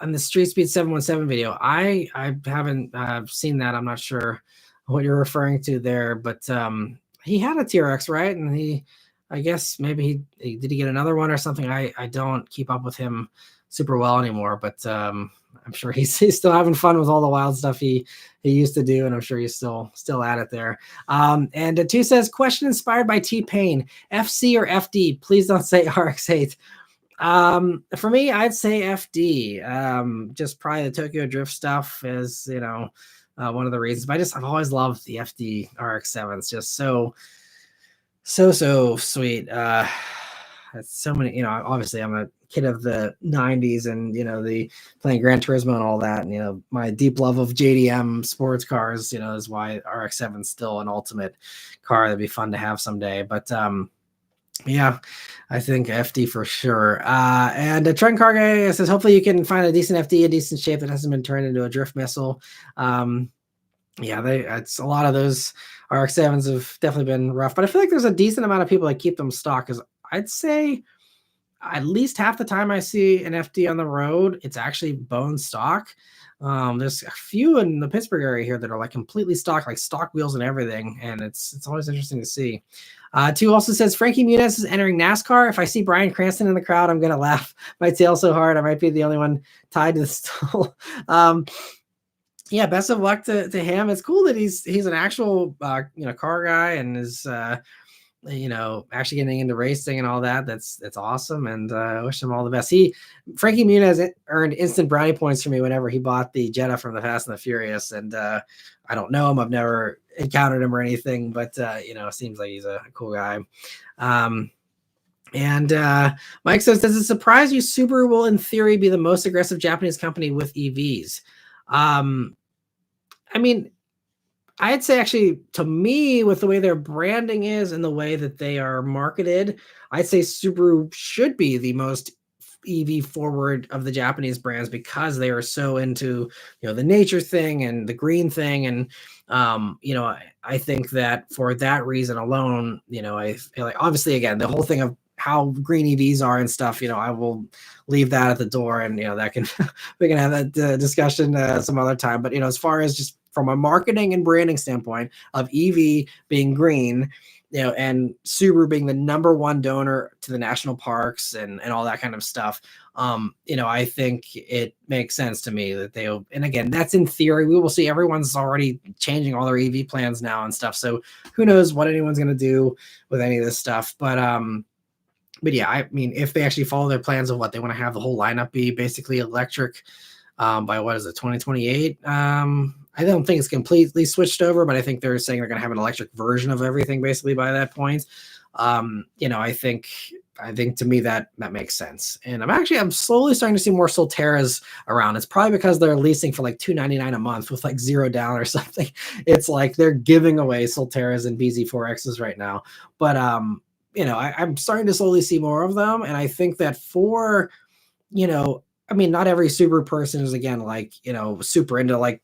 in the Street Speed 717 video. I haven't seen that. I'm not sure what you're referring to there, but he had a TRX, right? And I guess maybe did he get another one or something? I don't keep up with him super well anymore, but I'm sure he's still having fun with all the wild stuff he used to do, and I'm sure he's still at it there. And two says, question inspired by T-Pain, FC or FD? Please don't say RX-8. For me, I'd say FD. Just probably the Tokyo Drift stuff is, one of the reasons. But I've always loved the FD RX-7s. Just so sweet. It's so many, obviously I'm a kid of the 90s, and the playing Gran Turismo and all that, and my deep love of JDM sports cars, is why RX-7 is still an ultimate car that'd be fun to have someday. But yeah, I think FD for sure. And a Trent Car Guy says, hopefully you can find a decent FD, a decent shape that hasn't been turned into a drift missile. It's a lot of those RX-7s have definitely been rough, but I feel like there's a decent amount of people that keep them stock, because I'd say at least half the time I see an FD on the road, it's actually bone stock. There's a few in the Pittsburgh area here that are like completely stock, like stock wheels and everything, and it's always interesting to see. Two also says, Frankie Muniz is entering NASCAR. If I see Bryan Cranston in the crowd, I'm gonna laugh my tail so hard I might be the only one tied to the stool. Yeah, best of luck to him. It's cool that he's an actual car guy and is actually getting into racing and all that. That's awesome, and I wish him all the best. Frankie Muniz earned instant brownie points for me whenever he bought the Jetta from the Fast and the Furious, and I don't know him. I've never encountered him or anything, but it seems like he's a cool guy. And Mike says, does it surprise you Subaru will, in theory, be the most aggressive Japanese company with EVs? I mean, I'd say actually, to me, with the way their branding is and the way that they are marketed, I'd say Subaru should be the most EV forward of the Japanese brands because they are so into, the nature thing and the green thing. And, I think that for that reason alone, I feel like, obviously, again, the whole thing of how green EVs are and stuff, I will leave that at the door, and, that can, we can have that discussion some other time. But, as far as just from a marketing and branding standpoint of EV being green, and Subaru being the number one donor to the national parks and all that kind of stuff, I think it makes sense to me that and again, that's in theory. We will see. Everyone's already changing all their EV plans now and stuff. So who knows what anyone's going to do with any of this stuff. But yeah, I mean, if they actually follow their plans of what they want to have the whole lineup be basically electric by 2028. I don't think it's completely switched over, but I think they're saying they're going to have an electric version of everything basically by that point. I think to me that makes sense. And I'm slowly starting to see more Solterras around. It's probably because they're leasing for like $299 a month with like $0 down or something. It's like they're giving away Solterras and BZ4Xs right now. But I'm starting to slowly see more of them. And I think that not every Subaru person is, again, like, super into like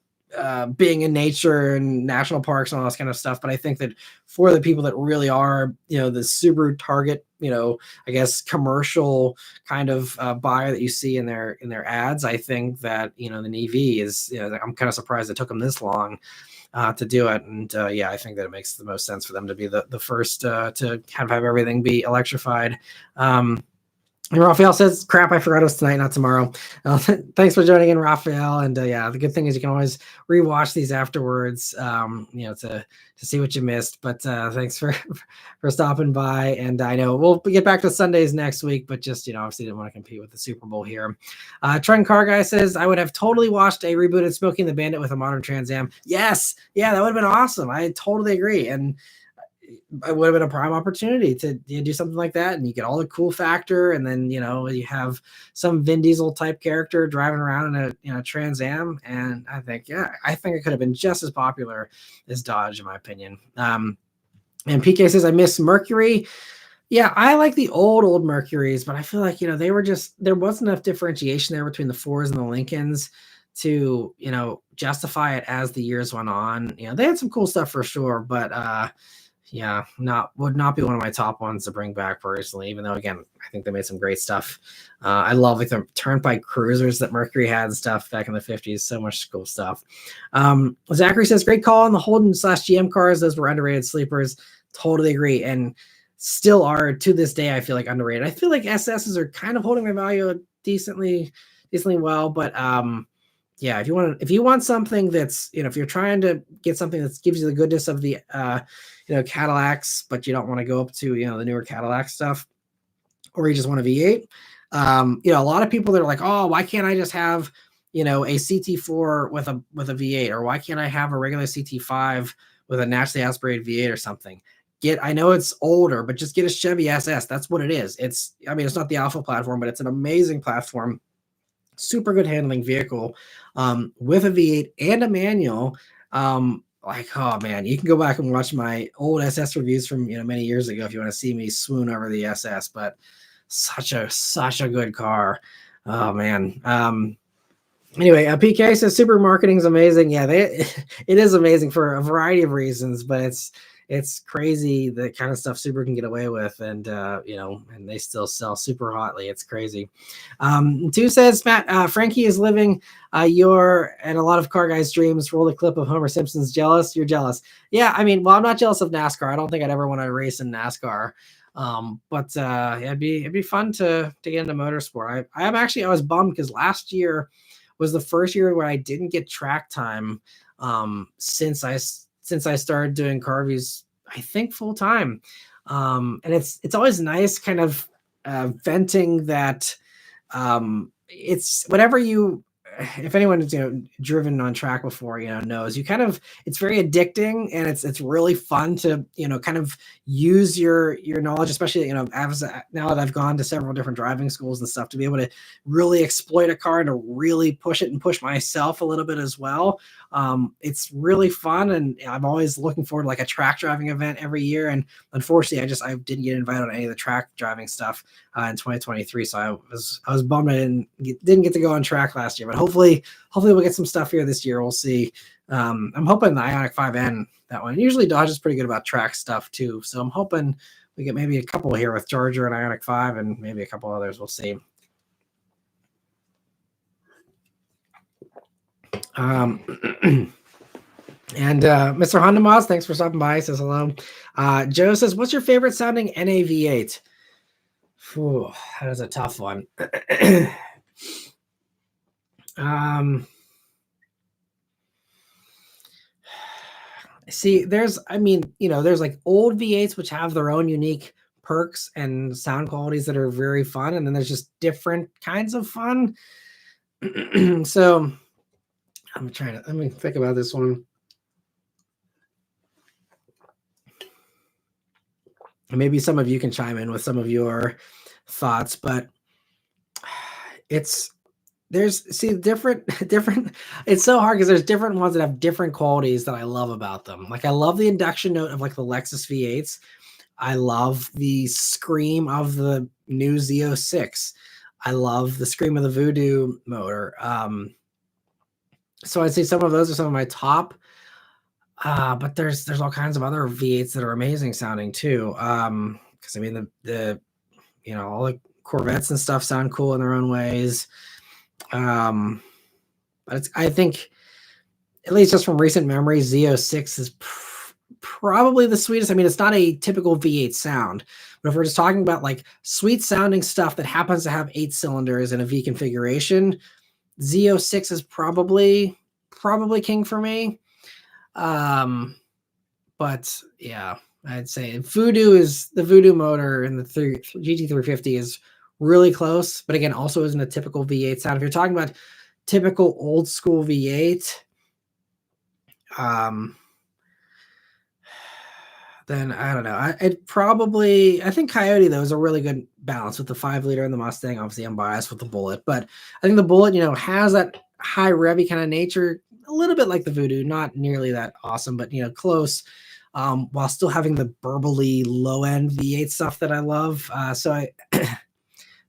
being in nature and national parks and all this kind of stuff. But I think that for the people that really are, the Subaru target, I guess commercial kind of buyer that you see in their ads, I think that, an EV is, I'm kind of surprised it took them this long to do it. And I think that it makes the most sense for them to be the first to have everything be electrified. And Raphael says, crap, I forgot it was tonight, not tomorrow. Thanks for joining in, Raphael. And the good thing is you can always rewatch these afterwards, to see what you missed. But thanks for stopping by. And I know we'll get back to Sundays next week, but just, obviously didn't want to compete with the Super Bowl here. Trent Car Guy says, I would have totally watched a rebooted Smoking the Bandit with a modern Trans Am. Yes. Yeah, that would have been awesome. I totally agree. And it would have been a prime opportunity to do something like that, and you get all the cool factor, and then you have some Vin Diesel type character driving around in a Trans Am, and I think it could have been just as popular as Dodge, in my opinion. And PK says, I miss Mercury. Yeah, I like the old Mercuries, but I feel like there wasn't enough differentiation there between the Fords and the Lincolns to justify it as the years went on. They had some cool stuff for sure, but would not be one of my top ones to bring back personally, even though, again, I think they made some great stuff. I love like the Turnpike Cruisers that Mercury had and stuff back in the 50s. So much cool stuff. Zachary says, great call on the Holden/GM cars. Those were underrated sleepers. Totally agree. And still are to this day, I feel like underrated. I feel like SSs are kind of holding their value decently well, but if you want something that's, if you're trying to get something that gives you the goodness of the Cadillacs, but you don't want to go up to the newer Cadillac stuff, or you just want a V8, a lot of people that are like, oh, why can't I just have a CT4 with a V8, or why can't I have a regular CT5 with a naturally aspirated V8 or something? I know it's older, but just get a Chevy SS. That's what it is. It's not the Alpha platform, but it's an amazing platform. Super good handling vehicle with a V8 and a manual. Oh man, you can go back and watch my old SS reviews from many years ago if you want to see me swoon over the SS. But such a good car. Oh man. Anyway, PK says super marketing is amazing. Yeah, it is amazing for a variety of reasons, but it's crazy the kind of stuff Subaru can get away with, and and they still sell super hotly. It's crazy. Two says, Matt, Frankie is living your and a lot of car guys' dreams. Roll a clip of Homer Simpson's jealous. You're jealous. Yeah, I'm not jealous of NASCAR. I don't think I'd ever want to race in NASCAR. But it'd be fun to get into motorsport. I was bummed because last year was the first year where I didn't get track time since I started doing carvies, I think full time. And it's always nice kind of venting that. It's whatever you, if anyone is driven on track before, knows, you kind of, it's very addicting, and it's really fun to kind of use your knowledge, especially as now that I've gone to several different driving schools and stuff, to be able to really exploit a car and to really push it and push myself a little bit as well. It's really fun, and I'm always looking forward to like a track driving event every year. And unfortunately, I didn't get invited on any of the track driving stuff in 2023, so I was bummed I didn't get to go on track last year. But hopefully we'll get some stuff here this year. We'll see. I'm hoping the Ioniq 5N, that one. Usually Dodge is pretty good about track stuff too, so I'm hoping we get maybe a couple here with Charger and Ioniq 5, and maybe a couple others. We'll see. And Mr. Honda Moz, thanks for stopping by. Says hello. Joe says, what's your favorite sounding NAV8? Whew, that is a tough one. See, there's like old V8s which have their own unique perks and sound qualities that are very fun, and then there's just different kinds of fun. So let me think about this one. Maybe some of you can chime in with some of your thoughts, but there's different, it's so hard because there's different ones that have different qualities that I love about them. Like, I love the induction note of like the Lexus V8s. I love the scream of the new Z06. I love the scream of the Voodoo motor. So I'd say some of those are some of my top. But there's all kinds of other V8s that are amazing sounding too. Because I mean the all the Corvettes and stuff sound cool in their own ways. But I think, at least just from recent memory, Z06 is probably the sweetest. I mean, it's not a typical V8 sound, but if we're just talking about like sweet sounding stuff that happens to have 8 cylinders in a V configuration, Z06 is probably king for me. But yeah, I'd say the Voodoo motor in the GT350 is really close, but again, also isn't a typical V8 sound. If you're talking about typical old school V8, then I don't know. I think Coyote though is a really good balance with the 5-liter and the Mustang. Obviously, I'm biased with the Bullet, but I think the Bullet, has that high revvy kind of nature, a little bit like the Voodoo, not nearly that awesome, but close. While still having the burbly low end V8 stuff that I love. So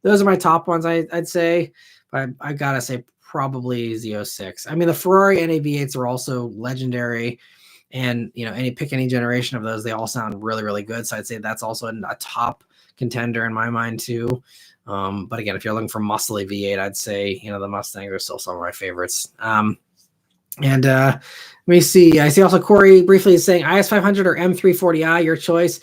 those are my top ones. I'd say, but I gotta say probably Z06. I mean, the Ferrari NAV8s are also legendary. And pick any generation of those, they all sound really, really good. So I'd say that's also a top contender in my mind too. But again, if you're looking for muscly V8, I'd say the Mustangs are still some of my favorites. And let me see. I see also Corey briefly is saying IS500 or M340i, your choice.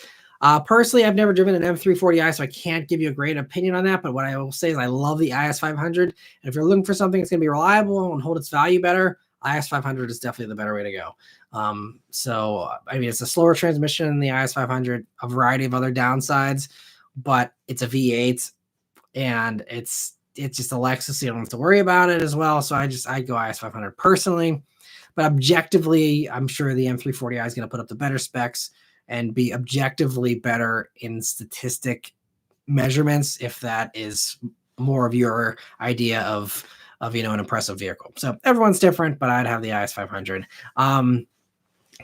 Personally, I've never driven an M340i, so I can't give you a great opinion on that. But what I will say is I love the IS500. And if you're looking for something that's going to be reliable and hold its value better, IS500 is definitely the better way to go. So I mean, it's a slower transmission in the IS500, a variety of other downsides, but it's a V8 and it's just a Lexus, so you don't have to worry about it as well. So I'd go IS500 personally, but objectively, I'm sure the M340i is going to put up the better specs and be objectively better in statistic measurements, if that is more of your idea of an impressive vehicle. So everyone's different, but I'd have the IS500.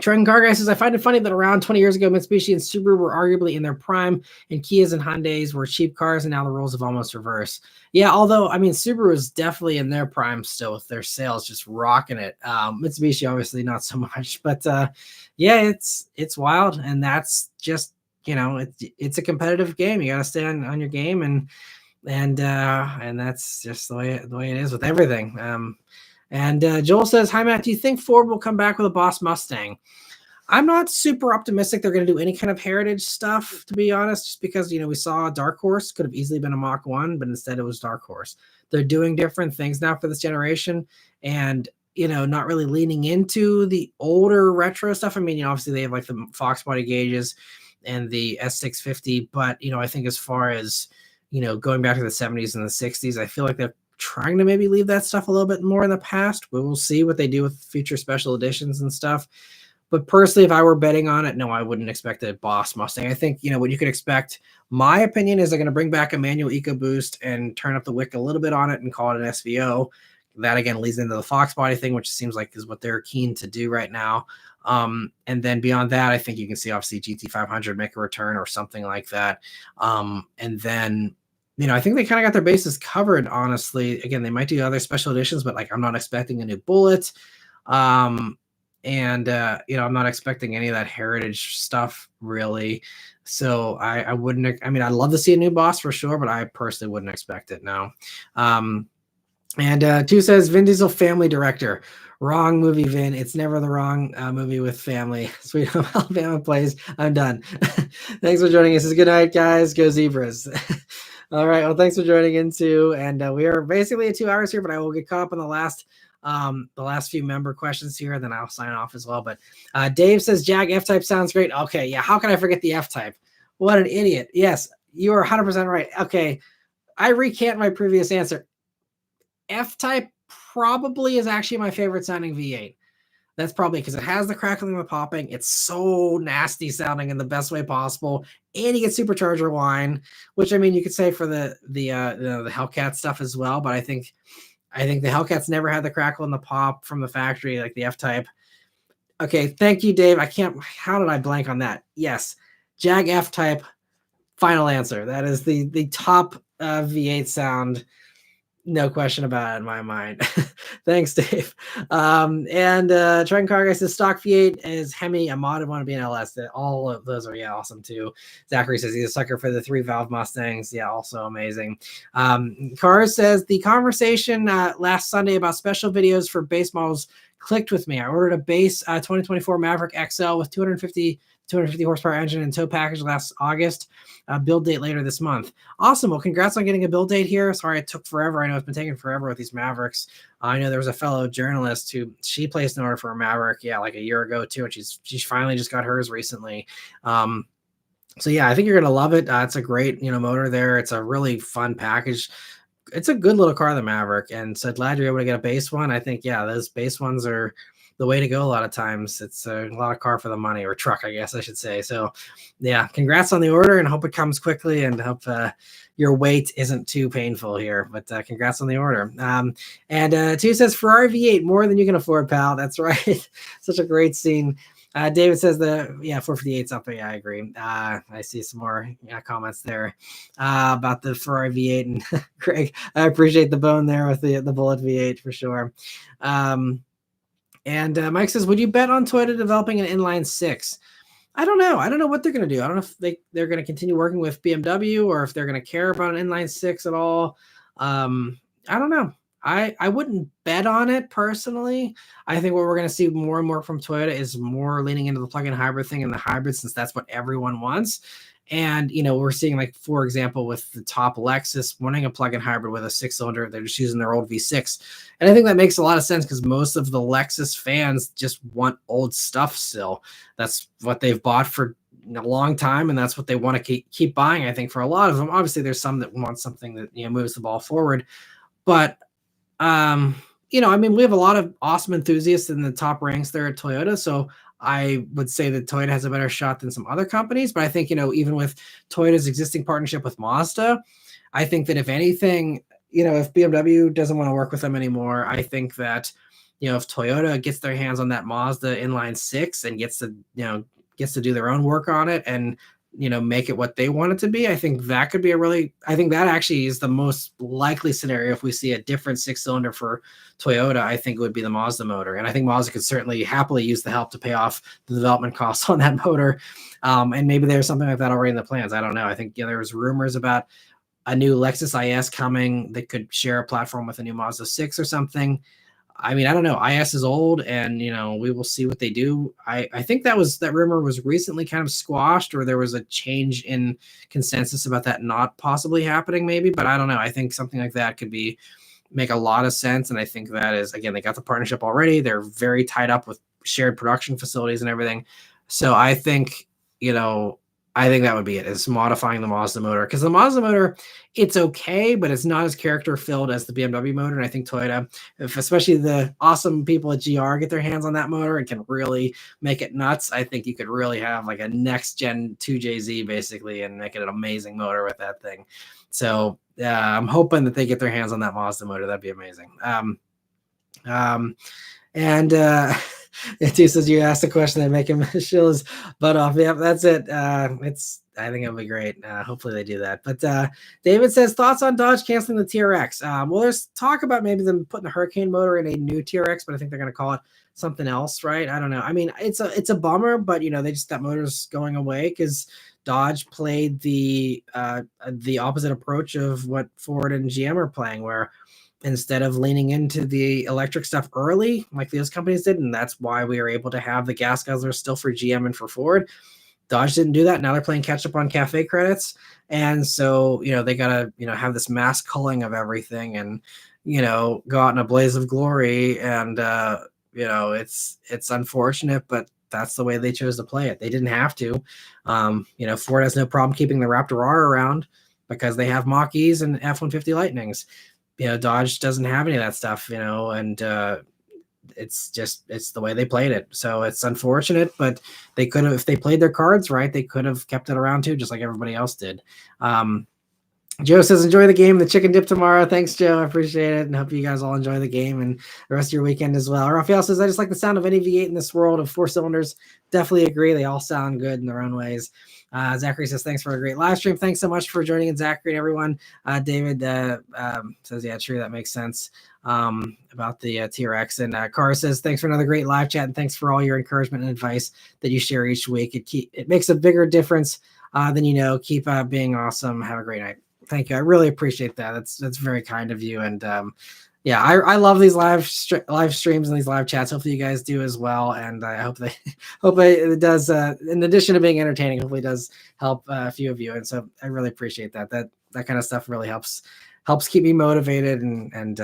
Trenton Car Guy says, I find it funny that around 20 years ago, Mitsubishi and Subaru were arguably in their prime, and Kias and Hyundais were cheap cars, and now the roles have almost reversed. Yeah, although, I mean, Subaru is definitely in their prime still with their sales just rocking it. Mitsubishi, obviously, not so much. But, yeah, it's wild, and that's just, it's a competitive game. You got to stay on your game, and that's just the way it is with everything. And Joel says, hi, Matt, do you think Ford will come back with a Boss Mustang? I'm not super optimistic they're going to do any kind of heritage stuff, to be honest, just because, we saw Dark Horse could have easily been a Mach 1, but instead it was Dark Horse. they're doing different things now for this generation, and not really leaning into the older retro stuff. I mean, obviously they have like the Fox body gauges and the S650, but I think as far as going back to the 70s and the 60s, I feel like they're trying to maybe leave that stuff a little bit more in the past. We will see what they do with future special editions and stuff. But personally, if I were betting on it, no, I wouldn't expect a Boss Mustang. I think, what you could expect, my opinion is they're going to bring back a manual EcoBoost and turn up the wick a little bit on it and call it an SVO. That, again, leads into the Fox body thing, which seems like is what they're keen to do right now. And then beyond that, I think you can see, obviously, GT500 make a return or something like that. And then, I think they kind of got their bases covered, honestly. Again, they might do other special editions, but, like, I'm not expecting a new Bullet. And I'm not expecting any of that heritage stuff, really. So I wouldn't, I mean, I'd love to see a new Boss for sure, but I personally wouldn't expect it now. And two says Vin Diesel family director. Wrong movie, Vin. It's never the wrong movie with family. Sweet Home Alabama plays. I'm done. Thanks for joining us. Good night, guys. Go Zebras. All right. Well, thanks for joining in too. And we are basically at 2 hours here, but I will get caught up on the last few member questions here, and then I'll sign off as well. But Dave says Jag F-Type sounds great. Okay, yeah. How can I forget the F-Type? What an idiot. Yes, you are 100% right. Okay, I recant my previous answer. F-Type probably is actually my favorite sounding V8. That's probably because it has the crackling and the popping. It's so nasty sounding in the best way possible, and you get supercharger whine, which I mean you could say for the Hellcat stuff as well. But I think the Hellcats never had the crackle and the pop from the factory like the F-Type. Okay, thank you, Dave. How did I blank on that? Yes, Jag F-Type. Final answer. That is the top V8 sound. No question about it in my mind. Thanks, Dave. And Triton Car Guy says stock V8 is Hemi, a modded one to be an LS. All of those are awesome too. Zachary says he's a sucker for the 3-valve Mustangs. Yeah, also amazing. Cars says the conversation last Sunday about special videos for base models clicked with me. I ordered a base 2024 Maverick XL with 250 horsepower engine and tow package last August. Build date later this month. Awesome. Well, congrats on getting a build date here. Sorry it took forever. I know it's been taking forever with these Mavericks. I know there was a fellow journalist she placed an order for a Maverick, like a year ago too, and she's finally just got hers recently. So yeah, I think you're gonna love it. It's a great motor there. It's a really fun package. It's a good little car, the Maverick, and so glad you're able to get a base one. I think those base ones are the way to go a lot of times. It's a lot of car for the money, or truck, I guess I should say. So yeah, congrats on the order and hope it comes quickly and hope your wait isn't too painful here, but congrats on the order. And two says Ferrari V8, more than you can afford, pal. That's right. Such a great scene. David says 458's up. Yeah, I agree. I see some more comments there about the Ferrari V8, and Greg, I appreciate the bone there with the Bullet V8 for sure. And Mike says, would you bet on Toyota developing an inline six? I don't know. I don't know what they're going to do. I don't know if they're going to continue working with BMW or if they're going to care about an inline six at all. I don't know. I wouldn't bet on it personally. I think what we're going to see more and more from Toyota is more leaning into the plug-in hybrid thing and the hybrid, since that's what everyone wants. And, we're seeing, like, for example, with the top Lexus wanting a plug-in hybrid with a 6-cylinder, they're just using their old V6. And I think that makes a lot of sense because most of the Lexus fans just want old stuff still. That's what they've bought for a long time, and that's what they want to keep buying, I think, for a lot of them. Obviously, there's some that want something that, moves the ball forward. But, we have a lot of awesome enthusiasts in the top ranks there at Toyota, so I would say that Toyota has a better shot than some other companies. But I think, even with Toyota's existing partnership with Mazda, I think that if anything, if BMW doesn't want to work with them anymore, I think that, if Toyota gets their hands on that Mazda inline six and gets to do their own work on it and, make it what they want it to be, I think that could be I think that actually is the most likely scenario. If we see a different 6-cylinder for Toyota, I think it would be the Mazda motor. And I think Mazda could certainly happily use the help to pay off the development costs on that motor. And maybe there's something like that already in the plans. I don't know. I think, there was rumors about a new Lexus IS coming that could share a platform with a new Mazda 6 or something. I mean, I don't know. IS is old, and we will see what they do. I think that rumor was recently kind of squashed, or there was a change in consensus about that not possibly happening, maybe. But I don't know. I think something like that could make a lot of sense, and I think that is, again, they got the partnership already. They're very tied up with shared production facilities and everything. So I think that would be it, is modifying the Mazda motor, because the Mazda motor, it's okay, but it's not as character filled as the BMW motor. And I think Toyota, if especially the awesome people at GR get their hands on that motor, it can really make it nuts. I think you could really have like a next gen 2JZ basically, and make it an amazing motor with that thing. So I'm hoping that they get their hands on that Mazda motor. That'd be amazing. And it says you asked a question that make him chill his butt off. Yep, that's it. I think it'll be great. Hopefully they do that. But David says, thoughts on Dodge canceling the TRX? Well, there's talk about maybe them putting the Hurricane motor in a new TRX, but I think they're going to call it something else, right? I don't know. I mean, it's a bummer, but that motor's going away because Dodge played the opposite approach of what Ford and GM are playing, where instead of leaning into the electric stuff early, like those companies did, and that's why we were able to have the gas guzzlers still for GM and for Ford. Dodge didn't do that. Now they're playing catch up on CAFE credits. And so, they got to, have this mass culling of everything and, go out in a blaze of glory. And, it's unfortunate, but that's the way they chose to play it. They didn't have to. Ford has no problem keeping the Raptor R around because they have Mach-E's and F-150 Lightnings. Dodge doesn't have any of that stuff, and it's the way they played it. So it's unfortunate, but they could have, if they played their cards right, they could have kept it around too, just like everybody else did. Joe says, enjoy the game, the chicken dip tomorrow. Thanks, Joe. I appreciate it. And hope you guys all enjoy the game and the rest of your weekend as well. Raphael says, I just like the sound of any V8 in this world of 4 cylinders. Definitely agree. They all sound good in their own ways. Zachary says, thanks for a great live stream. Thanks so much for joining in, Zachary and everyone. David says, yeah, true. That makes sense about the TRX. And Cara says, thanks for another great live chat. And thanks for all your encouragement and advice that you share each week. It makes a bigger difference than keep being awesome. Have a great night. Thank you. I really appreciate that. That's very kind of you. And I love these live streams and these live chats. Hopefully you guys do as well. And I hope it does. In addition to being entertaining, hopefully it does help a few of you. And so I really appreciate that. That kind of stuff really helps keep me motivated and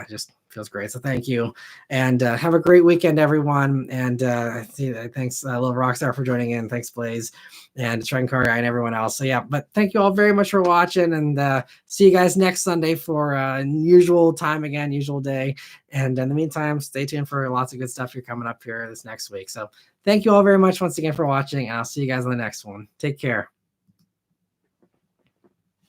just feels great. So thank you, and have a great weekend, everyone. And thanks, Little Rockstar, for joining in. Thanks, Blaze, and Trent Car Guy, and everyone else. So but thank you all very much for watching, and see you guys next Sunday for usual time again, usual day. And in the meantime, stay tuned for lots of good stuff here coming up here this next week. So thank you all very much once again for watching, and I'll see you guys on the next one. Take care.